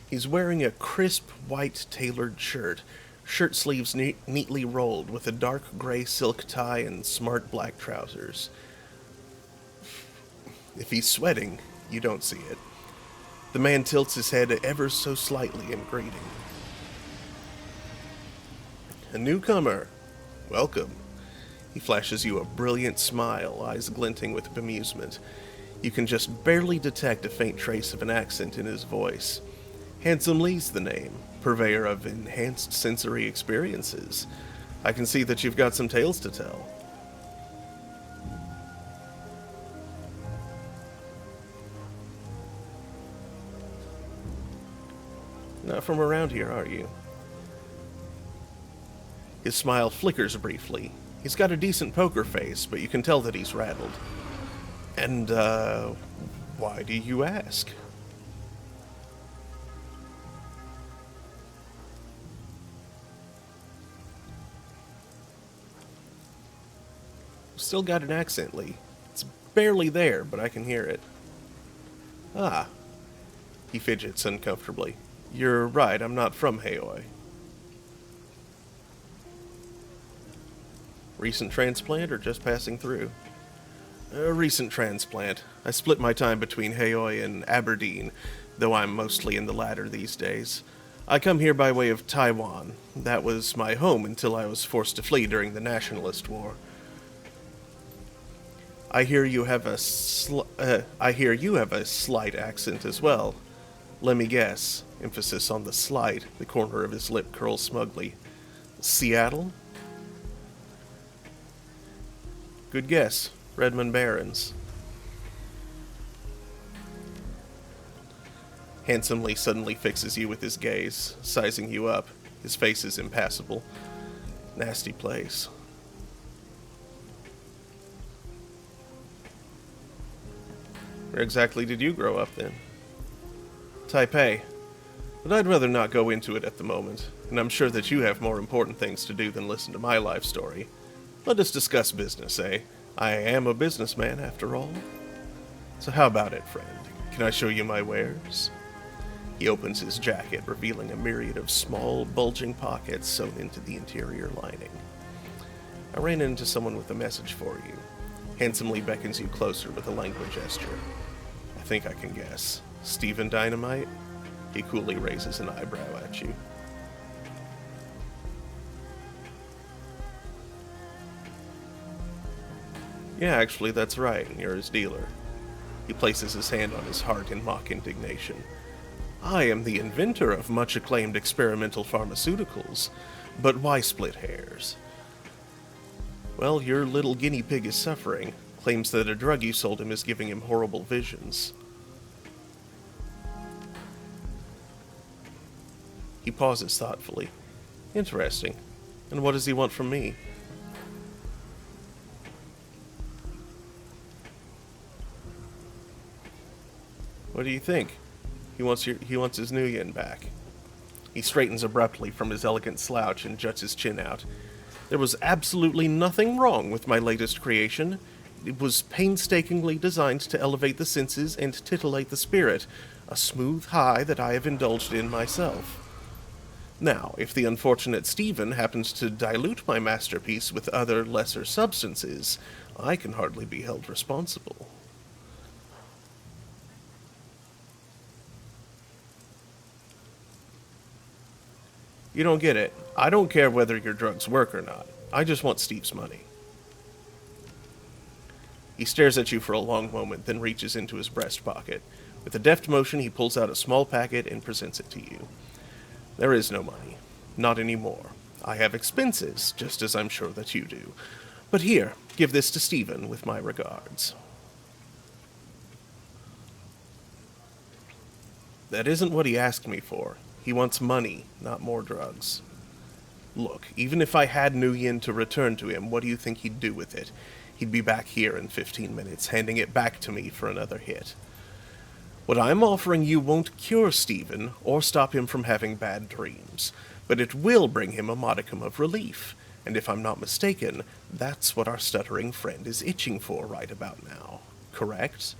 He's wearing a crisp, white tailored shirt sleeves neatly rolled, with a dark gray silk tie and smart black trousers. If he's sweating, you don't see it. The man tilts his head ever so slightly in greeting. A newcomer. Welcome. He flashes you a brilliant smile, eyes glinting with bemusement. You can just barely detect a faint trace of an accent in his voice. Handsome Lee's the name, purveyor of enhanced sensory experiences. I can see that you've got some tales to tell. Not from around here, are you? His smile flickers briefly. He's got a decent poker face, but you can tell that he's rattled. And, why do you ask? Still got an accent, Lee. It's barely there, but I can hear it. Ah. He fidgets uncomfortably. You're right, I'm not from Haoi. Recent transplant or just passing through? A recent transplant. I split my time between Haoi and Aberdeen, though I'm mostly in the latter these days. I come here by way of Taiwan. That was my home until I was forced to flee during the Nationalist War. I hear you have a slight accent as well. Let me guess. Emphasis on the slight. The corner of his lip curls smugly. Seattle? Good guess. Redmond Barrens. Handsomely suddenly fixes you with his gaze, sizing you up. His face is impassible. Nasty place. Where exactly did you grow up then? Taipei. But I'd rather not go into it at the moment, and I'm sure that you have more important things to do than listen to my life story. Let us discuss business, eh? I am a businessman, after all. So how about it, friend? Can I show you my wares? He opens his jacket, revealing a myriad of small, bulging pockets sewn into the interior lining. I ran into someone with a message for you. Handsomely beckons you closer with a languid gesture. I think I can guess. Stephen Dynamite? He coolly raises an eyebrow at you. Yeah, actually, that's right, and you're his dealer. He places his hand on his heart in mock indignation. I am the inventor of much acclaimed experimental pharmaceuticals, but why split hairs? Well, your little guinea pig is suffering, claims that a drug you sold him is giving him horrible visions. He pauses thoughtfully. Interesting. And what does he want from me? What do you think? He wants his Nuyen back. He straightens abruptly from his elegant slouch and juts his chin out. There was absolutely nothing wrong with my latest creation. It was painstakingly designed to elevate the senses and titillate the spirit, a smooth high that I have indulged in myself. Now, if the unfortunate Stephen happens to dilute my masterpiece with other lesser substances, I can hardly be held responsible. You don't get it. I don't care whether your drugs work or not. I just want Steve's money. He stares at you for a long moment, then reaches into his breast pocket. With a deft motion, he pulls out a small packet and presents it to you. There is no money. Not anymore. I have expenses, just as I'm sure that you do. But here, give this to Stephen with my regards. That isn't what he asked me for. He wants money, not more drugs. Look, even if I had Nuyen to return to him, what do you think he'd do with it? He'd be back here in 15 minutes, handing it back to me for another hit. What I'm offering you won't cure Stephen or stop him from having bad dreams, but it will bring him a modicum of relief, and if I'm not mistaken, that's what our stuttering friend is itching for right about now. Correct?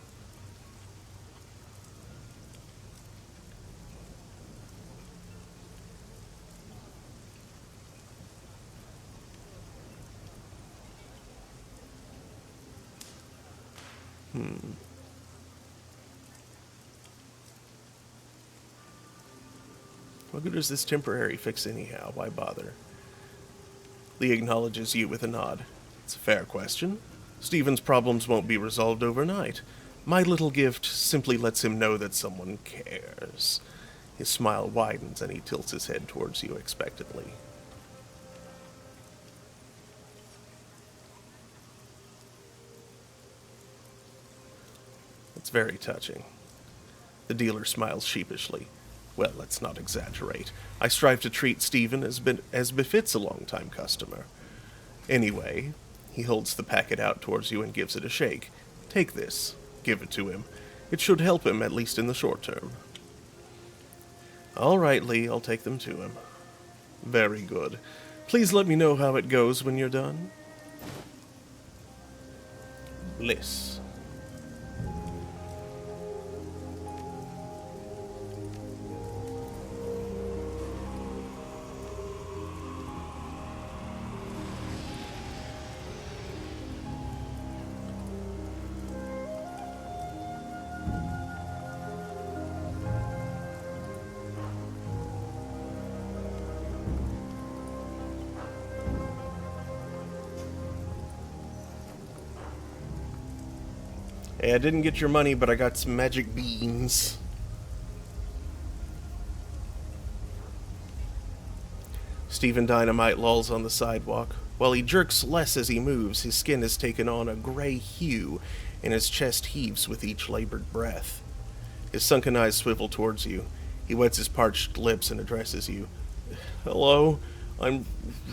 What good is this temporary fix anyhow? Why bother? Lee acknowledges you with a nod. It's a fair question. Stephen's problems won't be resolved overnight. My little gift simply lets him know that someone cares. His smile widens and he tilts his head towards you expectantly. It's very touching. The dealer smiles sheepishly. Well, let's not exaggerate. I strive to treat Stephen as befits a long-time customer. Anyway, he holds the packet out towards you and gives it a shake. Take this. Give it to him. It should help him, at least in the short term. All right, Lee, I'll take them to him. Very good. Please let me know how it goes when you're done. Bliss. Hey, I didn't get your money, but I got some magic beans. Stephen Dynamite lolls on the sidewalk. While he jerks less as he moves, his skin has taken on a gray hue, and his chest heaves with each labored breath. His sunken eyes swivel towards you. He wets his parched lips and addresses you. Hello, I'm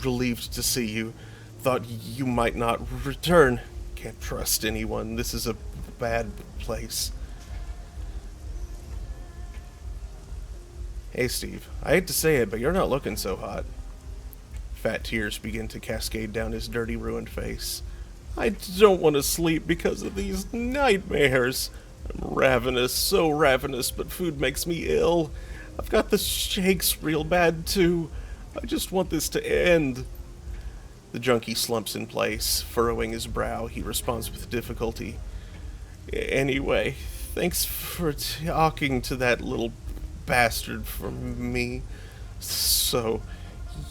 relieved to see you. Thought you might not return. Can't trust anyone. This is a bad place. Hey, Steve. I hate to say it, but you're not looking so hot. Fat tears begin to cascade down his dirty, ruined face. I don't want to sleep because of these nightmares. I'm ravenous, so ravenous, but food makes me ill. I've got the shakes real bad, too. I just want this to end. The junkie slumps in place. Furrowing his brow, he responds with difficulty. Anyway, thanks for talking to that little bastard for me. So,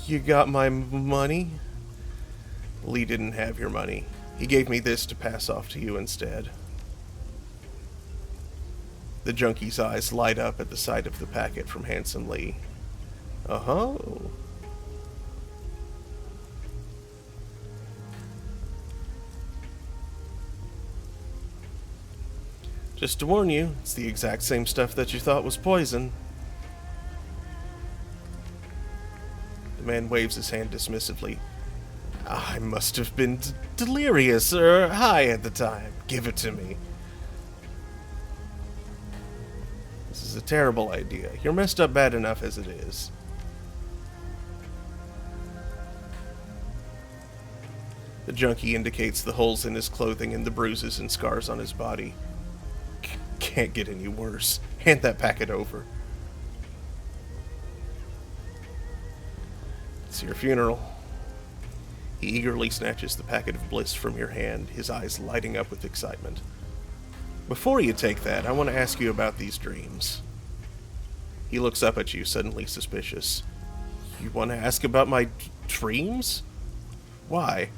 you got my money? Lee didn't have your money. He gave me this to pass off to you instead. The junkie's eyes light up at the sight of the packet from Handsome Lee. Oh. Just to warn you, it's the exact same stuff that you thought was poison. The man waves his hand dismissively. I must have been delirious or high at the time. Give it to me. This is a terrible idea. You're messed up bad enough as it is. The junkie indicates the holes in his clothing and the bruises and scars on his body. Can't get any worse. Hand that packet over. It's your funeral. He eagerly snatches the packet of bliss from your hand, his eyes lighting up with excitement. Before you take that, I want to ask you about these dreams. He looks up at you, suddenly suspicious. You want to ask about my dreams? Why?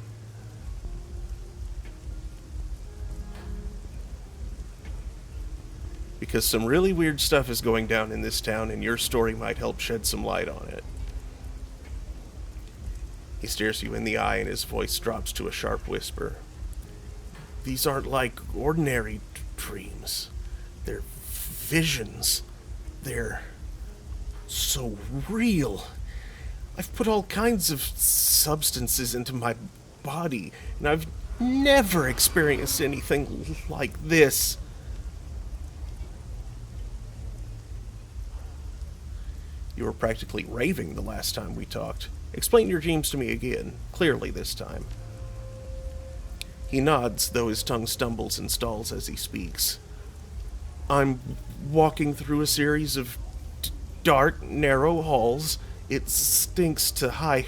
Because some really weird stuff is going down in this town, and your story might help shed some light on it. He stares you in the eye, and his voice drops to a sharp whisper. These aren't like ordinary dreams. They're visions. They're so real. I've put all kinds of substances into my body, and I've never experienced anything like this. You were practically raving the last time we talked. Explain your dreams to me again, clearly this time. He nods, though his tongue stumbles and stalls as he speaks. I'm walking through a series of dark, narrow halls. It stinks to high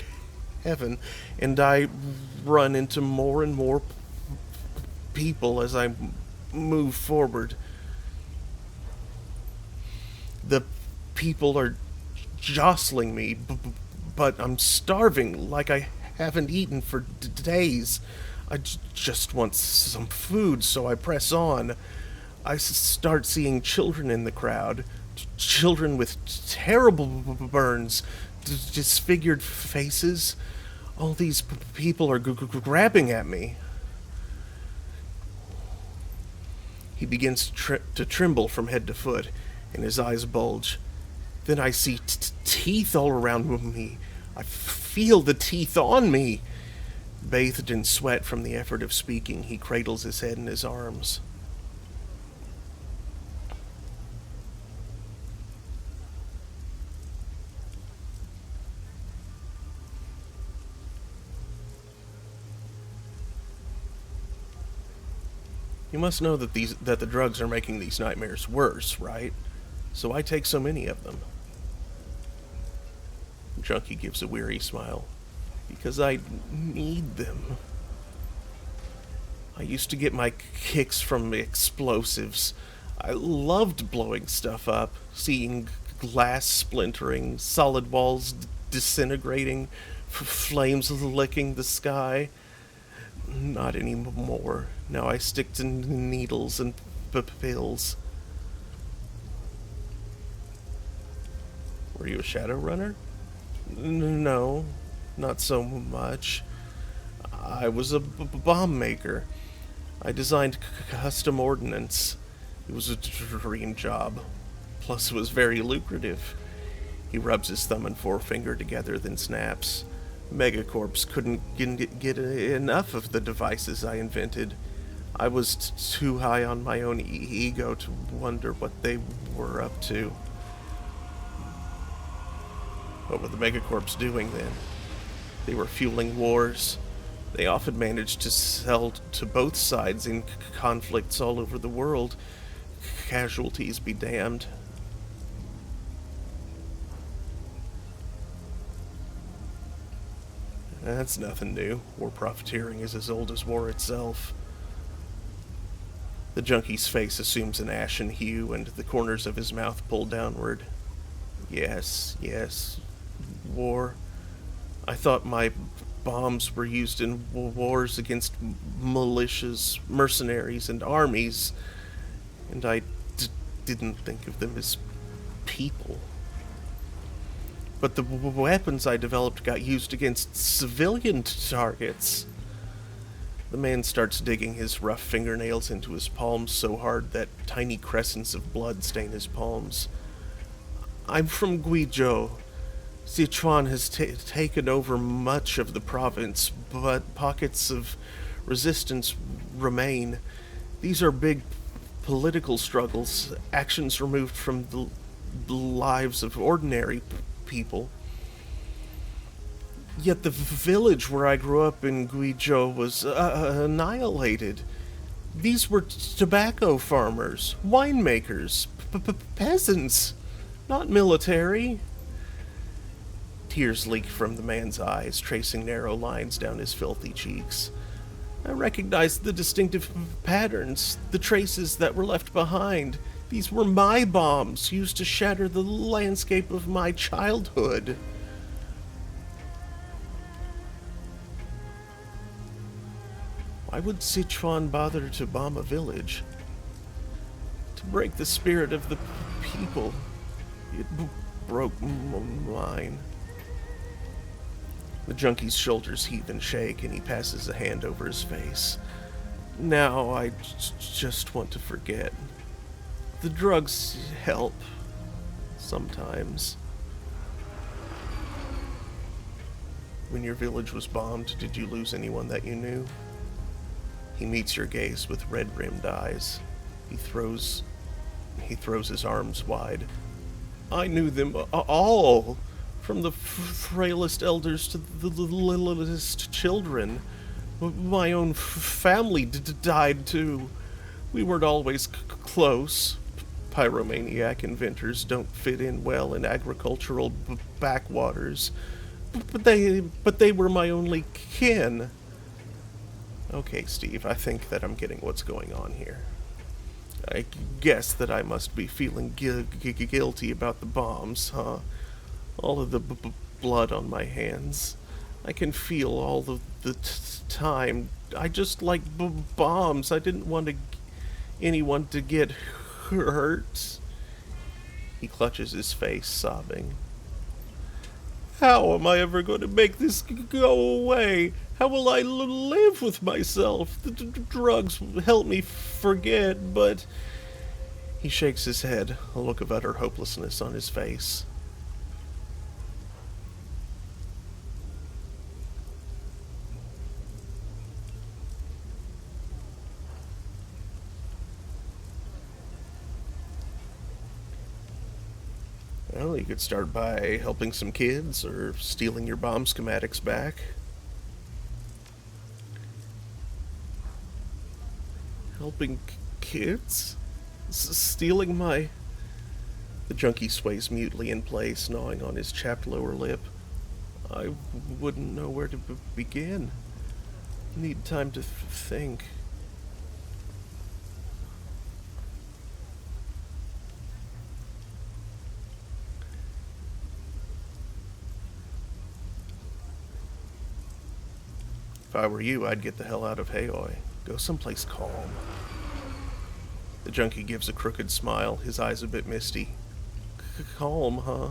heaven, and I run into more and more people as I move forward. The people are jostling me, but I'm starving like I haven't eaten for days. I just want some food, so I press on. I start seeing children in the crowd. Children with terrible burns, disfigured faces. All these people are grabbing at me. He begins to tremble from head to foot, and his eyes bulge. Then I see teeth all around me. I feel the teeth on me. Bathed in sweat from the effort of speaking, he cradles his head in his arms. You must know that the drugs are making these nightmares worse, right? So I take so many of them. Junkie gives a weary smile. Because I need them. I used to get my kicks from explosives. I loved blowing stuff up, seeing glass splintering, solid walls disintegrating, flames licking the sky. Not anymore. Now I stick to needles and pills. Were you a Shadowrunner? No, not so much. I was a bomb maker. I designed custom ordnance. It was a dream job. Plus, it was very lucrative. He rubs his thumb and forefinger together, then snaps. Megacorps couldn't get enough of the devices I invented. I was too high on my own ego to wonder what they were up to. What were the Megacorps doing then? They were fueling wars. They often managed to sell to both sides in conflicts all over the world. Casualties be damned. That's nothing new. War profiteering is as old as war itself. The junkie's face assumes an ashen hue, and the corners of his mouth pull downward. Yes, war. I thought my bombs were used in wars against militias, mercenaries, and armies, and I didn't think of them as people. But the weapons I developed got used against civilian targets. The man starts digging his rough fingernails into his palms so hard that tiny crescents of blood stain his palms. I'm from Guizhou. Sichuan has taken over much of the province, but pockets of resistance remain. These are big political struggles, actions removed from the lives of ordinary people. Yet the village where I grew up in Guizhou was annihilated. These were tobacco farmers, winemakers, peasants, not military. Tears leak from the man's eyes, tracing narrow lines down his filthy cheeks. I recognized the distinctive patterns, the traces that were left behind. These were my bombs, used to shatter the landscape of my childhood. Why would Sichuan bother to bomb a village? To break the spirit of the people. It broke mine. The junkie's shoulders heave and shake, and he passes a hand over his face. Now I just want to forget. The drugs help. Sometimes. When your village was bombed, did you lose anyone that you knew? He meets your gaze with red-rimmed eyes. He throws his arms wide. I knew them all. from the frailest elders to the littlest children. My own family died too. We weren't always close. Pyromaniac inventors don't fit in well in agricultural backwaters. But they were my only kin. Okay, Steve, I think that I'm getting what's going on here. I guess that I must be feeling guilty about the bombs, huh? All of the blood on my hands. I can feel all of the time. I just like bombs. I didn't want anyone to get hurt. He clutches his face, sobbing. How am I ever going to make this go away? How will I live with myself? The drugs help me forget, but... He shakes his head, a look of utter hopelessness on his face. Well, you could start by helping some kids or stealing your bomb schematics back. Helping kids? Stealing my... The junkie sways mutely in place, gnawing on his chapped lower lip. I wouldn't know where to begin. Need time to think. If I were you, I'd get the hell out of Haoi. Go someplace calm. The junkie gives a crooked smile, his eyes a bit misty. Calm, huh?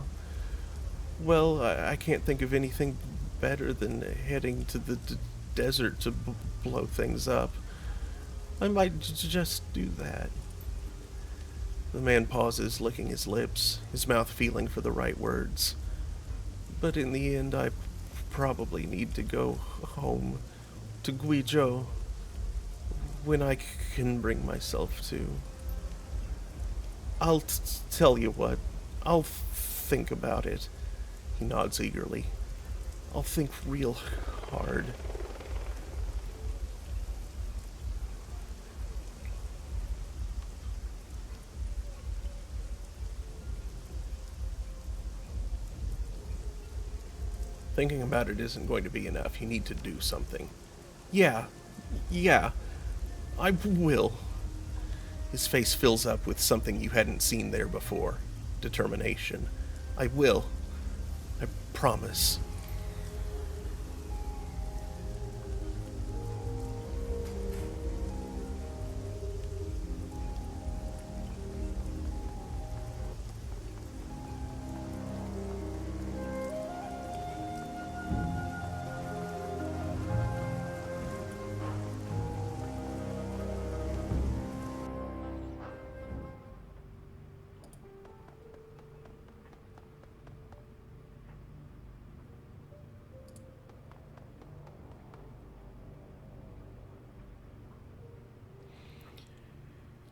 Well, I can't think of anything better than heading to the desert to blow things up. I might just do that. The man pauses, licking his lips, his mouth feeling for the right words. But in the end, I probably need to go home to Guizhou when I can bring myself to. I'll tell you what. I'll think about it. He nods eagerly. I'll think real hard. Thinking about it isn't going to be enough. You need to do something. Yeah, I will. His face fills up with something you hadn't seen there before. Determination. I will. I promise.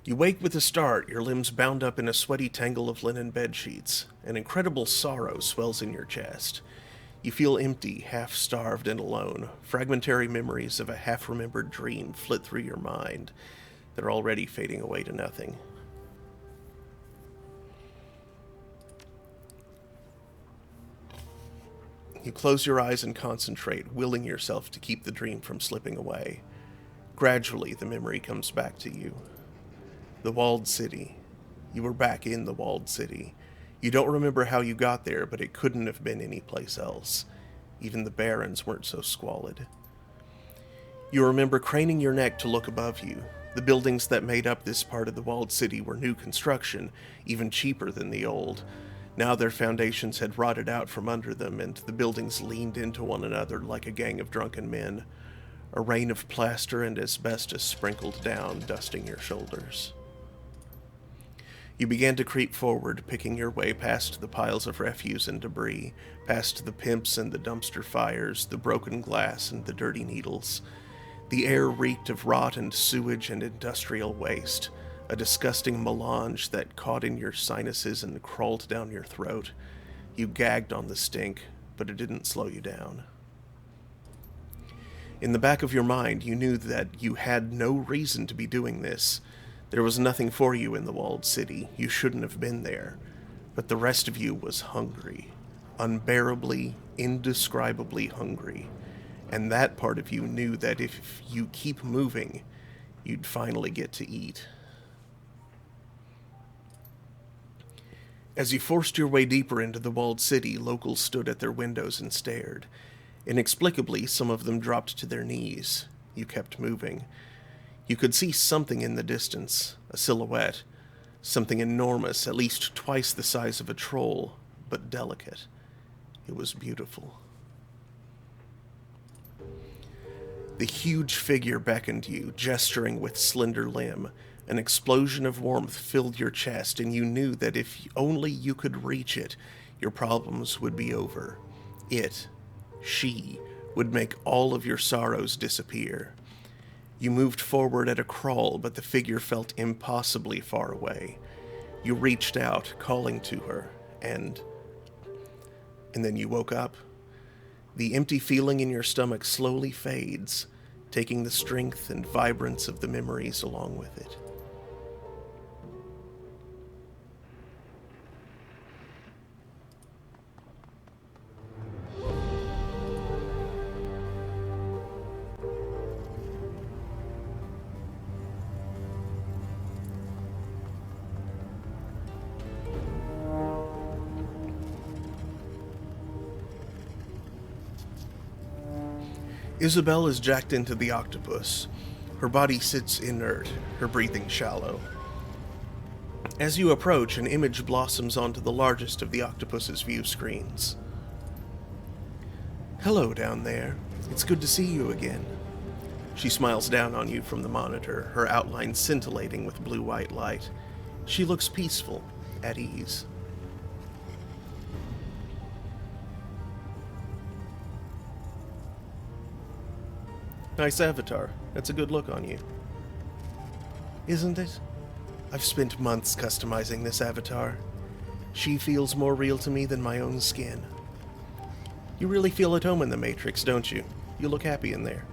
You wake with a start, your limbs bound up in a sweaty tangle of linen bedsheets. An incredible sorrow swells in your chest. You feel empty, half-starved, and alone. Fragmentary memories of a half-remembered dream flit through your mind. They're already fading away to nothing. You close your eyes and concentrate, willing yourself to keep the dream from slipping away. Gradually, the memory comes back to you. The walled city. You were back in the walled city. You don't remember how you got there, but it couldn't have been any place else. Even the barrens weren't so squalid. You remember craning your neck to look above you. The buildings that made up this part of the walled city were new construction, even cheaper than the old. Now their foundations had rotted out from under them, and the buildings leaned into one another like a gang of drunken men. A rain of plaster and asbestos sprinkled down, dusting your shoulders. You began to creep forward, picking your way past the piles of refuse and debris, past the pimps and the dumpster fires, the broken glass and the dirty needles. The air reeked of rot and sewage and industrial waste, a disgusting melange that caught in your sinuses and crawled down your throat. You gagged on the stink, but it didn't slow you down. In the back of your mind, you knew that you had no reason to be doing this. There was nothing for you in the walled city. You shouldn't have been there. But the rest of you was hungry. Unbearably, indescribably hungry. And that part of you knew that if you keep moving, you'd finally get to eat. As you forced your way deeper into the walled city, locals stood at their windows and stared. Inexplicably, some of them dropped to their knees. You kept moving. You could see something in the distance, a silhouette, something enormous, at least twice the size of a troll, but delicate. It was beautiful. The huge figure beckoned you, gesturing with slender limb. An explosion of warmth filled your chest, and you knew that if only you could reach it, your problems would be over. She, would make all of your sorrows disappear. You moved forward at a crawl, but the figure felt impossibly far away. You reached out, calling to her, and then you woke up. The empty feeling in your stomach slowly fades, taking the strength and vibrance of the memories along with it. Isabel is jacked into the octopus. Her body sits inert, her breathing shallow. As you approach, an image blossoms onto the largest of the octopus's view screens. "Hello down there. It's good to see you again." She smiles down on you from the monitor, her outline scintillating with blue-white light. She looks peaceful, at ease. "Nice avatar. That's a good look on you." "Isn't it? I've spent months customizing this avatar. She feels more real to me than my own skin." "You really feel at home in the Matrix, don't you? You look happy in there."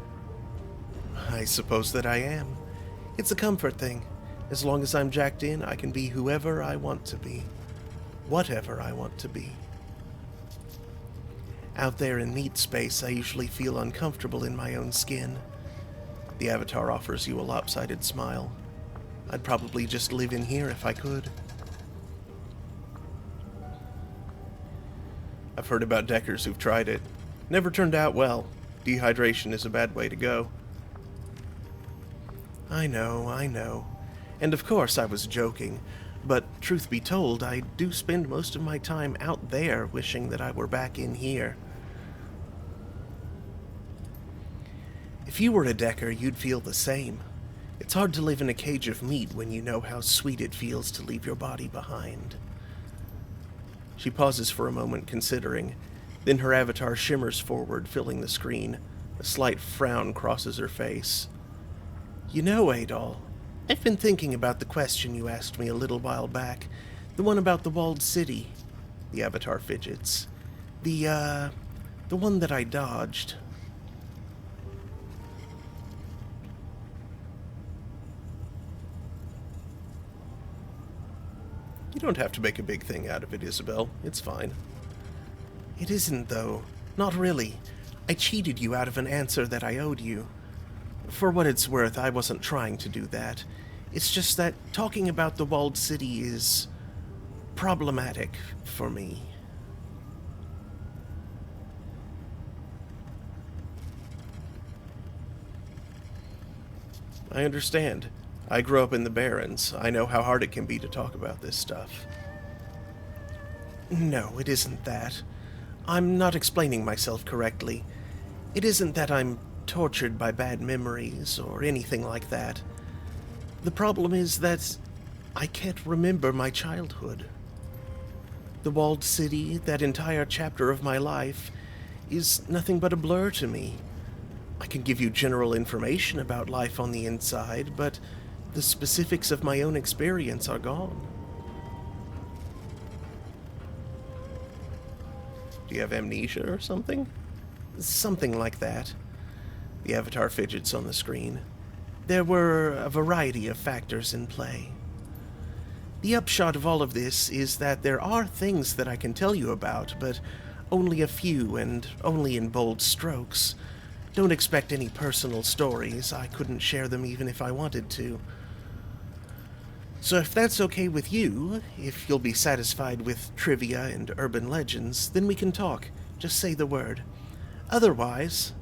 "I suppose that I am. It's a comfort thing. As long as I'm jacked in, I can be whoever I want to be. Whatever I want to be. Out there in meat space, I usually feel uncomfortable in my own skin." The avatar offers you a lopsided smile. "I'd probably just live in here if I could." "I've heard about Deckers who've tried it. Never turned out well. Dehydration is a bad way to go." I know. And of course I was joking. But truth be told, I do spend most of my time out there wishing that I were back in here. If you were a Decker, you'd feel the same. It's hard to live in a cage of meat when you know how sweet it feels to leave your body behind. She pauses for a moment, considering. Then her avatar shimmers forward, filling the screen. A slight frown crosses her face. "You know, Adol, I've been thinking about the question you asked me a little while back. The one about the walled city." The avatar fidgets. The one that I dodged." "You don't have to make a big thing out of it, Isabel. It's fine." "It isn't, though. Not really. I cheated you out of an answer that I owed you. For what it's worth, I wasn't trying to do that. It's just that talking about the walled city is problematic for me." "I understand. I grew up in the Barrens. I know how hard it can be to talk about this stuff." "No, it isn't that. I'm not explaining myself correctly. It isn't that I'm tortured by bad memories or anything like that. The problem is that I can't remember my childhood. The walled city, that entire chapter of my life, is nothing but a blur to me. I can give you general information about life on the inside, but the specifics of my own experience are gone." Do you have amnesia or something? Something like that. The avatar fidgets on the screen. There were a variety of factors in play. The upshot of all of this is that there are things that I can tell you about, but only a few and only in bold strokes. Don't expect any personal stories. I couldn't share them even if I wanted to. So if that's okay with you, if you'll be satisfied with trivia and urban legends, then we can talk. Just say the word. Otherwise,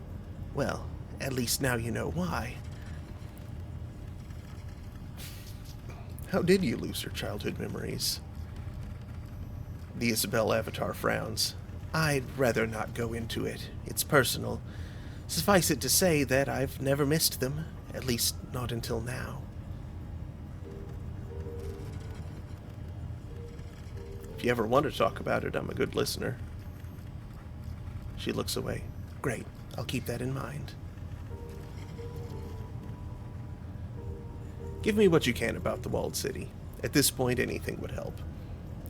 well, at least now you know why. How did you lose your childhood memories? The Isabel avatar frowns. I'd rather not go into it. It's personal. Suffice it to say that I've never missed them, at least not until now. If you ever want to talk about it, I'm a good listener. She looks away. Great. I'll keep that in mind. Give me what you can about the walled city. At this point, anything would help.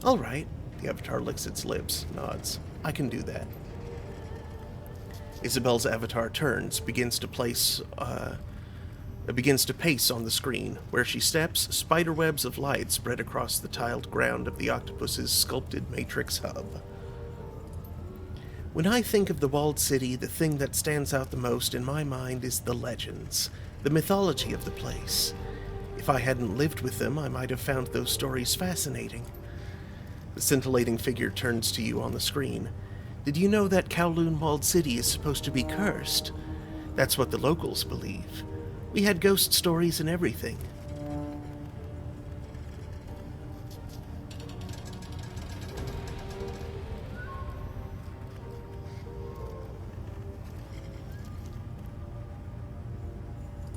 All right. The avatar licks its lips, nods. I can do that. Isabel's avatar turns, begins to pace on the screen. Where she steps, spider webs of light spread across the tiled ground of the octopus's sculpted matrix hub. When I think of the walled city, the thing that stands out the most in my mind is the legends, the mythology of the place. If I hadn't lived with them, I might have found those stories fascinating. The scintillating figure turns to you on the screen. Did you know that Kowloon Walled City is supposed to be cursed? That's what the locals believe. We had ghost stories and everything.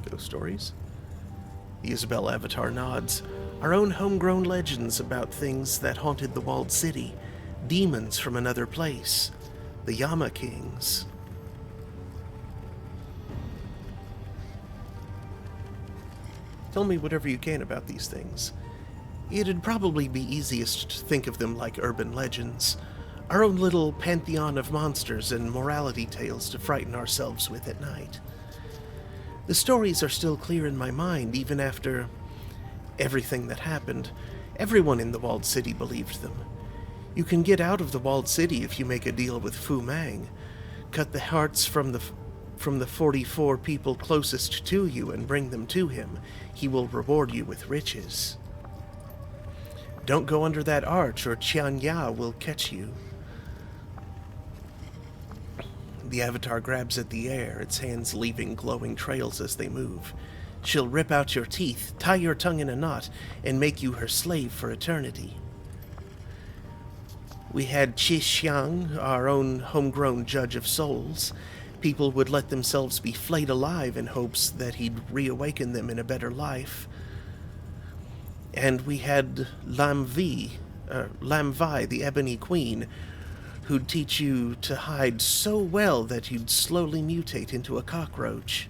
Ghost stories? The Isabel avatar nods. Our own homegrown legends about things that haunted the walled city. Demons from another place. The Yama Kings. Tell me whatever you can about these things. It'd probably be easiest to think of them like urban legends. Our own little pantheon of monsters and morality tales to frighten ourselves with at night. The stories are still clear in my mind, even after everything that happened. Everyone in the walled city believed them. You can get out of the walled city if you make a deal with Fu Mang. Cut the hearts from the 44 people closest to you and bring them to him. He will reward you with riches. Don't go under that arch or Qian Ya will catch you. The avatar grabs at the air, its hands leaving glowing trails as they move. She'll rip out your teeth, tie your tongue in a knot, and make you her slave for eternity. We had Qi Xiang, our own homegrown judge of souls. People would let themselves be flayed alive in hopes that he'd reawaken them in a better life. And we had Lam Vi, the Ebony Queen, who'd teach you to hide so well that you'd slowly mutate into a cockroach.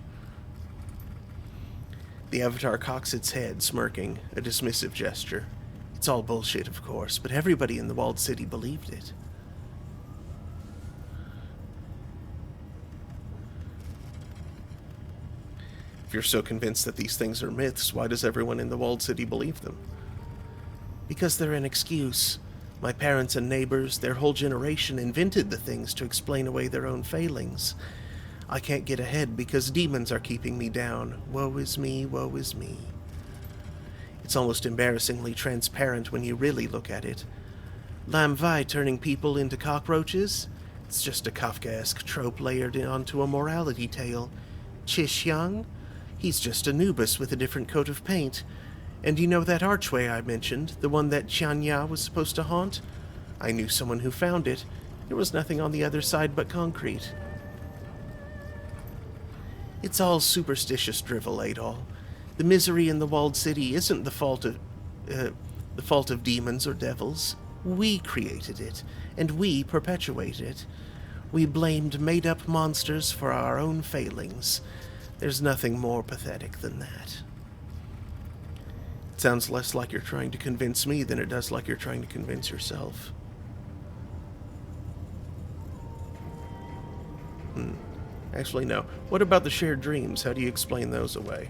The avatar cocks its head, smirking, a dismissive gesture. It's all bullshit, of course, but everybody in the walled city believed it. If you're so convinced that these things are myths, why does everyone in the walled city believe them? Because they're an excuse. My parents and neighbors, their whole generation, invented the things to explain away their own failings. I can't get ahead because demons are keeping me down. Woe is me, woe is me. It's almost embarrassingly transparent when you really look at it. Lam Vi turning people into cockroaches? It's just a Kafkaesque trope layered onto a morality tale. Qi Xiang? He's just Anubis with a different coat of paint. And you know that archway I mentioned, the one that Qian Ya was supposed to haunt? I knew someone who found it. There was nothing on the other side but concrete. It's all superstitious drivel, Adol. The misery in the walled city isn't the fault of demons or devils. We created it, and we perpetuate it. We blamed made-up monsters for our own failings. There's nothing more pathetic than that. It sounds less like you're trying to convince me than it does like you're trying to convince yourself. Actually, no. What about the shared dreams? How do you explain those away?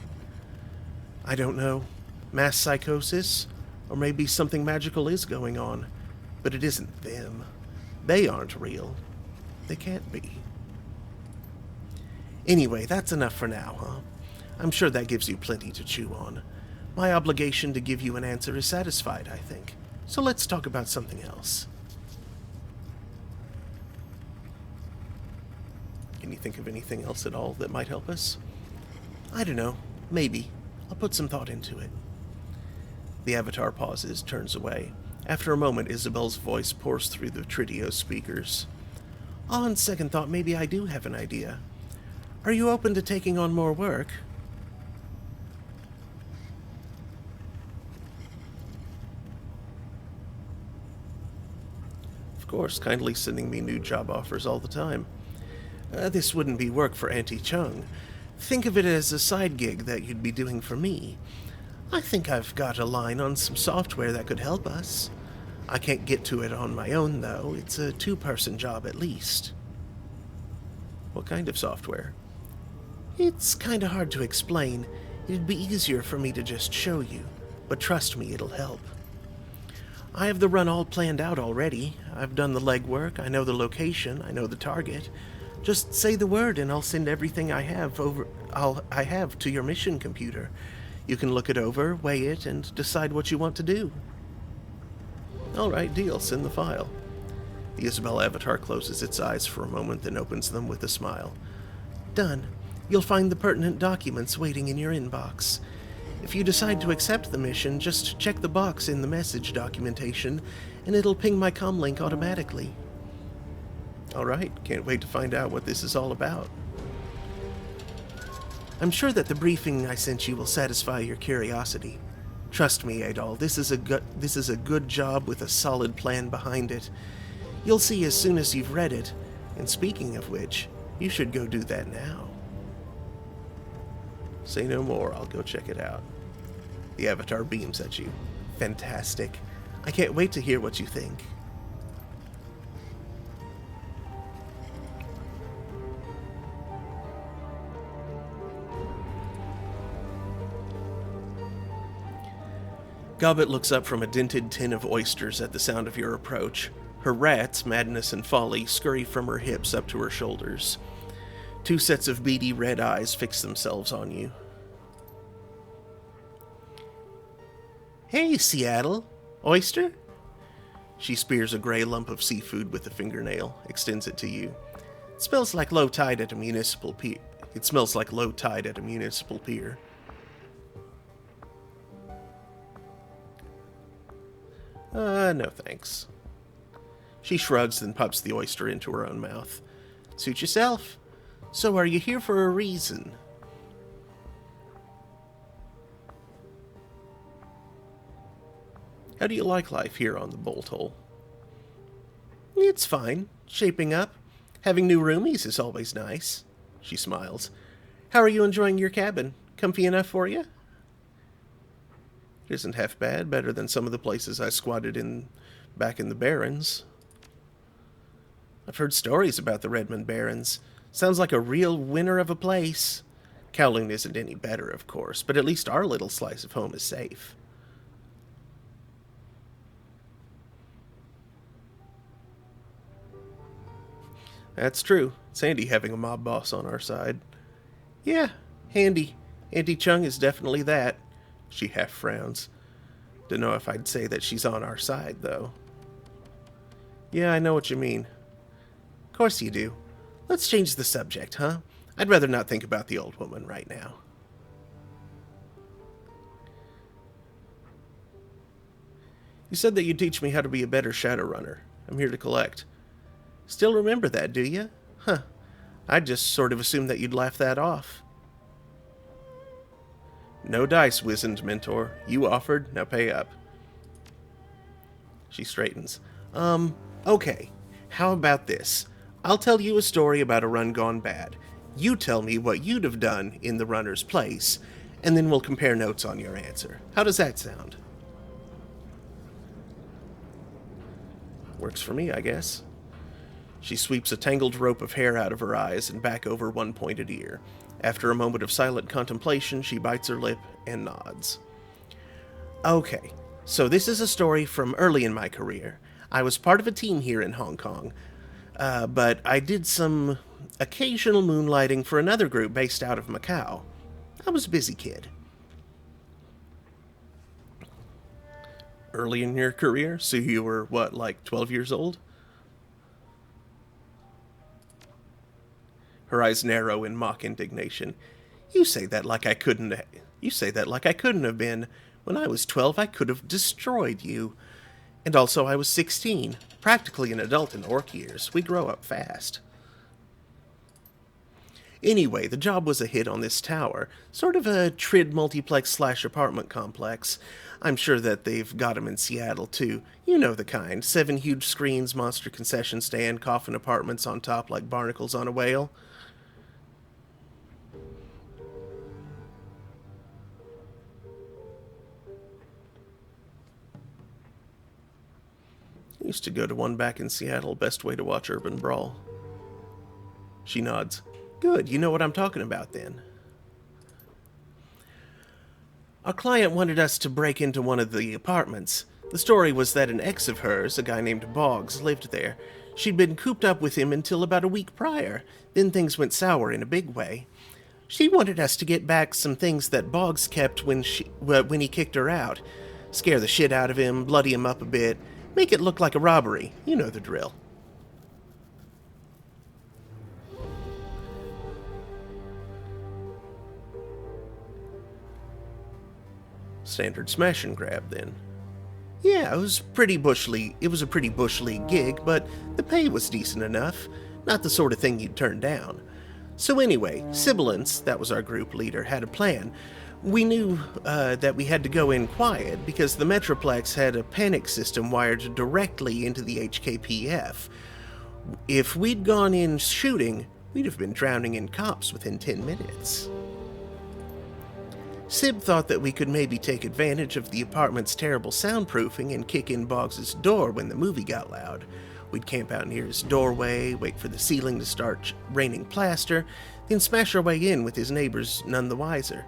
I don't know. Mass psychosis? Or maybe something magical is going on. But it isn't them. They aren't real. They can't be. Anyway, that's enough for now, huh? I'm sure that gives you plenty to chew on. My obligation to give you an answer is satisfied, I think. So let's talk about something else. Can you think of anything else at all that might help us? I don't know. Maybe. I'll put some thought into it. The avatar pauses, turns away. After a moment, Isabel's voice pours through the Tritio speakers. On second thought, maybe I do have an idea. Are you open to taking on more work? Of course, kindly sending me new job offers all the time. This wouldn't be work for Auntie Chung. Think of it as a side gig that you'd be doing for me. I think I've got a line on some software that could help us. I can't get to it on my own, though. It's a two-person job at least. What kind of software? It's kinda hard to explain. It'd be easier for me to just show you, but trust me, it'll help. I have the run all planned out already. I've done the legwork, I know the location, I know the target. Just say the word and I'll send everything I have to your mission computer. You can look it over, weigh it, and decide what you want to do. Alright, deal. Send the file. The Isabel avatar closes its eyes for a moment, then opens them with a smile. Done. You'll find the pertinent documents waiting in your inbox. If you decide to accept the mission, just check the box in the message documentation, and it'll ping my comm link automatically. Alright, can't wait to find out what this is all about. I'm sure that the briefing I sent you will satisfy your curiosity. Trust me, Adol, this is a good job with a solid plan behind it. You'll see as soon as you've read it, and speaking of which, you should go do that now. Say no more, I'll go check it out. The avatar beams at you. Fantastic. I can't wait to hear what you think. Gobbet looks up from a dented tin of oysters at the sound of your approach. Her rats, Madness and Folly, scurry from her hips up to her shoulders. Two sets of beady red eyes fix themselves on you. Hey, Seattle. Oyster? She spears a gray lump of seafood with a fingernail, extends it to you. It smells like low tide at a municipal pier. No thanks. She shrugs, then pops the oyster into her own mouth. Suit yourself. So are you here for a reason? How do you like life here on the Bolt Hole? It's fine. Shaping up. Having new roomies is always nice. She smiles. How are you enjoying your cabin? Comfy enough for you? It isn't half bad. Better than some of the places I squatted in back in the Barrens. I've heard stories about the Redmond Barrens. Sounds like a real winner of a place. Kowloon isn't any better, of course, but at least our little slice of home is safe. That's true. It's handy having a mob boss on our side. Yeah, handy. Auntie Chung is definitely that. She half frowns. Don't know if I'd say that she's on our side, though. Yeah, I know what you mean. Of course you do. Let's change the subject, huh? I'd rather not think about the old woman right now. You said that you'd teach me how to be a better Shadowrunner. I'm here to collect. Still remember that, do you? Huh. I just sort of assumed that you'd laugh that off. No dice, wizened mentor. You offered, now pay up. She straightens. Okay. How about this? I'll tell you a story about a run gone bad. You tell me what you'd have done in the runner's place, and then we'll compare notes on your answer. How does that sound? Works for me, I guess. She sweeps a tangled rope of hair out of her eyes and back over one pointed ear. After a moment of silent contemplation, she bites her lip and nods. Okay, so this is a story from early in my career. I was part of a team here in Hong Kong, but I did some occasional moonlighting for another group based out of Macau. I was a busy kid. Early in your career? So you were, what, like 12 years old? Her eyes narrow in mock indignation. You say that like I couldn't have been. When I was 12, I could have destroyed you. And also I was 16, practically an adult in orc years. We grow up fast. Anyway, the job was a hit on this tower, sort of a trid multiplex / apartment complex. I'm sure that they've got 'em in Seattle, too. You know the kind. 7 huge screens, monster concession stand, coffin apartments on top like barnacles on a whale. Used to go to one back in Seattle. Best way to watch Urban Brawl. She nods. Good, you know what I'm talking about then. Our client wanted us to break into one of the apartments. The story was that an ex of hers, a guy named Boggs, lived there. She'd been cooped up with him until about a week prior. Then things went sour in a big way. She wanted us to get back some things that Boggs kept when he kicked her out. Scare the shit out of him, bloody him up a bit, make it look like a robbery. You know the drill. Standard smash and grab, then. Yeah, it was a pretty bush league gig, but the pay was decent enough. Not the sort of thing you'd turn down. So anyway, Sibilance, that was our group leader, had a plan. We knew that we had to go in quiet because the Metroplex had a panic system wired directly into the HKPF. If we'd gone in shooting, we'd have been drowning in cops within 10 minutes. Sib thought that we could maybe take advantage of the apartment's terrible soundproofing and kick in Boggs' door when the movie got loud. We'd camp out near his doorway, wait for the ceiling to start raining plaster, then smash our way in with his neighbors none the wiser.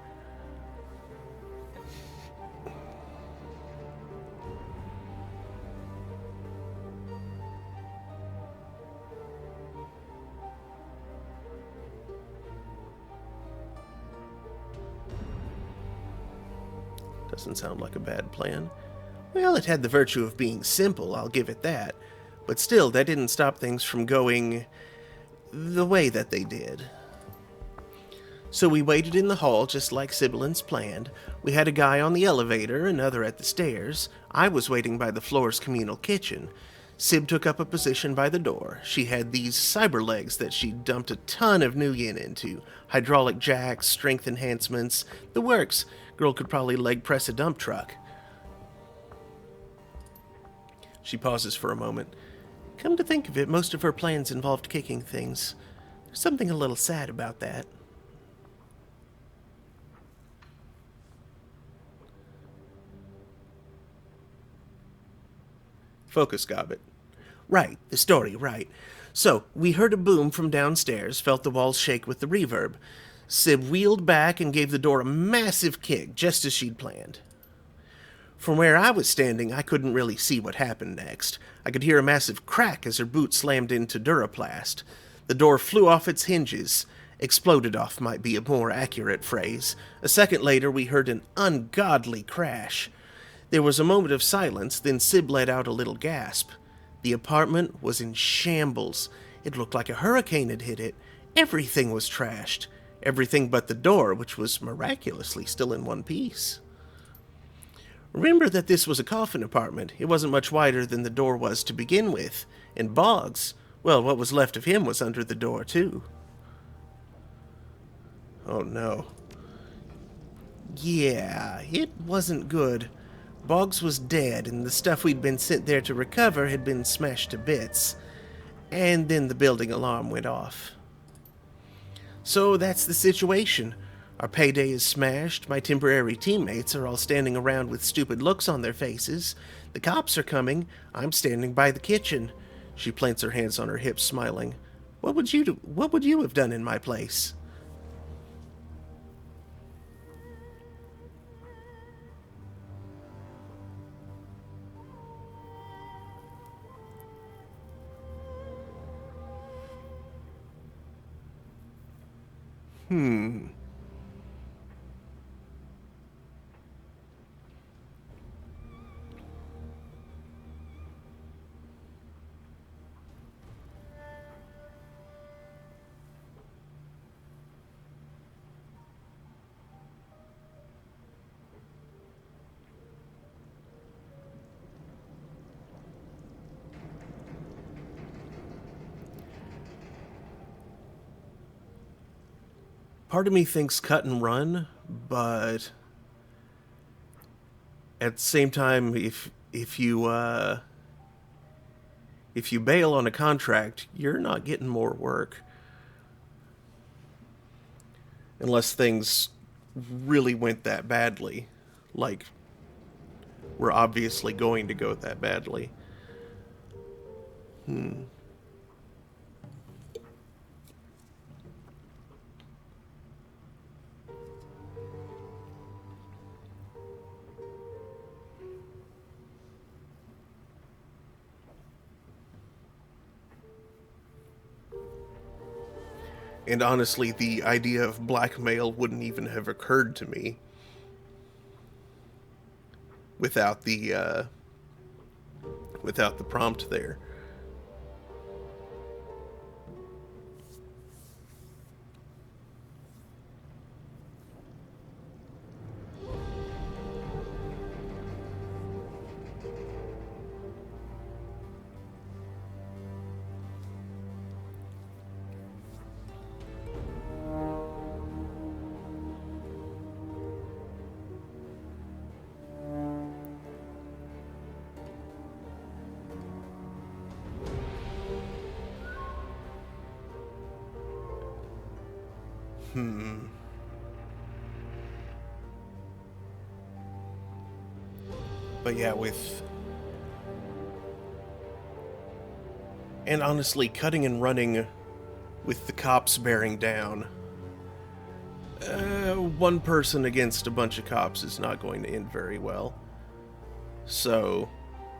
Doesn't sound like a bad plan. Well, it had the virtue of being simple, I'll give it that. But still, that didn't stop things from going the way that they did. So we waited in the hall just like Sibilance planned. We had a guy on the elevator, another at the stairs. I was waiting by the floor's communal kitchen. Sib took up a position by the door. She had these cyber legs that she dumped a ton of new yin into. Hydraulic jacks, strength enhancements, the works. Girl could probably leg press a dump truck. She pauses for a moment. Come to think of it, most of her plans involved kicking things. There's something a little sad about that. Focus Gobbet. Right, the story, right. So, we heard a boom from downstairs, felt the walls shake with the reverb. Sib wheeled back and gave the door a massive kick, just as she'd planned. From where I was standing, I couldn't really see what happened next. I could hear a massive crack as her boot slammed into Duraplast. The door flew off its hinges. Exploded off might be a more accurate phrase. A second later, we heard an ungodly crash. There was a moment of silence, then Sib let out a little gasp. The apartment was in shambles. It looked like a hurricane had hit it. Everything was trashed. Everything but the door, which was miraculously still in one piece. Remember that this was a coffin apartment. It wasn't much wider than the door was to begin with. And Boggs, well, what was left of him was under the door, too. Oh, no. Yeah, it wasn't good. Boggs was dead, and the stuff we'd been sent there to recover had been smashed to bits. And then the building alarm went off. So that's the situation. Our payday is smashed, my temporary teammates are all standing around with stupid looks on their faces, the cops are coming, I'm standing by the kitchen. She plants her hands on her hips, smiling. What would you do? What would you have done in my place? Part of me thinks cut and run, but at the same time, if you bail on a contract, you're not getting more work. Unless things really went that badly. Like, we're obviously going to go that badly. And honestly, the idea of blackmail wouldn't even have occurred to me without the prompt there. But yeah, and honestly, cutting and running with the cops bearing down, one person against a bunch of cops is not going to end very well. So,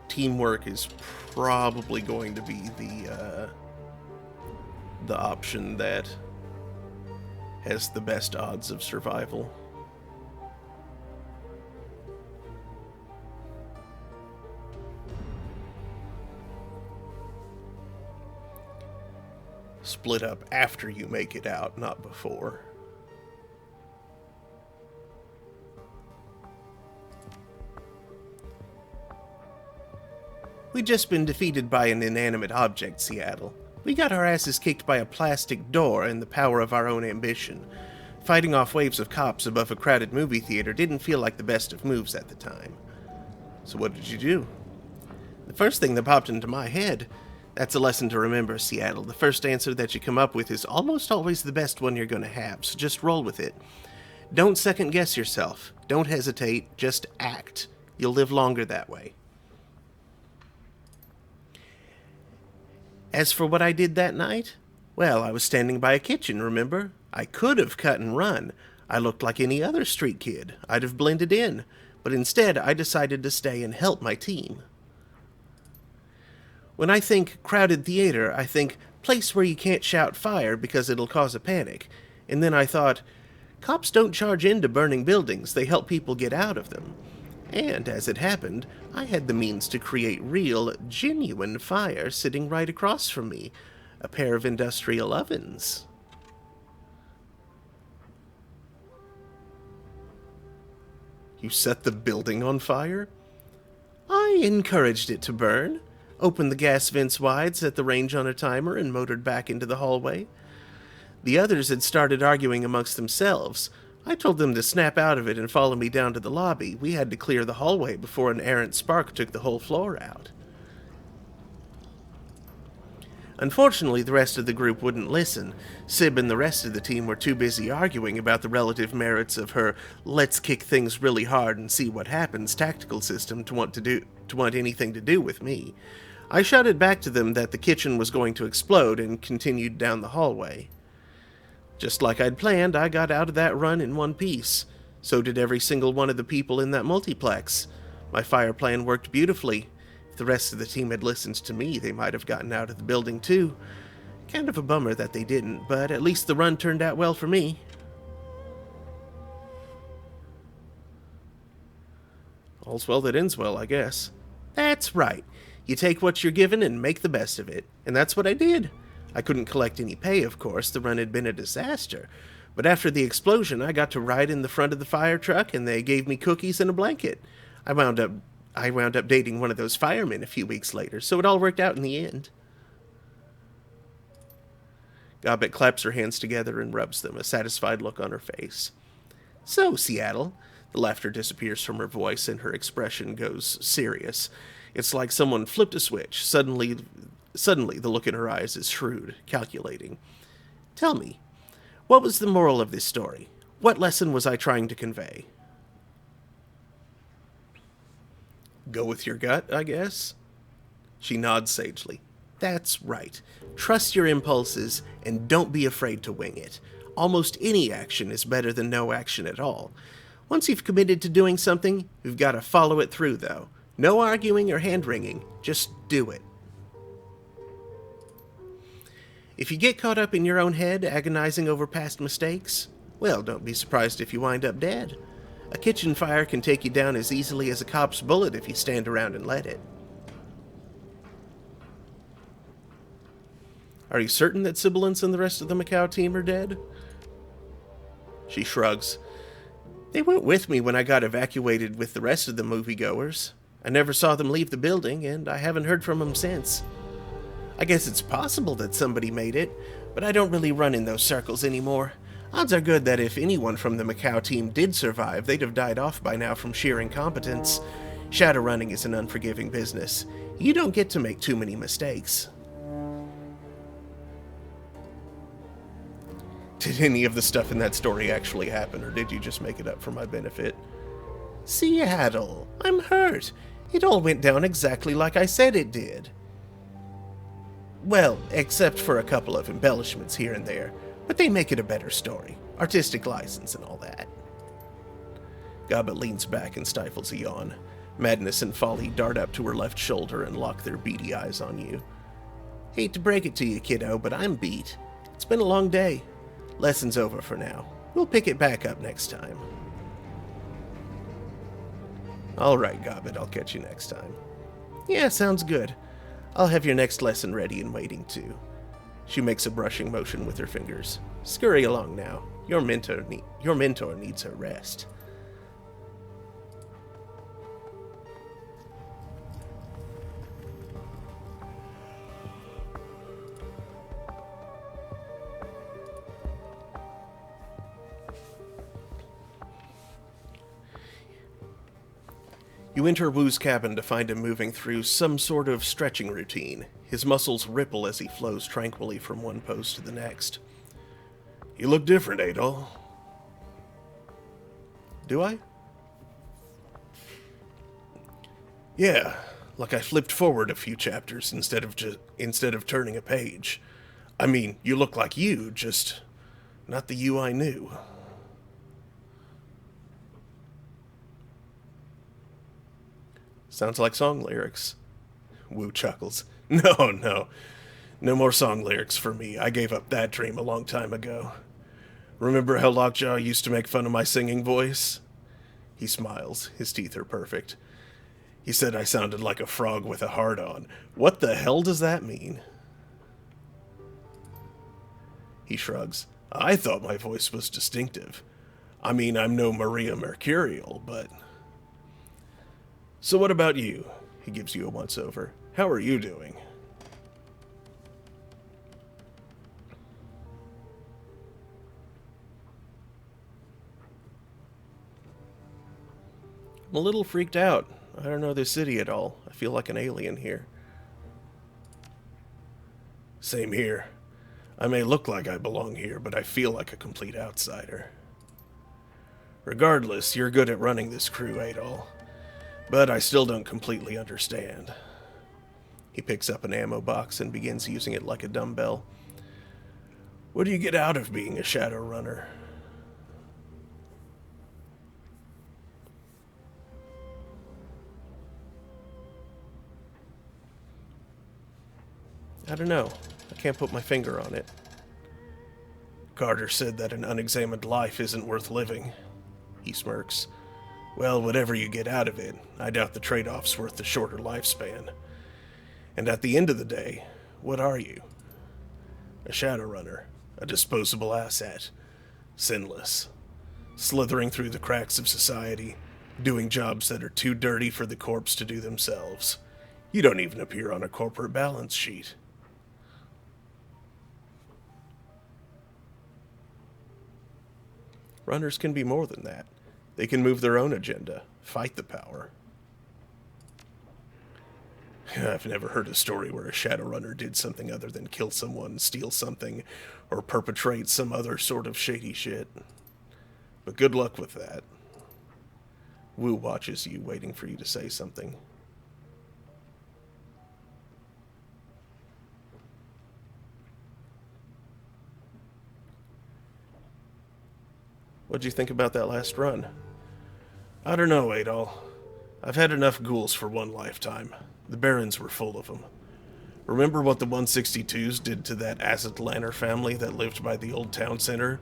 teamwork is probably going to be the option that has the best odds of survival. Split up after you make it out, not before. We'd just been defeated by an inanimate object, Seattle. We got our asses kicked by a plastic door and the power of our own ambition. Fighting off waves of cops above a crowded movie theater didn't feel like the best of moves at the time. So what did you do? The first thing that popped into my head, that's a lesson to remember, Seattle. The first answer that you come up with is almost always the best one you're going to have, so just roll with it. Don't second guess yourself. Don't hesitate, just act. You'll live longer that way. As for what I did that night, well, I was standing by a kitchen, remember? I could have cut and run. I looked like any other street kid. I'd have blended in. But instead, I decided to stay and help my team. When I think crowded theater, I think place where you can't shout fire because it'll cause a panic. And then I thought, cops don't charge into burning buildings, they help people get out of them. And, as it happened, I had the means to create real, genuine fire sitting right across from me. A pair of industrial ovens. You set the building on fire? I encouraged it to burn, opened the gas vents wide, set the range on a timer, and motored back into the hallway. The others had started arguing amongst themselves. I told them to snap out of it and follow me down to the lobby. We had to clear the hallway before an errant spark took the whole floor out. Unfortunately, the rest of the group wouldn't listen. Sib and the rest of the team were too busy arguing about the relative merits of her let's kick things really hard and see what happens tactical system to want anything to do with me. I shouted back to them that the kitchen was going to explode and continued down the hallway. Just like I'd planned, I got out of that run in one piece. So did every single one of the people in that multiplex. My fire plan worked beautifully. If the rest of the team had listened to me, they might have gotten out of the building too. Kind of a bummer that they didn't, but at least the run turned out well for me. All's well that ends well, I guess. That's right. You take what you're given and make the best of it. And that's what I did. I couldn't collect any pay, of course. The run had been a disaster. But after the explosion, I got to ride in the front of the fire truck, and they gave me cookies and a blanket. I wound up dating one of those firemen a few weeks later, so it all worked out in the end. Gobbet claps her hands together and rubs them, a satisfied look on her face. So, Seattle. The laughter disappears from her voice, and her expression goes serious. It's like someone flipped a switch. Suddenly, the look in her eyes is shrewd, calculating. Tell me, what was the moral of this story? What lesson was I trying to convey? Go with your gut, I guess? She nods sagely. That's right. Trust your impulses and don't be afraid to wing it. Almost any action is better than no action at all. Once you've committed to doing something, you've got to follow it through, though. No arguing or hand-wringing. Just do it. If you get caught up in your own head, agonizing over past mistakes, well, don't be surprised if you wind up dead. A kitchen fire can take you down as easily as a cop's bullet if you stand around and let it. Are you certain that Sibilance and the rest of the Macau team are dead? She shrugs. They weren't with me when I got evacuated with the rest of the moviegoers. I never saw them leave the building, and I haven't heard from them since. I guess it's possible that somebody made it, but I don't really run in those circles anymore. Odds are good that if anyone from the Macau team did survive, they'd have died off by now from sheer incompetence. Shadowrunning is an unforgiving business. You don't get to make too many mistakes. Did any of the stuff in that story actually happen, or did you just make it up for my benefit? Seattle, I'm hurt. It all went down exactly like I said it did. Well, except for a couple of embellishments here and there, but they make it a better story. Artistic license and all that. Gobbet leans back and stifles a yawn. Madness and Folly dart up to her left shoulder and lock their beady eyes on you. Hate to break it to you, kiddo, but I'm beat. It's been a long day. Lesson's over for now. We'll pick it back up next time. All right, Gobbet, I'll catch you next time. Yeah, sounds good. I'll have your next lesson ready and waiting, too. She makes a brushing motion with her fingers. Scurry along now. Your mentor needs her rest. You enter Wu's cabin to find him moving through some sort of stretching routine. His muscles ripple as he flows tranquilly from one pose to the next. You look different, Adol. Do I? Yeah, like I flipped forward a few chapters instead of turning a page. I mean, you look like you, just not the you I knew. Sounds like song lyrics. Wu chuckles. No more song lyrics for me. I gave up that dream a long time ago. Remember how Lockjaw used to make fun of my singing voice? He smiles. His teeth are perfect. He said I sounded like a frog with a heart on. What the hell does that mean? He shrugs. I thought my voice was distinctive. I mean, I'm no Maria Mercurial, but... So what about you? He gives you a once-over. How are you doing? I'm a little freaked out. I don't know this city at all. I feel like an alien here. Same here. I may look like I belong here, but I feel like a complete outsider. Regardless, you're good at running this crew, Adol. But I still don't completely understand. He picks up an ammo box and begins using it like a dumbbell. What do you get out of being a Shadowrunner? I don't know. I can't put my finger on it. Carter said that an unexamined life isn't worth living. He smirks. Well, whatever you get out of it, I doubt the trade-off's worth the shorter lifespan. And at the end of the day, what are you? A Shadowrunner, a disposable asset, sinless, slithering through the cracks of society, doing jobs that are too dirty for the corpse to do themselves. You don't even appear on a corporate balance sheet. Runners can be more than that. They can move their own agenda, fight the power. I've never heard a story where a Shadowrunner did something other than kill someone, steal something, or perpetrate some other sort of shady shit. But good luck with that. Wu watches you, waiting for you to say something. What'd you think about that last run? I don't know, Adol. I've had enough ghouls for one lifetime. The Barrens were full of them. Remember what the 162s did to that Azatlanner family that lived by the old town center?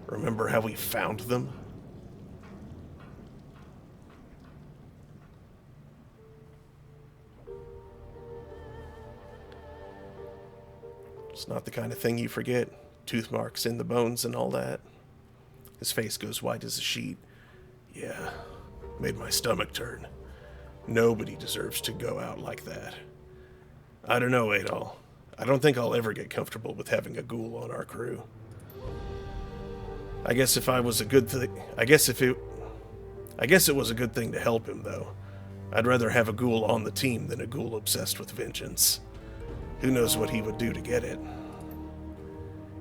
Remember how we found them? It's not the kind of thing you forget. Tooth marks in the bones and all that. His face goes white as a sheet. Yeah, made my stomach turn. Nobody deserves to go out like that. I don't know, Adol. I don't think I'll ever get comfortable with having a ghoul on our crew. I guess it was a good thing to help him, though. I'd rather have a ghoul on the team than a ghoul obsessed with vengeance. Who knows what he would do to get it?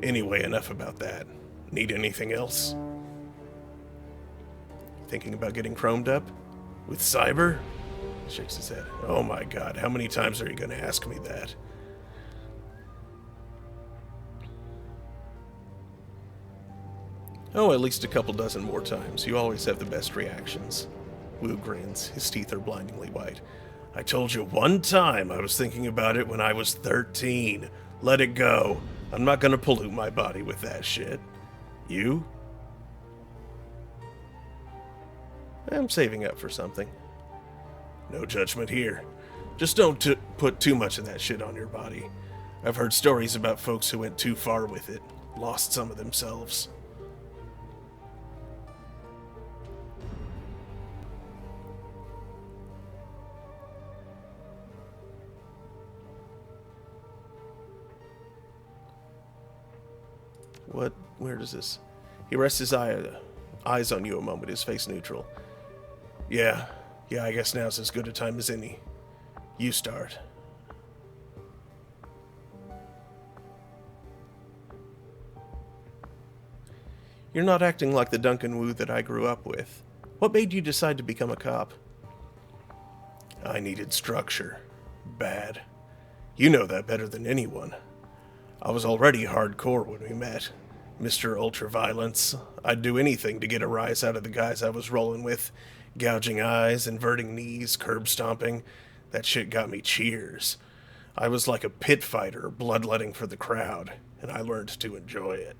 Anyway, enough about that. Need anything else? Thinking about getting chromed up? With cyber? He shakes his head. Oh my god, how many times are you going to ask me that? Oh, at least a couple dozen more times. You always have the best reactions. Wu grins. His teeth are blindingly white. I told you one time I was thinking about it when I was 13. Let it go. I'm not going to pollute my body with that shit. You? I'm saving up for something. No judgment here. Just don't put too much of that shit on your body. I've heard stories about folks who went too far with it, lost some of themselves. Where does this? He rests his eyes on you a moment, his face neutral. Yeah, I guess now's as good a time as any. You start. You're not acting like the Duncan Wu that I grew up with. What made you decide to become a cop? I needed structure. Bad. You know that better than anyone. I was already hardcore when we met. Mr. Ultraviolence. I'd do anything to get a rise out of the guys I was rolling with. Gouging eyes, inverting knees, curb stomping. That shit got me cheers. I was like a pit fighter, bloodletting for the crowd, and I learned to enjoy it.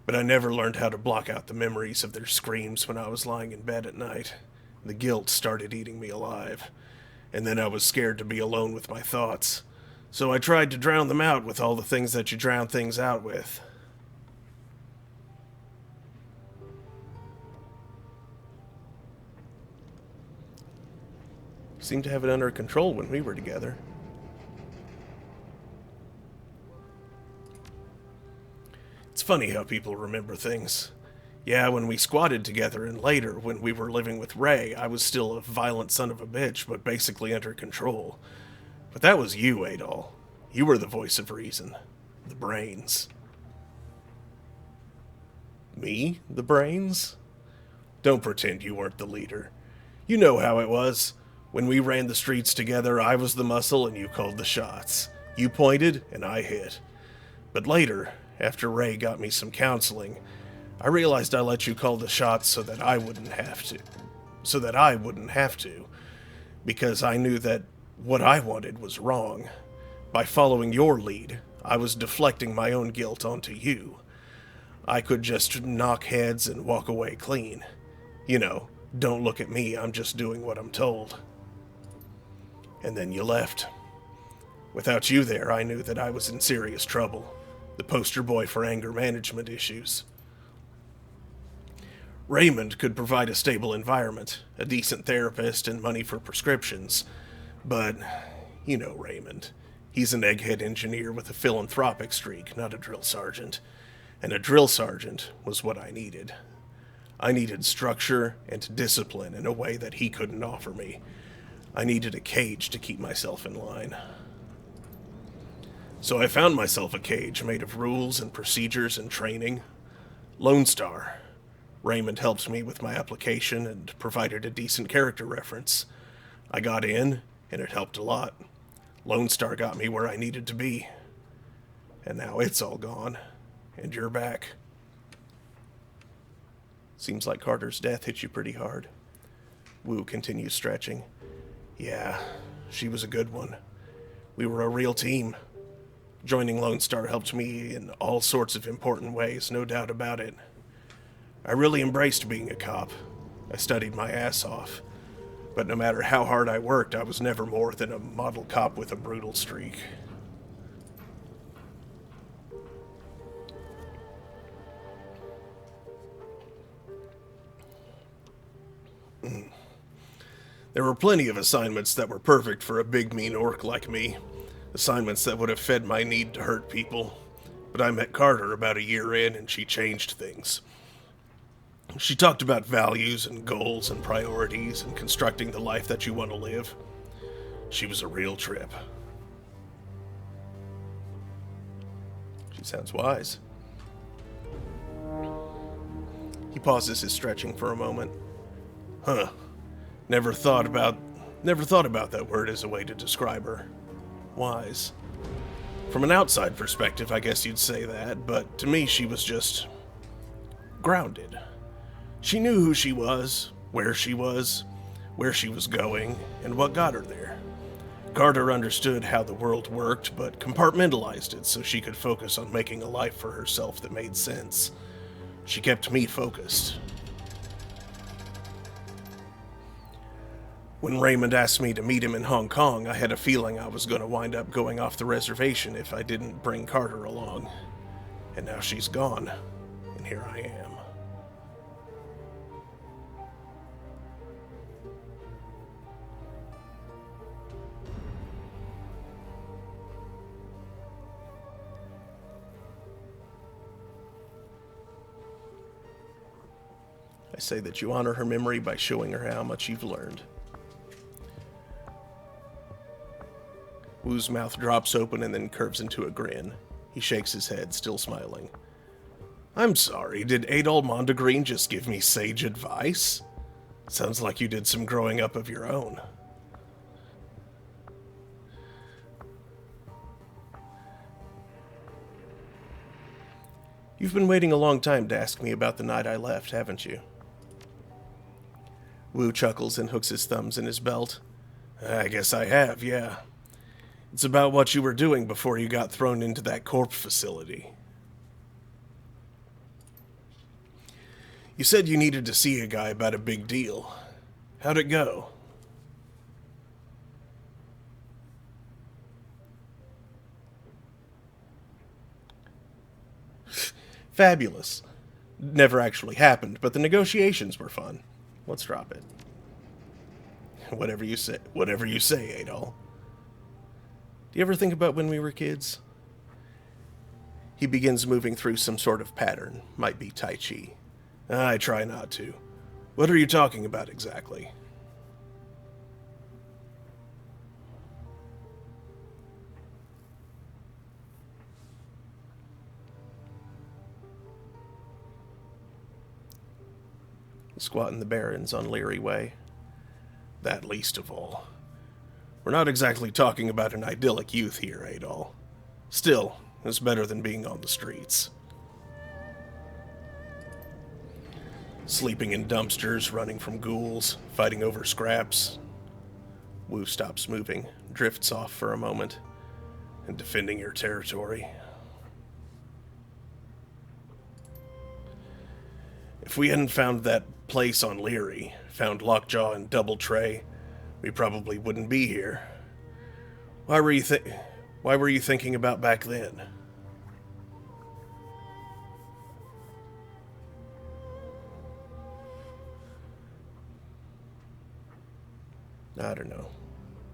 But I never learned how to block out the memories of their screams when I was lying in bed at night. The guilt started eating me alive, and then I was scared to be alone with my thoughts. So I tried to drown them out with all the things that you drown things out with. You seemed to have it under control when we were together. It's funny how people remember things. Yeah, when we squatted together, and later, when we were living with Ray, I was still a violent son of a bitch, but basically under control. But that was you, Adol. You were the voice of reason. The brains. Me? The brains? Don't pretend you weren't the leader. You know how it was. When we ran the streets together, I was the muscle and you called the shots. You pointed and I hit. But later, after Ray got me some counseling, I realized I let you call the shots so that I wouldn't have to. Because I knew that what I wanted was wrong. By following your lead, I was deflecting my own guilt onto you. I could just knock heads and walk away clean. You know, don't look at me, I'm just doing what I'm told. And then you left. Without you there, I knew that I was in serious trouble. The poster boy for anger management issues. Raymond could provide a stable environment, a decent therapist, and money for prescriptions. But, you know Raymond. He's an egghead engineer with a philanthropic streak, not a drill sergeant. And a drill sergeant was what I needed. I needed structure and discipline in a way that he couldn't offer me. I needed a cage to keep myself in line. So I found myself a cage made of rules and procedures and training. Lone Star. Raymond helped me with my application and provided a decent character reference. I got in, and it helped a lot. Lone Star got me where I needed to be. And now it's all gone, and you're back. Seems like Carter's death hit you pretty hard. Wu continues stretching. Yeah, she was a good one. We were a real team. Joining Lone Star helped me in all sorts of important ways, no doubt about it. I really embraced being a cop. I studied my ass off. But no matter how hard I worked, I was never more than a model cop with a brutal streak. There were plenty of assignments that were perfect for a big mean orc like me. Assignments that would have fed my need to hurt people. But I met Carter about a year in and she changed things. She talked about values and goals and priorities and constructing the life that you want to live. She was a real trip. She sounds wise. He pauses his stretching for a moment. Huh. Never thought about that word as a way to describe her. Wise. From an outside perspective, I guess you'd say that, but to me she was just grounded. She knew who she was, where she was going, and what got her there. Carter understood how the world worked, but compartmentalized it so she could focus on making a life for herself that made sense. She kept me focused. When Raymond asked me to meet him in Hong Kong, I had a feeling I was going to wind up going off the reservation if I didn't bring Carter along. And now she's gone, and here I am. I say that you honor her memory by showing her how much you've learned. Wu's mouth drops open and then curves into a grin. He shakes his head, still smiling. I'm sorry, did Adol Mondegreen just give me sage advice? Sounds like you did some growing up of your own. You've been waiting a long time to ask me about the night I left, haven't you? Wu chuckles and hooks his thumbs in his belt. I guess I have, yeah. It's about what you were doing before you got thrown into that corp facility. You said you needed to see a guy about a big deal. How'd it go? Fabulous. Never actually happened, but the negotiations were fun. Let's drop it. Whatever you say, Adol. Do you ever think about when we were kids? He begins moving through some sort of pattern. Might be Tai Chi. I try not to. What are you talking about exactly? Squat in the Barrens on Leary Way. That least of all. We're not exactly talking about an idyllic youth here, Adol. Still, it's better than being on the streets. Sleeping in dumpsters, running from ghouls, fighting over scraps. Wu stops moving, drifts off for a moment, and defending your territory. If we hadn't found that place on Leary, found Lockjaw and Doubletray, we probably wouldn't be here. Why were you thinking about back then? I don't know.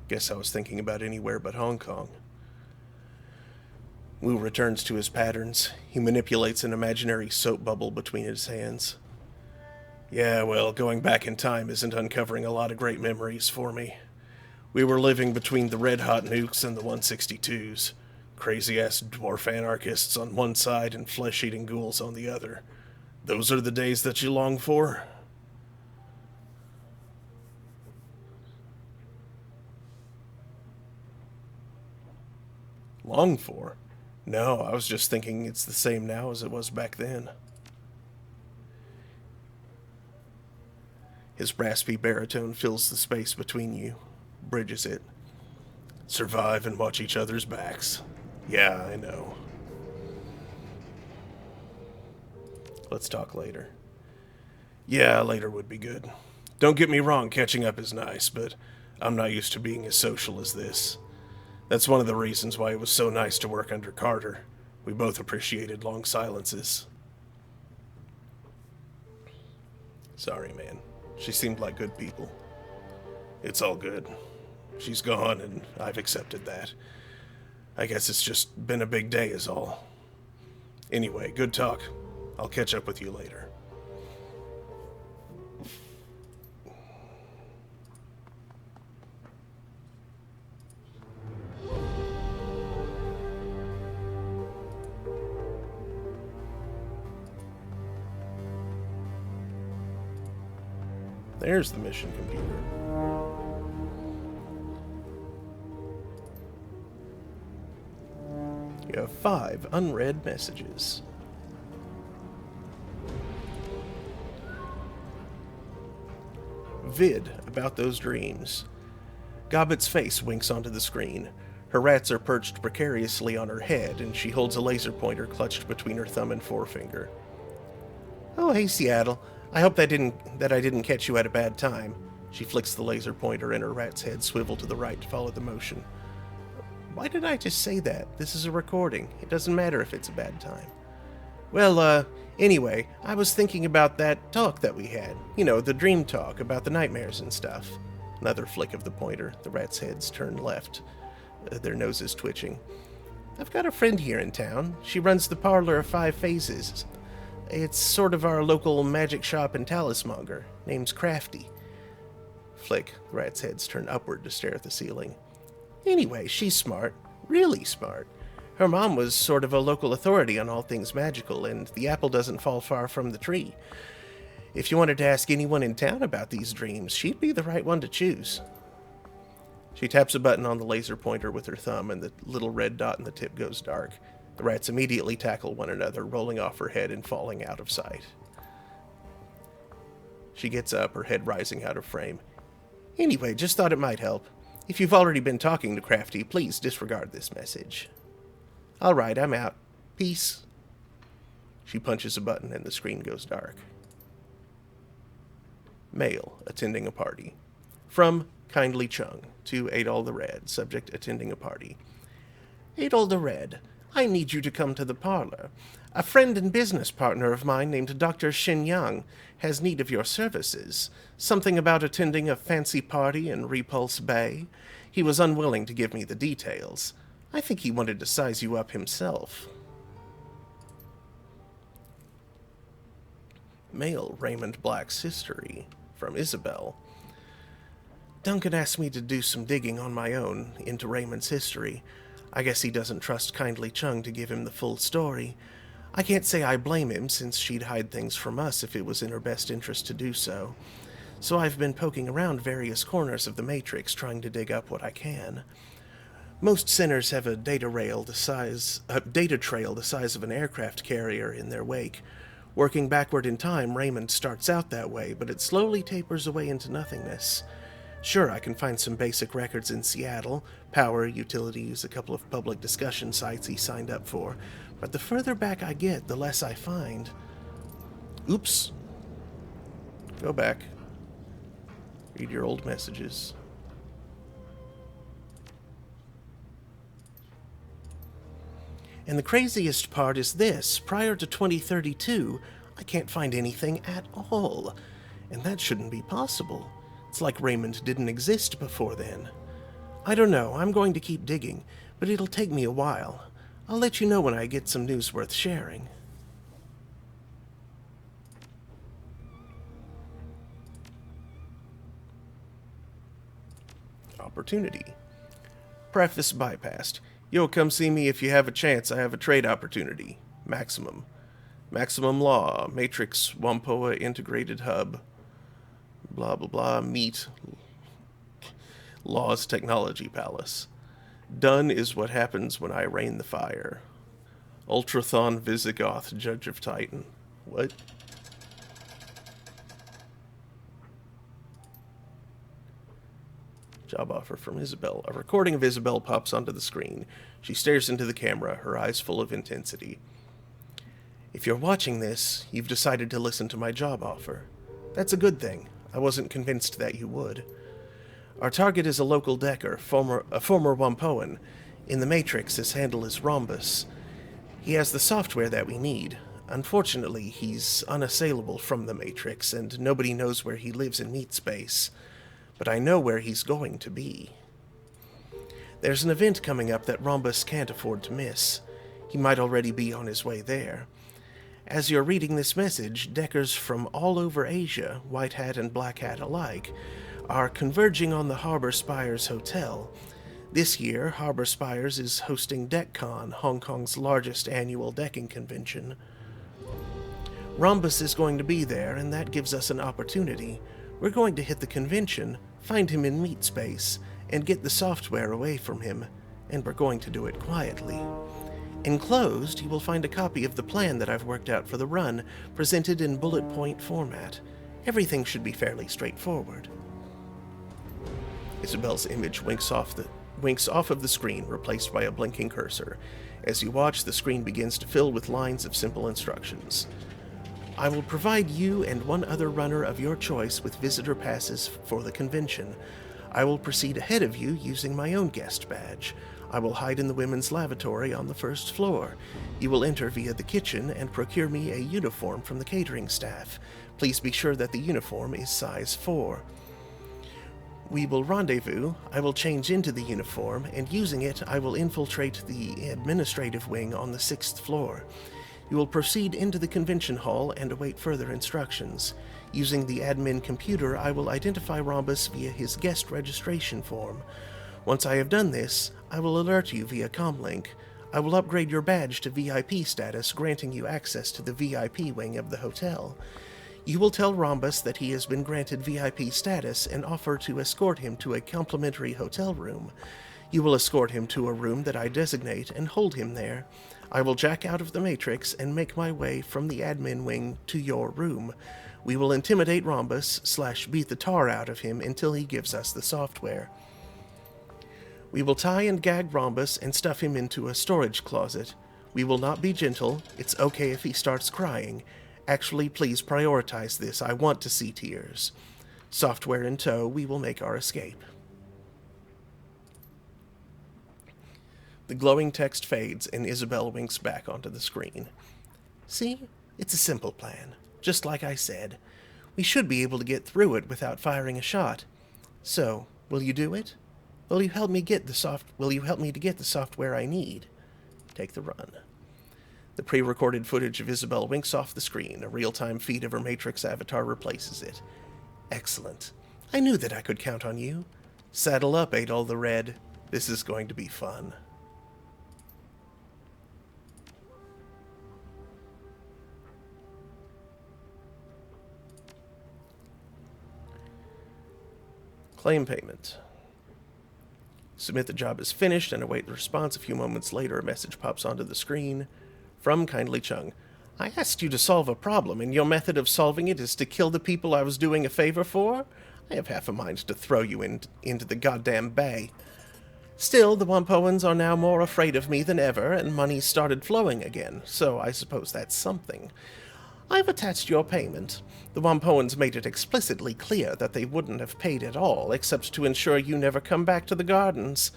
Guess I was thinking about anywhere but Hong Kong. Wu returns to his patterns. He manipulates an imaginary soap bubble between his hands. Yeah, well, going back in time isn't uncovering a lot of great memories for me. We were living between the red-hot nukes and the 162s. Crazy-ass dwarf anarchists on one side and flesh-eating ghouls on the other. Those are the days that you long for? Long for? No, I was just thinking it's the same now as it was back then. His raspy baritone fills the space between you, bridges it. Survive and watch each other's backs. Yeah, I know. Let's talk later. Yeah, later would be good. Don't get me wrong, catching up is nice, but I'm not used to being as social as this. That's one of the reasons why it was so nice to work under Carter. We both appreciated long silences. Sorry, man. She seemed like good people. It's all good. She's gone, and I've accepted that. I guess it's just been a big day is all. Anyway, good talk. I'll catch up with you later. There's the mission computer. You have 5 unread messages. Vid about those dreams. Gobbet's face winks onto the screen. Her rats are perched precariously on her head, and she holds a laser pointer clutched between her thumb and forefinger. Oh, hey, Seattle. I hope that I didn't catch you at a bad time. She flicks the laser pointer and her rat's head swivel to the right to follow the motion. Why did I just say that? This is a recording. It doesn't matter if it's a bad time. Well, anyway, I was thinking about that talk that we had. You know, the dream talk about the nightmares and stuff. Another flick of the pointer. The rats' heads turn left. Their noses twitching. I've got a friend here in town. She runs the Parlor of 5 Phases. It's sort of our local magic shop and talismonger. Name's Crafty. Flick. The rats' heads turn upward to stare at the ceiling. Anyway, she's smart. Really smart. Her mom was sort of a local authority on all things magical, and the apple doesn't fall far from the tree. If you wanted to ask anyone in town about these dreams, she'd be the right one to choose. She taps a button on the laser pointer with her thumb, and the little red dot in the tip goes dark. The rats immediately tackle one another, rolling off her head and falling out of sight. She gets up, her head rising out of frame. Anyway, just thought it might help. If you've already been talking to Crafty, please disregard this message. All right, I'm out. Peace. She punches a button and the screen goes dark. Male, attending a party. From Kindly Chung to Adol the Red, subject attending a party. Adol the Red, I need you to come to the parlor. A friend and business partner of mine named Dr. Xin Yang has need of your services. Something about attending a fancy party in Repulse Bay. He was unwilling to give me the details. I think he wanted to size you up himself. Male Raymond Black's history. From Isabel. Duncan asked me to do some digging on my own into Raymond's history. I guess he doesn't trust Kindly Chung to give him the full story. I can't say I blame him, since she'd hide things from us if it was in her best interest to do so. so I've been poking around various corners of the Matrix trying to dig up what I can. Most centers have a data trail the size of an aircraft carrier in their wake. Working backward in time, Raymond starts out that way, but it slowly tapers away into nothingness. Sure, I can find some basic records in Seattle, power, utilities, a couple of public discussion sites he signed up for, but the further back I get, the less I find. Oops. Go back. Read your old messages. And the craziest part is this. Prior to 2032, I can't find anything at all. And that shouldn't be possible. It's like Raymond didn't exist before then. I don't know, I'm going to keep digging, but it'll take me a while. I'll let you know when I get some news worth sharing. Opportunity. Preface bypassed. Yo, come see me if you have a chance. I have a trade opportunity. Maximum. Maximum Law. Matrix Wampoa Integrated Hub. Blah, blah, blah. Meet. Law's Technology Palace. Done is what happens when I rain the fire. Ultrathon Visigoth, Judge of Titan. What? Job offer from Isabel. A recording of Isabel pops onto the screen. She stares into the camera, her eyes full of intensity. If you're watching this, you've decided to listen to my job offer. That's a good thing. I wasn't convinced that you would. Our target is a local Decker, a former Wampoan. In the Matrix, his handle is Rhombus. He has the software that we need. Unfortunately, he's unassailable from the Matrix, and nobody knows where he lives in meat space. But I know where he's going to be. There's an event coming up that Rhombus can't afford to miss. He might already be on his way there. As you're reading this message, Deckers from all over Asia, white hat and black hat alike, are converging on the Harbor Spires Hotel. This year, Harbor Spires is hosting DeckCon, Hong Kong's largest annual decking convention. Rhombus is going to be there, and that gives us an opportunity. We're going to hit the convention, find him in meat space, and get the software away from him, and we're going to do it quietly. Enclosed, you will find a copy of the plan that I've worked out for the run, presented in bullet point format. Everything should be fairly straightforward. Isabel's image winks off of the screen, replaced by a blinking cursor. As you watch, the screen begins to fill with lines of simple instructions. I will provide you and one other runner of your choice with visitor passes for the convention. I will proceed ahead of you using my own guest badge. I will hide in the women's lavatory on the first floor. You will enter via the kitchen and procure me a uniform from the catering staff. Please be sure that the uniform is size 4. We will rendezvous, I will change into the uniform, and using it, I will infiltrate the administrative wing on the 6th floor. You will proceed into the convention hall and await further instructions. Using the admin computer, I will identify Rhombus via his guest registration form. Once I have done this, I will alert you via comlink. I will upgrade your badge to VIP status, granting you access to the VIP wing of the hotel. You will tell Rhombus that he has been granted VIP status and offer to escort him to a complimentary hotel room. You will escort him to a room that I designate and hold him there. I will jack out of the Matrix and make my way from the admin wing to your room. We will intimidate Rhombus / beat the tar out of him until he gives us the software. We will tie and gag Rhombus and stuff him into a storage closet. We will not be gentle. It's okay if he starts crying. Actually, please prioritize this. I want to see tears. Software in tow, we will make our escape. The glowing text fades and Isabel winks back onto the screen. See? It's a simple plan. Just like I said. We should be able to get through it without firing a shot. So, will you do it? Will you help me to get the software I need? Take the run. The pre-recorded footage of Isabel winks off the screen. A real-time feed of her Matrix avatar replaces it. Excellent. I knew that I could count on you. Saddle up, Adol the Red. This is going to be fun. Claim payment. Submit the job as finished and await the response. A few moments later, a message pops onto the screen from Kindly Chung. I asked you to solve a problem, and your method of solving it is to kill the people I was doing a favor for? I have half a mind to throw you into the goddamn bay. Still, the Wampoans are now more afraid of me than ever, and money started flowing again, so I suppose that's something. I've attached your payment. The Wampoans made it explicitly clear that they wouldn't have paid at all, except to ensure you never come back to the gardens.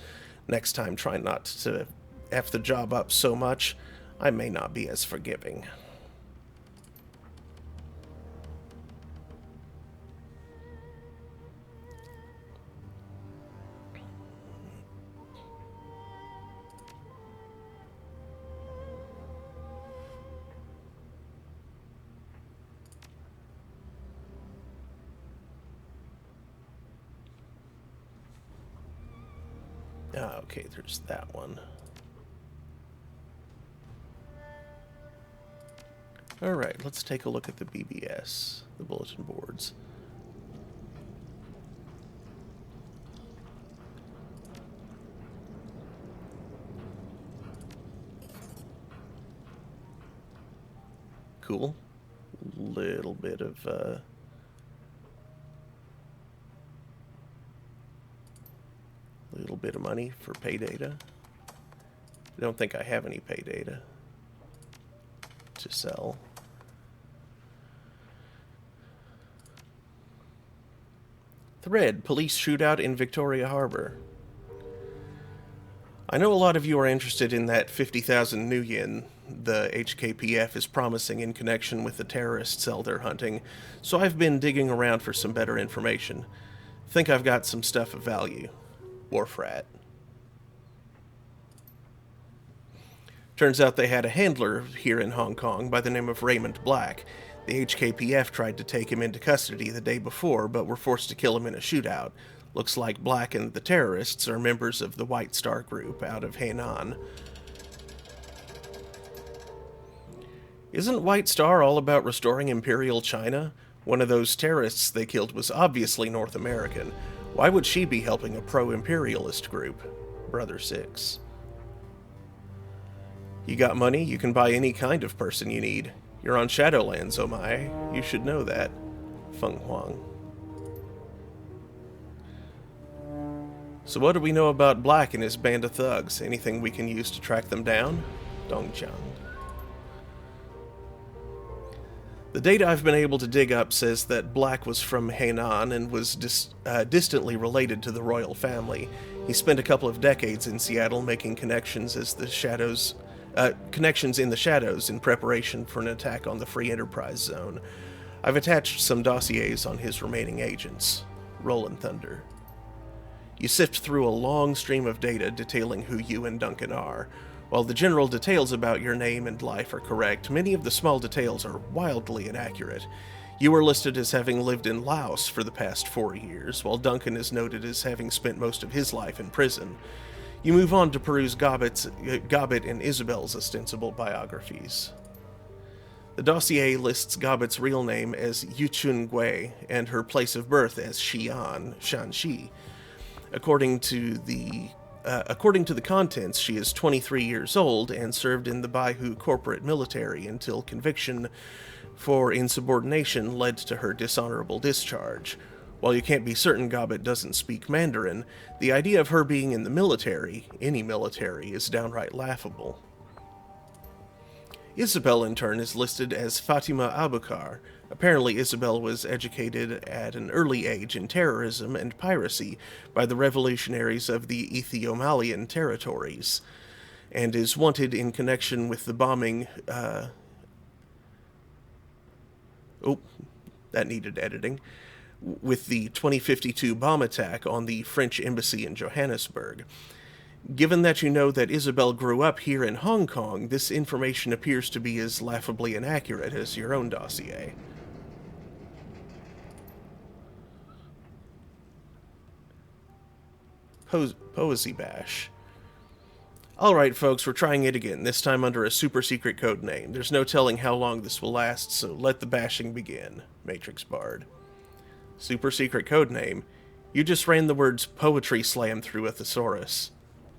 Next time, try not to F the job up so much. I may not be as forgiving. Okay, there's that one. Alright, let's take a look at the BBS, the bulletin boards. Cool. Little bit of, little bit of money for pay data. I don't think I have any pay data to sell. Thread, police shootout in Victoria Harbor. I know a lot of you are interested in that 50,000 new yen the HKPF is promising in connection with the terrorist cell they're hunting, so I've been digging around for some better information. Think I've got some stuff of value. Warfrat. Turns out they had a handler here in Hong Kong by the name of Raymond Black. The HKPF tried to take him into custody the day before, but were forced to kill him in a shootout. Looks like Black and the terrorists are members of the White Star Group out of Hainan. Isn't White Star all about restoring Imperial China? One of those terrorists they killed was obviously North American. Why would she be helping a pro-imperialist group? Brother 6. You got money, you can buy any kind of person you need. You're on Shadowlands, oh my. You should know that. Feng Huang. So what do we know about Black and his band of thugs? Anything we can use to track them down? Dongjiang. The data I've been able to dig up says that Black was from Hainan and was distantly related to the royal family. He spent a couple of decades in Seattle making connections in the shadows in preparation for an attack on the Free Enterprise Zone. I've attached some dossiers on his remaining agents. Roland Thunder. You sift through a long stream of data detailing who you and Duncan are. While the general details about your name and life are correct, many of the small details are wildly inaccurate. You are listed as having lived in Laos for the past 4 years, while Duncan is noted as having spent most of his life in prison. You move on to peruse Gobbett and Isabel's ostensible biographies. The dossier lists Gobbett's real name as Yuchun Gui and her place of birth as Xi'an, Shanxi. According to the contents, she is 23 years old and served in the Baihu corporate military until conviction for insubordination led to her dishonorable discharge. While you can't be certain Gobbett doesn't speak Mandarin, the idea of her being in the military, any military, is downright laughable. Isabel, in turn, is listed as Fatima Abukar. Apparently, Isabel was educated at an early age in terrorism and piracy by the revolutionaries of the Ethio-Malian territories, and is wanted in connection with the bombing... that needed editing. With the 2052 bomb attack on the French embassy in Johannesburg. Given that you know that Isabel grew up here in Hong Kong, this information appears to be as laughably inaccurate as your own dossier. Poesy Bash. Alright folks, we're trying it again, this time under a super secret code name. There's no telling how long this will last, so let the bashing begin. Matrix Bard. Super secret code name, You just ran the words poetry slam through a thesaurus.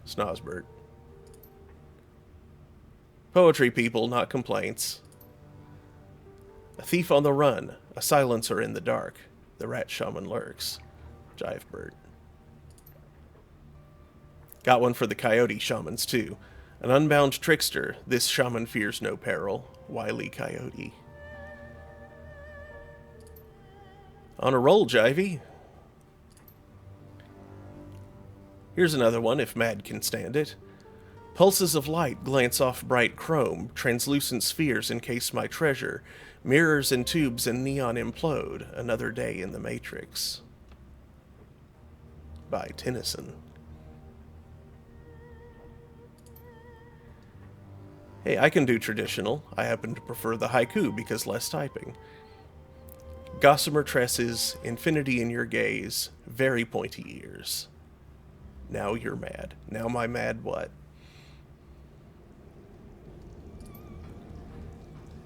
Snozbert. Poetry, people, not complaints. A thief on the run, a silencer in the dark. The rat shaman lurks. Jivebird. Got one for the coyote shamans, too. An unbound trickster, this shaman fears no peril. Wily coyote. On a roll, Jivey. Here's another one, if Mad can stand it. Pulses of light glance off bright chrome, translucent spheres encase my treasure, mirrors and tubes and neon implode, another day in the Matrix. By Tennyson. Hey, I can do traditional. I happen to prefer the haiku because less typing. Gossamer tresses, infinity in your gaze, very pointy ears. Now you're mad. Now my mad what?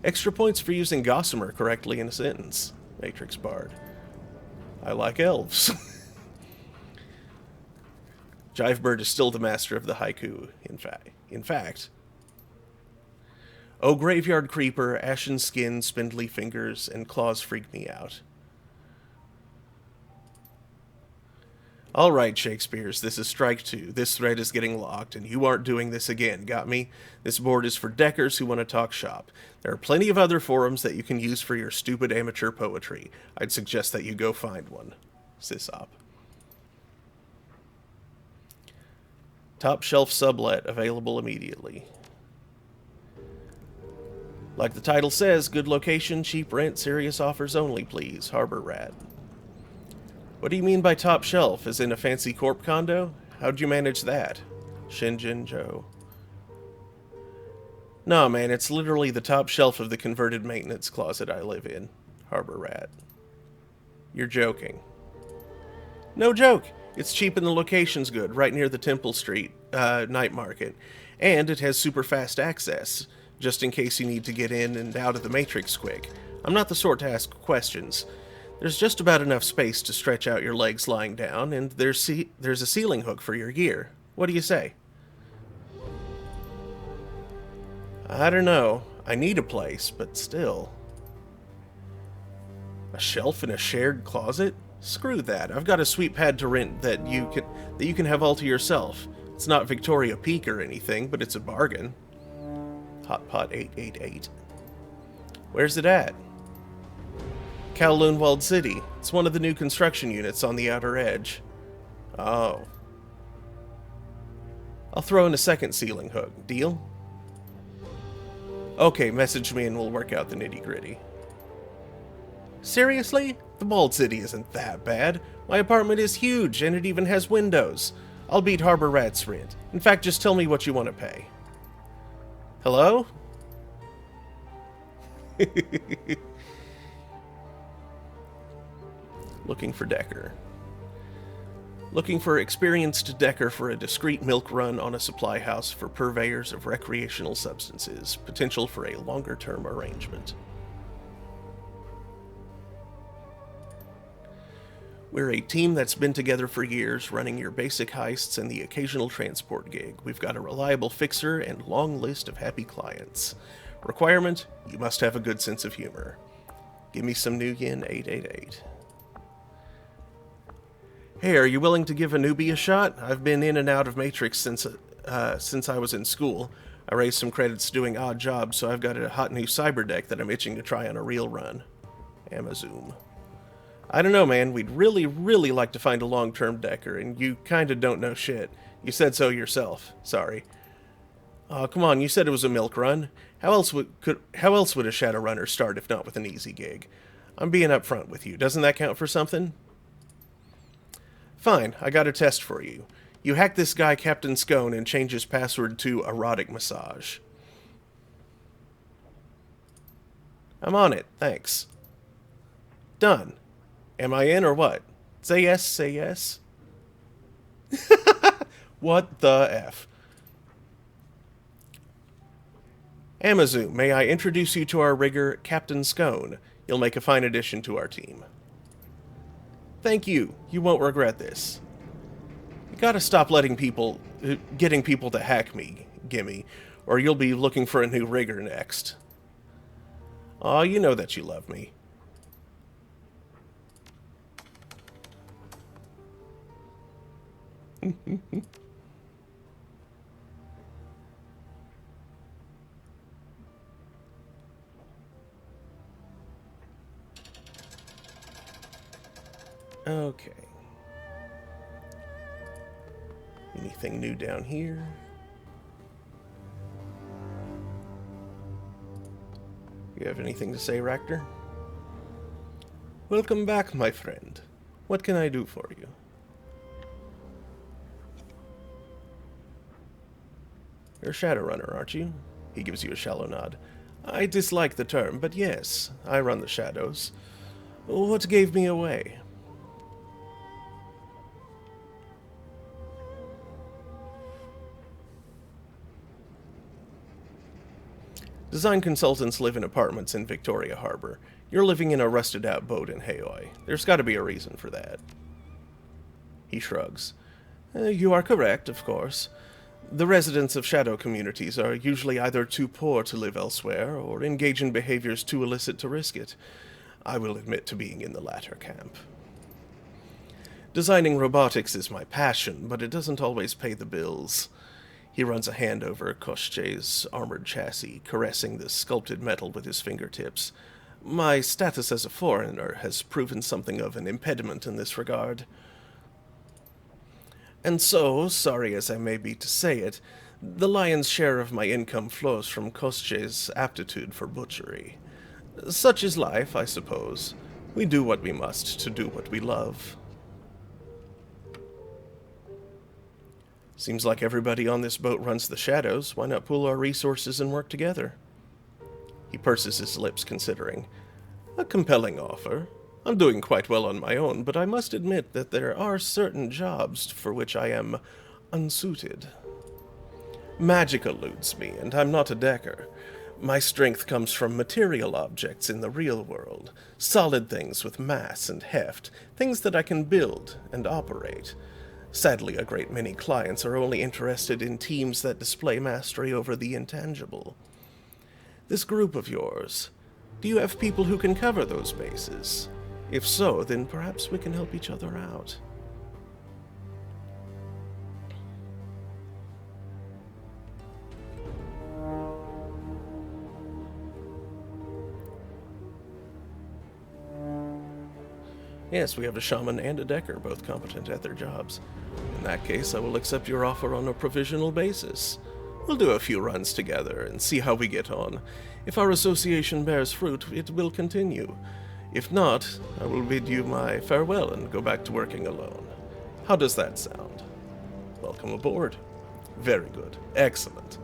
Extra points for using gossamer correctly in a sentence. Matrix Bard. I like elves. Jivebird is still the master of the haiku, in fact. Oh, graveyard creeper, ashen skin, spindly fingers, and claws freak me out. All right, Shakespeare's, this is strike two. This thread is getting locked, and you aren't doing this again, got me? This board is for deckers who want to talk shop. There are plenty of other forums that you can use for your stupid amateur poetry. I'd suggest that you go find one. Sysop. Top shelf sublet, available immediately. Like the title says, good location, cheap rent, serious offers only, please. Harbor Rat. What do you mean by top shelf? As in a fancy corp condo? How'd you manage that? Shinjin Joe. Nah, man, it's literally the top shelf of the converted maintenance closet I live in. Harbor Rat. You're joking. No joke. It's cheap and the location's good, right near the Temple Street night market. And it has super fast access, just in case you need to get in and out of the Matrix quick. I'm not the sort to ask questions. There's just about enough space to stretch out your legs lying down, and there's a ceiling hook for your gear. What do you say? I don't know. I need a place, but still. A shelf in a shared closet? Screw that. I've got a sweet pad to rent that you can have all to yourself. It's not Victoria Peak or anything, but it's a bargain. Hotpot 888. Where's it at? Kowloon-Walled City. It's one of the new construction units on the outer edge. Oh. I'll throw in a second ceiling hook. Deal? Okay, message me and we'll work out the nitty-gritty. Seriously? The Walled City isn't that bad. My apartment is huge and it even has windows. I'll beat Harbor Rat's rent. In fact, just tell me what you want to pay. Hello? Looking for Decker. Looking for experienced Decker for a discreet milk run on a supply house for purveyors of recreational substances. Potential for a longer-term arrangement. We're a team that's been together for years, running your basic heists and the occasional transport gig. We've got a reliable fixer and long list of happy clients. Requirement, you must have a good sense of humor. Give me some new yen, 888. Hey, are you willing to give a newbie a shot? I've been in and out of Matrix since I was in school. I raised some credits doing odd jobs, so I've got a hot new cyber deck that I'm itching to try on a real run. Amazoom. I don't know, man. We'd really, really like to find a long-term Decker, and you kinda don't know shit. You said so yourself. Sorry. Oh, come on, you said it was a milk run. How else would a Shadowrunner start if not with an easy gig? I'm being upfront with you. Doesn't that count for something? Fine, I got a test for you. You hack this guy Captain Scone and change his password to erotic massage. I'm on it, thanks. Done. Am I in or what? Say yes, say yes. What the F? Amazoom, may I introduce you to our rigger, Captain Scone. You'll make a fine addition to our team. Thank you. You won't regret this. You gotta stop letting people... getting people to hack me, Gimme, or you'll be looking for a new rigger next. Aw, you know that you love me. Okay. Anything new down here? You have anything to say, Ractor? Welcome back, my friend. What can I do for you? You're a Shadowrunner, aren't you? He gives you a shallow nod. I dislike the term, but yes, I run the shadows. What gave me away? Design consultants live in apartments in Victoria Harbor. You're living in a rusted-out boat in Haoi. There's got to be a reason for that. He shrugs. You are correct, of course. The residents of shadow communities are usually either too poor to live elsewhere or engage in behaviors too illicit to risk it. I will admit to being in the latter camp. Designing robotics is my passion, but it doesn't always pay the bills. He runs a hand over Koshche's armored chassis, caressing the sculpted metal with his fingertips. My status as a foreigner has proven something of an impediment in this regard. And so, sorry as I may be to say it, the lion's share of my income flows from Koshche's aptitude for butchery. Such is life, I suppose. We do what we must to do what we love. Seems like everybody on this boat runs the shadows. Why not pool our resources and work together? He purses his lips, considering. A compelling offer. I'm doing quite well on my own, but I must admit that there are certain jobs for which I am unsuited. Magic eludes me, and I'm not a decker. My strength comes from material objects in the real world, solid things with mass and heft, things that I can build and operate. Sadly, a great many clients are only interested in teams that display mastery over the intangible. This group of yours, do you have people who can cover those bases? If so, then perhaps we can help each other out. Yes, we have a shaman and a decker, both competent at their jobs. In that case, I will accept your offer on a provisional basis. We'll do a few runs together and see how we get on. If our association bears fruit, it will continue. If not, I will bid you my farewell and go back to working alone. How does that sound? Welcome aboard. Very good. Excellent.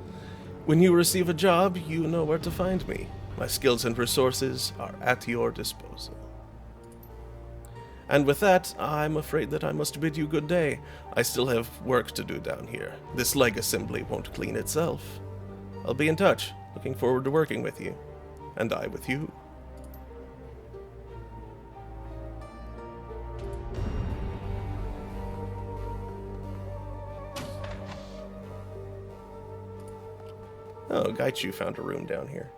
When you receive a job, you know where to find me. My skills and resources are at your disposal. And with that, I'm afraid that I must bid you good day. I still have work to do down here. This leg assembly won't clean itself. I'll be in touch. Looking forward to working with you. And I with you. Oh, Gaichu found a room down here.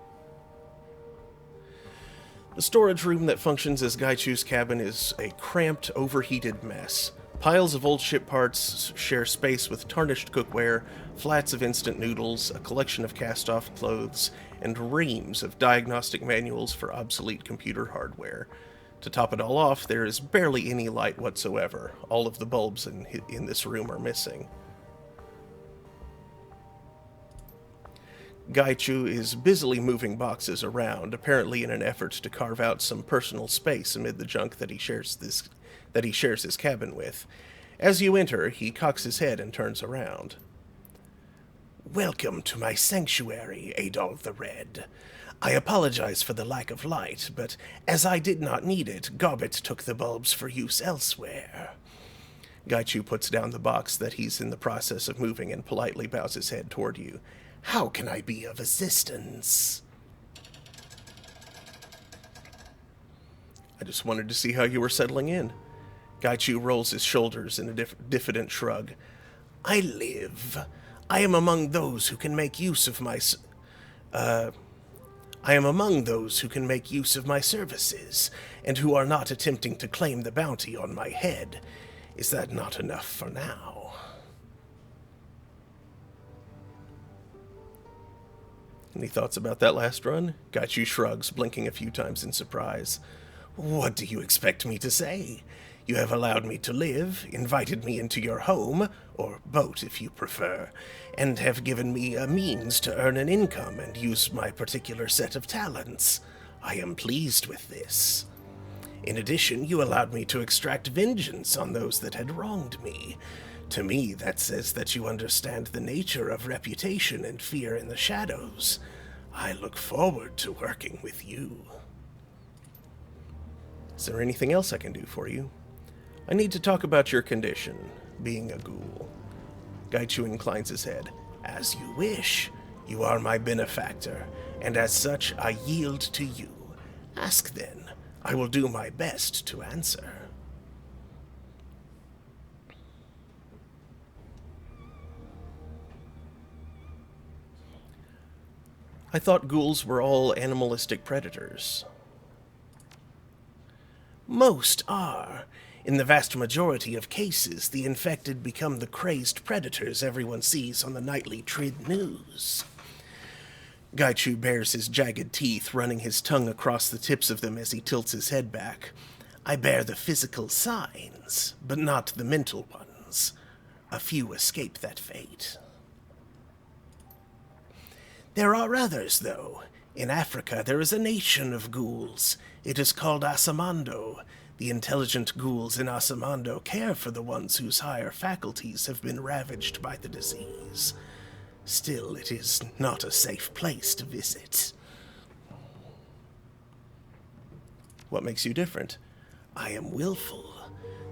The storage room that functions as Gaichu's cabin is a cramped, overheated mess. Piles of old ship parts share space with tarnished cookware, flats of instant noodles, a collection of cast-off clothes, and reams of diagnostic manuals for obsolete computer hardware. To top it all off, there is barely any light whatsoever. All of the bulbs in this room are missing. Gaichu is busily moving boxes around, apparently in an effort to carve out some personal space amid the junk that he shares his cabin with. As you enter, he cocks his head and turns around. Welcome to my sanctuary, Adol the Red. I apologize for the lack of light, but as I did not need it, Gobbet took the bulbs for use elsewhere. Gaichu puts down the box that he's in the process of moving and politely bows his head toward you. How can I be of assistance? I just wanted to see how you were settling in. Gaichu rolls his shoulders in a diffident shrug. I live. I am among those who can make use of my services, and who are not attempting to claim the bounty on my head. Is that not enough for now? Any thoughts about that last run? Gaichu shrugs, blinking a few times in surprise. What do you expect me to say? You have allowed me to live, invited me into your home, or boat if you prefer, and have given me a means to earn an income and use my particular set of talents. I am pleased with this. In addition, you allowed me to extract vengeance on those that had wronged me. To me, that says that you understand the nature of reputation and fear in the shadows. I look forward to working with you. Is there anything else I can do for you? I need to talk about your condition, being a ghoul. Gaichu inclines his head. As you wish. You are my benefactor, and as such I yield to you. Ask then. I will do my best to answer. I thought ghouls were all animalistic predators. Most are. In the vast majority of cases, the infected become the crazed predators everyone sees on the nightly Trid news. Gaichu bares his jagged teeth, running his tongue across the tips of them as he tilts his head back. I bear the physical signs, but not the mental ones. A few escape that fate. There are others, though. In Africa, there is a nation of ghouls. It is called Asamando. The intelligent ghouls in Asamando care for the ones whose higher faculties have been ravaged by the disease. Still, it is not a safe place to visit. What makes you different? I am willful.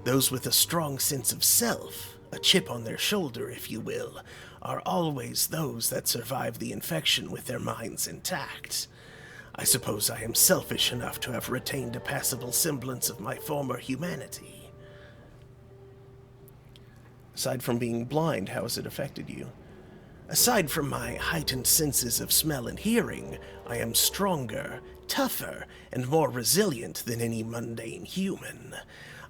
Those with a strong sense of self, a chip on their shoulder, if you will, are always those that survive the infection with their minds intact. I suppose I am selfish enough to have retained a passable semblance of my former humanity. Aside from being blind, how has it affected you? Aside from my heightened senses of smell and hearing, I am stronger, tougher, and more resilient than any mundane human.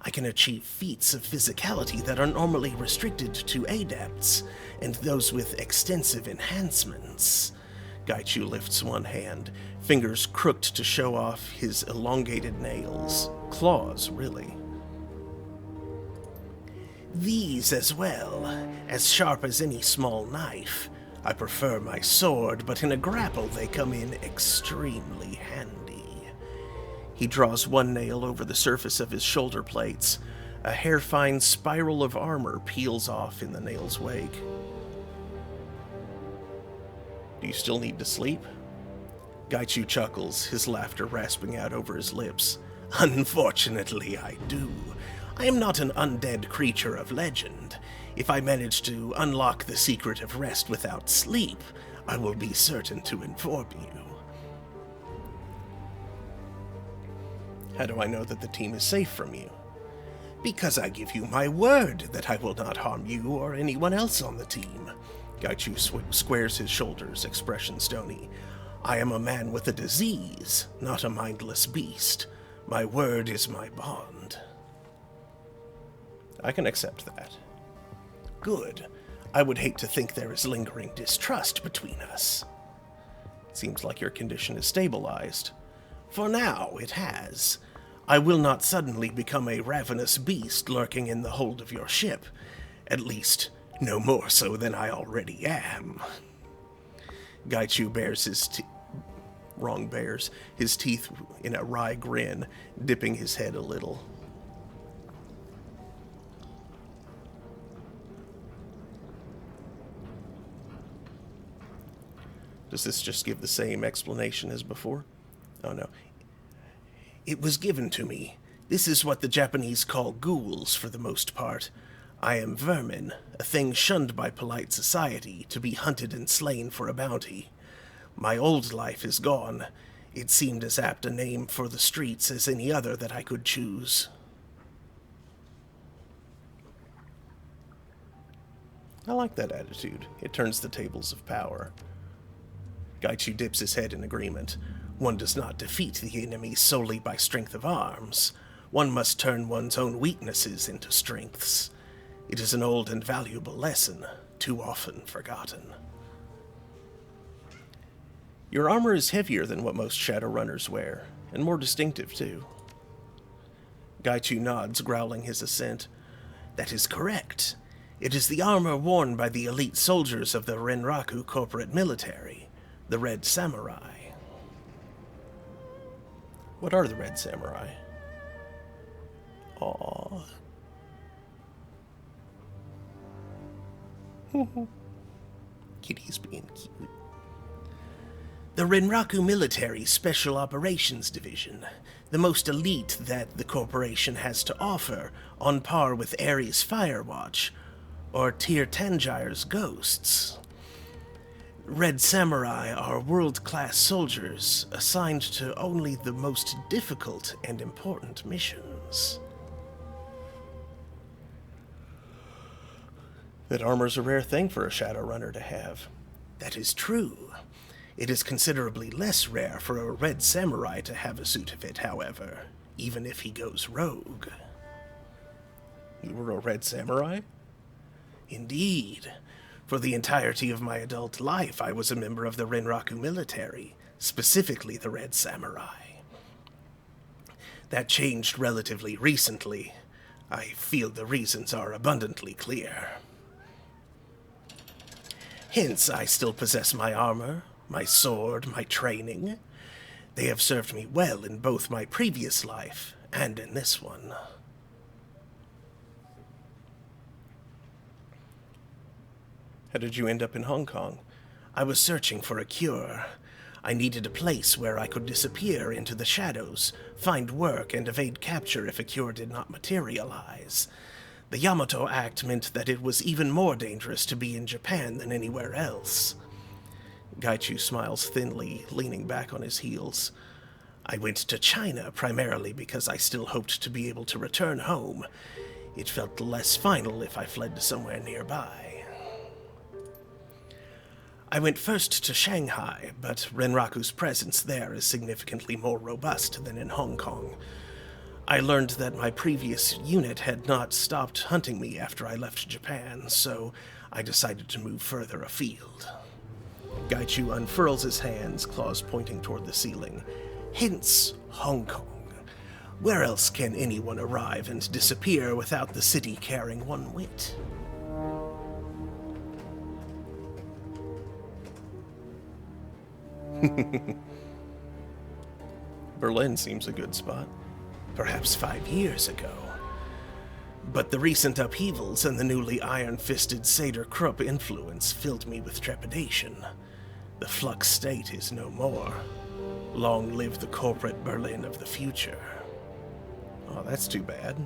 I can achieve feats of physicality that are normally restricted to adepts, and those with extensive enhancements. Gaichu lifts one hand, fingers crooked to show off his elongated nails. Claws, really. These as well, as sharp as any small knife. I prefer my sword, but in a grapple they come in extremely handy. He draws one nail over the surface of his shoulder plates. A hair-fine spiral of armor peels off in the nail's wake. Do you still need to sleep? Gaichu chuckles, his laughter rasping out over his lips. Unfortunately, I do. I am not an undead creature of legend. If I manage to unlock the secret of rest without sleep, I will be certain to inform you. How do I know that the team is safe from you? Because I give you my word that I will not harm you or anyone else on the team. Gaichu squares his shoulders, expression stony. I am a man with a disease, not a mindless beast. My word is my bond. I can accept that. Good. I would hate to think there is lingering distrust between us. It seems like your condition is stabilized. For now, it has. I will not suddenly become a ravenous beast lurking in the hold of your ship. At least, no more so than I already am. Gaichu bares his his teeth in a wry grin, dipping his head a little. Does this just give the same explanation as before? Oh no. It was given to me. This is what the Japanese call ghouls for the most part. I am vermin, a thing shunned by polite society, to be hunted and slain for a bounty. My old life is gone. It seemed as apt a name for the streets as any other that I could choose. I like that attitude. It turns the tables of power. Gaichu dips his head in agreement. One does not defeat the enemy solely by strength of arms. One must turn one's own weaknesses into strengths. It is an old and valuable lesson, too often forgotten. Your armor is heavier than what most Shadowrunners wear, and more distinctive, too. Gaichu nods, growling his assent. That is correct. It is the armor worn by the elite soldiers of the Renraku corporate military, the Red Samurai. What are the Red Samurai? Aww. Kitty's being cute. The Renraku Military Special Operations Division, the most elite that the corporation has to offer, on par with Ares Firewatch, or Tyr Tangire's Ghosts. Red Samurai are world-class soldiers assigned to only the most difficult and important missions. That armor's a rare thing for a Shadowrunner to have. That is true. It is considerably less rare for a Red Samurai to have a suit of it, however, even if he goes rogue. You were a Red Samurai? Indeed. For the entirety of my adult life, I was a member of the Renraku military, specifically the Red Samurai. That changed relatively recently. I feel the reasons are abundantly clear. Hence, I still possess my armor, my sword, my training. They have served me well in both my previous life and in this one. How did you end up in Hong Kong? I was searching for a cure. I needed a place where I could disappear into the shadows, find work, and evade capture if a cure did not materialize. The Yamato Act meant that it was even more dangerous to be in Japan than anywhere else. Gaichu smiles thinly, leaning back on his heels. I went to China primarily because I still hoped to be able to return home. It felt less final if I fled to somewhere nearby. I went first to Shanghai, but Renraku's presence there is significantly more robust than in Hong Kong. I learned that my previous unit had not stopped hunting me after I left Japan, so I decided to move further afield. Gaichu unfurls his hands, claws pointing toward the ceiling. Hence, Hong Kong. Where else can anyone arrive and disappear without the city caring one whit? Berlin seems a good spot. Perhaps 5 years ago. But the recent upheavals and the newly iron-fisted Seder Krupp influence filled me with trepidation. The flux state is no more. Long live the corporate Berlin of the future. Oh, that's too bad.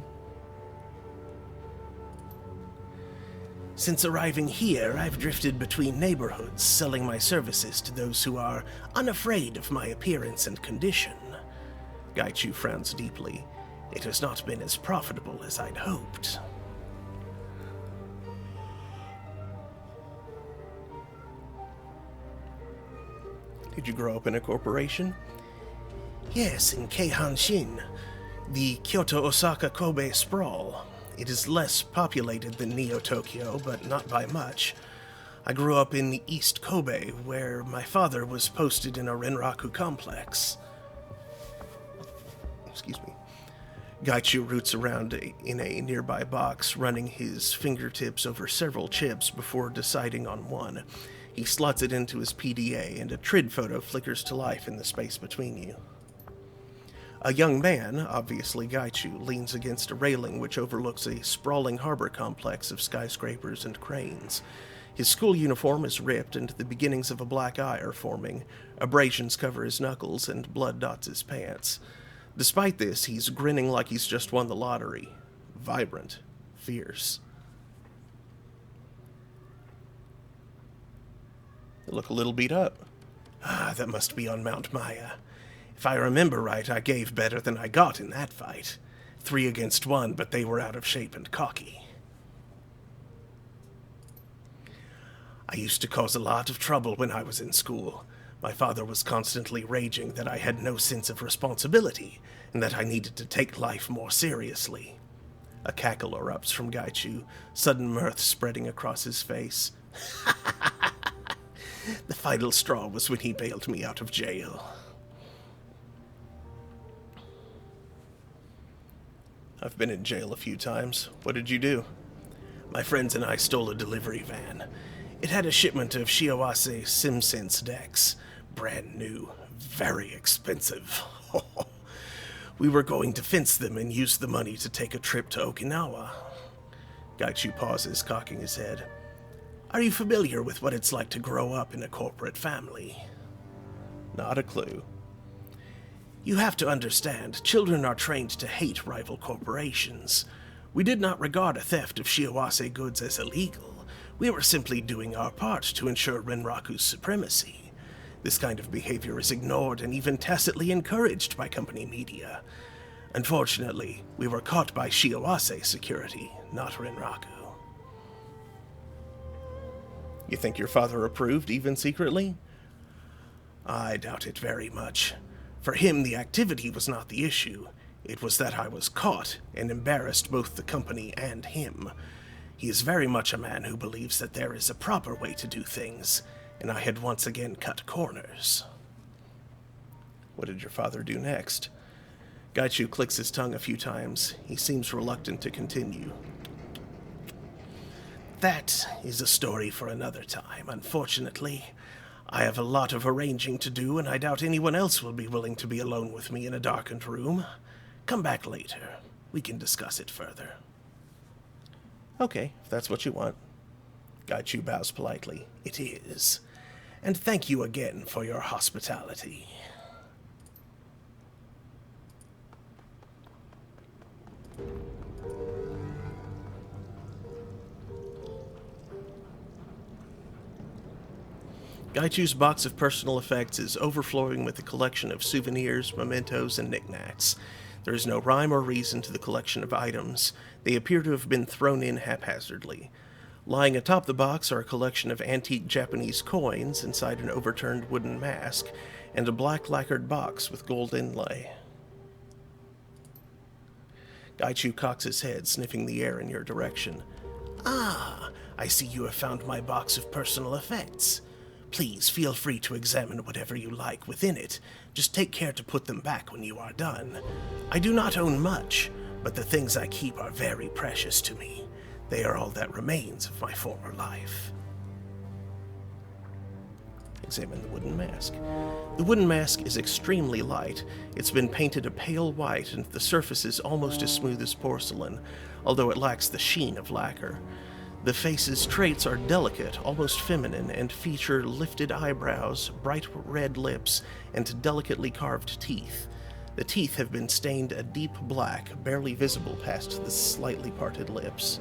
Since arriving here, I've drifted between neighborhoods, selling my services to those who are unafraid of my appearance and condition. Gaichu frowns deeply. It has not been as profitable as I'd hoped. Did you grow up in a corporation? Yes, in Keihanshin, the Kyoto-Osaka-Kobe sprawl. It is less populated than Neo-Tokyo, but not by much. I grew up in East Kobe, where my father was posted in a Renraku complex. Excuse me. Gaichu roots around in a nearby box, running his fingertips over several chips before deciding on one. He slots it into his PDA, and a Trid photo flickers to life in the space between you. A young man, obviously Gaichu, leans against a railing which overlooks a sprawling harbor complex of skyscrapers and cranes. His school uniform is ripped, and the beginnings of a black eye are forming. Abrasions cover his knuckles, and blood dots his pants. Despite this, he's grinning like he's just won the lottery. Vibrant. Fierce. You look a little beat up. Ah, that must be on Mount Maya. If I remember right, I gave better than I got in that fight. 3 against 1, but they were out of shape and cocky. used to cause a lot of trouble when I was in school. My father was constantly raging that I had no sense of responsibility, and that I needed to take life more seriously. A cackle erupts from Gaichu, sudden mirth spreading across his face. The final straw was when he bailed me out of jail. I've been in jail a few times. What did you do? My friends and I stole a delivery van. It had a shipment of Shiawase SimSense decks. Brand new. Very expensive. We were going to fence them and use the money to take a trip to Okinawa. Gaichu pauses, cocking his head. Are you familiar with what it's like to grow up in a corporate family? Not a clue. You have to understand, children are trained to hate rival corporations. We did not regard a theft of Shiawase goods as illegal. We were simply doing our part to ensure Renraku's supremacy. This kind of behavior is ignored and even tacitly encouraged by company media. Unfortunately, we were caught by Shiawase security, not Renraku. You think your father approved, even secretly? I doubt it very much. For him, the activity was not the issue. It was that I was caught and embarrassed both the company and him. He is very much a man who believes that there is a proper way to do things, and I had once again cut corners. What did your father do next? Gaichu clicks his tongue a few times. He seems reluctant to continue. That is a story for another time, unfortunately. I have a lot of arranging to do, and I doubt anyone else will be willing to be alone with me in a darkened room. Come back later. We can discuss it further. Okay, if that's what you want. Gaichu bows politely. It is. And thank you again for your hospitality. Gaichu's box of personal effects is overflowing with a collection of souvenirs, mementos, and knickknacks. There is no rhyme or reason to the collection of items. They appear to have been thrown in haphazardly. Lying atop the box are a collection of antique Japanese coins inside an overturned wooden mask, and a black lacquered box with gold inlay. Gaichu cocks his head, sniffing the air in your direction. Ah, I see you have found my box of personal effects. Please feel free to examine whatever you like within it. Just take care to put them back when you are done. I do not own much, but the things I keep are very precious to me. They are all that remains of my former life. Examine the wooden mask. The wooden mask is extremely light. It's been painted a pale white, and the surface is almost as smooth as porcelain, although it lacks the sheen of lacquer. The face's traits are delicate, almost feminine, and feature lifted eyebrows, bright red lips, and delicately carved teeth. The teeth have been stained a deep black, barely visible past the slightly parted lips.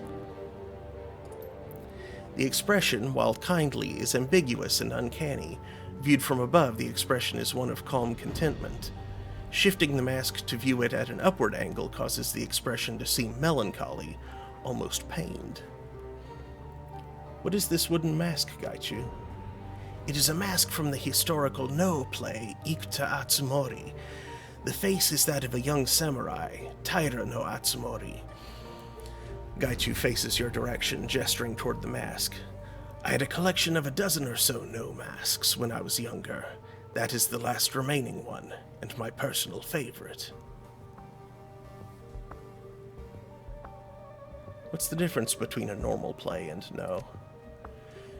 The expression, while kindly, is ambiguous and uncanny. Viewed from above, the expression is one of calm contentment. Shifting the mask to view it at an upward angle causes the expression to seem melancholy, almost pained. What is this wooden mask, Gaichu? It is a mask from the historical No play, Ikuta Atsumori. The face is that of a young samurai, Taira no Atsumori. Gaichu faces your direction, gesturing toward the mask. I had a collection of a dozen or so No masks when I was younger. That is the last remaining one, and my personal favorite. What's the difference between a normal play and No?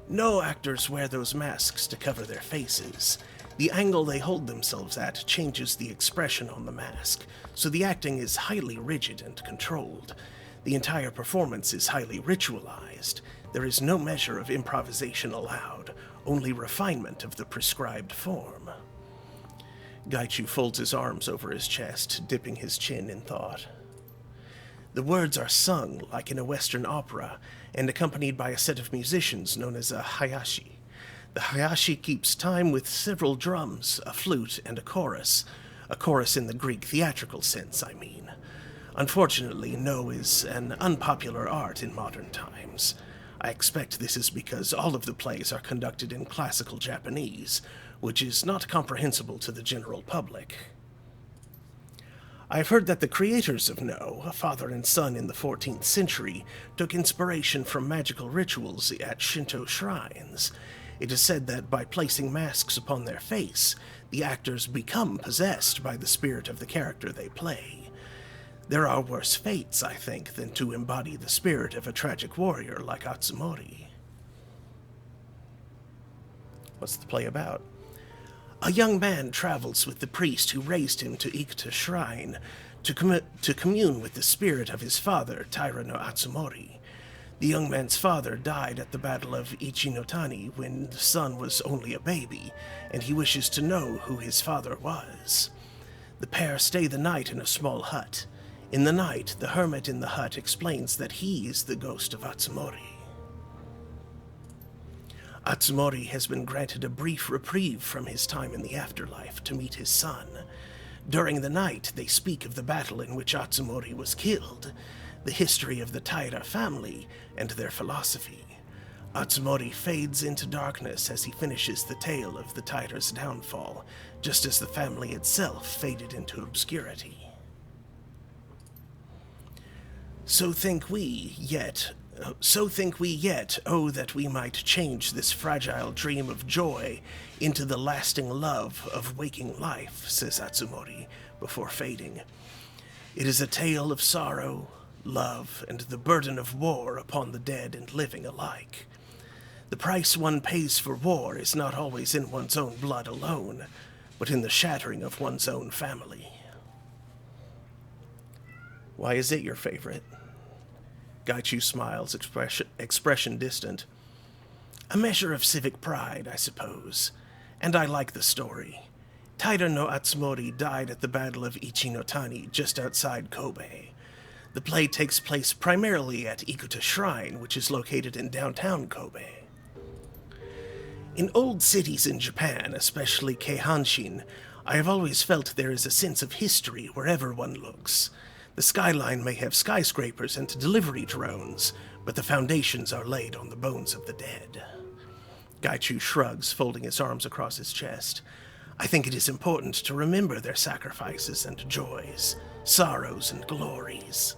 No actors wear those masks to cover their faces. The angle they hold themselves at changes the expression on the mask, so the acting is highly rigid and controlled. The entire performance is highly ritualized. There is no measure of improvisation allowed, only refinement of the prescribed form. Gaichu folds his arms over his chest, dipping his chin in thought. The words are sung like in a Western opera, and accompanied by a set of musicians known as a hayashi. The hayashi keeps time with several drums, a flute, and a chorus in the Greek theatrical sense, I mean. Unfortunately, No is an unpopular art in modern times. I expect this is because all of the plays are conducted in classical Japanese, which is not comprehensible to the general public. I've heard that the creators of No, a father and son in the 14th century, took inspiration from magical rituals at Shinto shrines. It is said that by placing masks upon their face, the actors become possessed by the spirit of the character they play. There are worse fates, I think, than to embody the spirit of a tragic warrior like Atsumori. What's the play about? A young man travels with the priest who raised him to Ikuta Shrine to commune with the spirit of his father, Taira no Atsumori. The young man's father died at the Battle of Ichinotani when the son was only a baby, and he wishes to know who his father was. The pair stay the night in a small hut. In the night, the hermit in the hut explains that he is the ghost of Atsumori. Atsumori has been granted a brief reprieve from his time in the afterlife to meet his son. During the night, they speak of the battle in which Atsumori was killed, the history of the Taira family, and their philosophy. Atsumori fades into darkness as he finishes the tale of the Taira's downfall, just as the family itself faded into obscurity. So think we yet, oh, that we might change this fragile dream of joy into the lasting love of waking life, says Atsumori, before fading. It is a tale of sorrow, love, and the burden of war upon the dead and living alike. The price one pays for war is not always in one's own blood alone, but in the shattering of one's own family. Why is it your favorite? Gaichu smiles, expression distant. A measure of civic pride, I suppose. And I like the story. Taira no Atsumori died at the Battle of Ichinotani, just outside Kobe. The play takes place primarily at Ikuta Shrine, which is located in downtown Kobe. In old cities in Japan, especially Keihanshin, I have always felt there is a sense of history wherever one looks. The skyline may have skyscrapers and delivery drones, but the foundations are laid on the bones of the dead. Gaichu shrugs, folding his arms across his chest. I think it is important to remember their sacrifices and joys, sorrows and glories.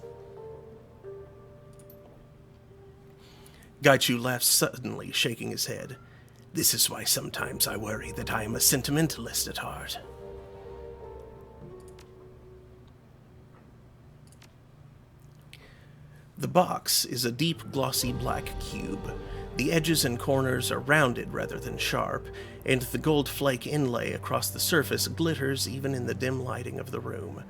Gaichu laughs suddenly, shaking his head. This is why sometimes I worry that I am a sentimentalist at heart. The box is a deep, glossy black cube. The edges and corners are rounded rather than sharp, and the gold flake inlay across the surface glitters even in the dim lighting of the room.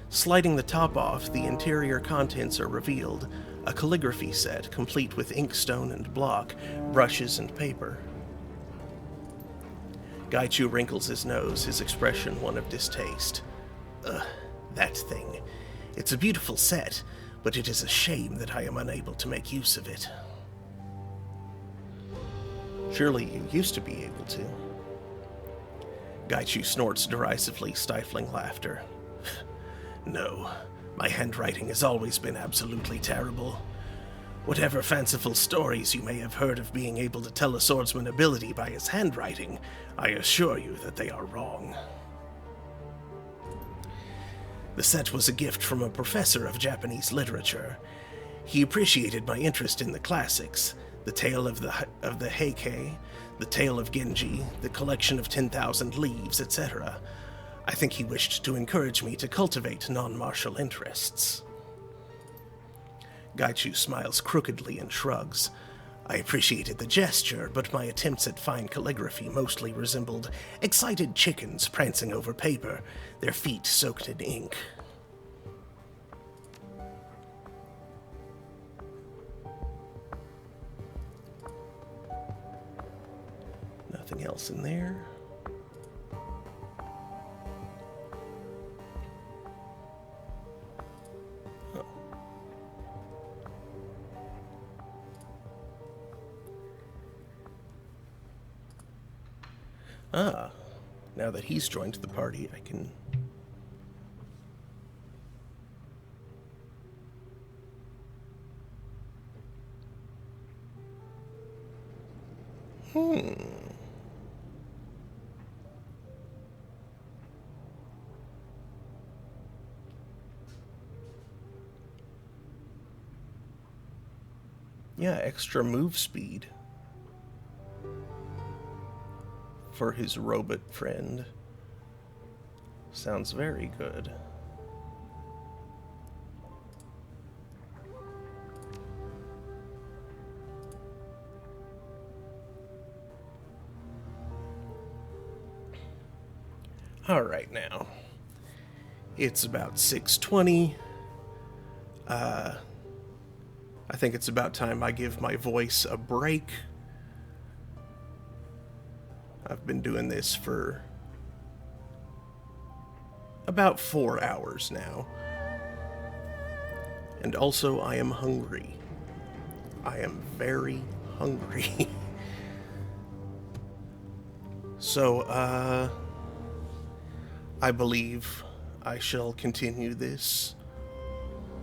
Sliding the top off, the interior contents are revealed, a calligraphy set complete with inkstone and block, brushes and paper. Gaichu wrinkles his nose, his expression one of distaste. That thing. It's a beautiful set, but it is a shame that I am unable to make use of it. Surely you used to be able to. Gaichu snorts derisively, stifling laughter. No, my handwriting has always been absolutely terrible. Whatever fanciful stories you may have heard of being able to tell a swordsman's ability by his handwriting, I assure you that they are wrong. The set was a gift from a professor of Japanese literature. He appreciated my interest in the classics, the tale of the Heike, the tale of Genji, the collection of 10,000 leaves, etc. I think he wished to encourage me to cultivate non-martial interests. Gaichu smiles crookedly and shrugs. I appreciated the gesture, but my attempts at fine calligraphy mostly resembled excited chickens prancing over paper, their feet soaked in ink. Nothing else in there. Ah, now that he's joined the party, I can... Yeah, extra move speed for his robot friend. Sounds very good. All right, now it's about 6:20. I think it's about time I give my voice a break. I've been doing this for about 4 hours now. And also, I am hungry. I am very hungry. So, I believe I shall continue this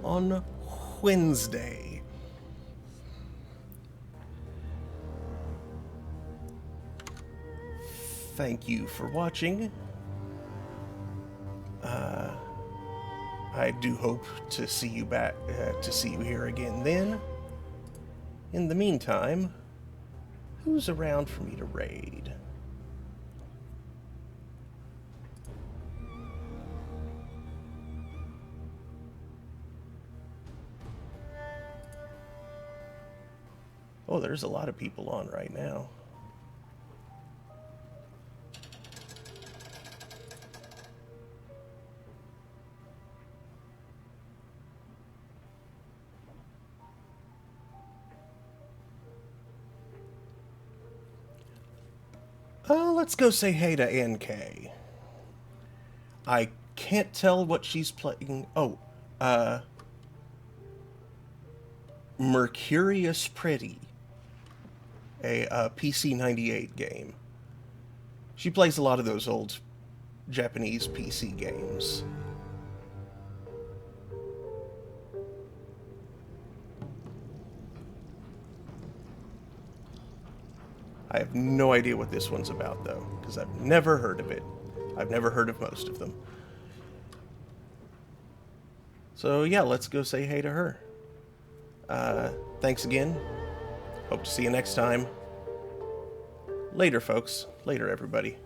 on Wednesday. Thank you for watching. I do hope to see you back, to see you here again then. In the meantime, who's around for me to raid? Oh, there's a lot of people on right now. Let's go say hey to NK. I can't tell what she's playing. Oh, Mercurius Pretty, a PC 98 game. She plays a lot of those old Japanese PC games. I have no idea what this one's about, though, because I've never heard of it. I've never heard of most of them. So, yeah, let's go say hey to her. Thanks again. Hope to see you next time. Later, folks. Later, everybody.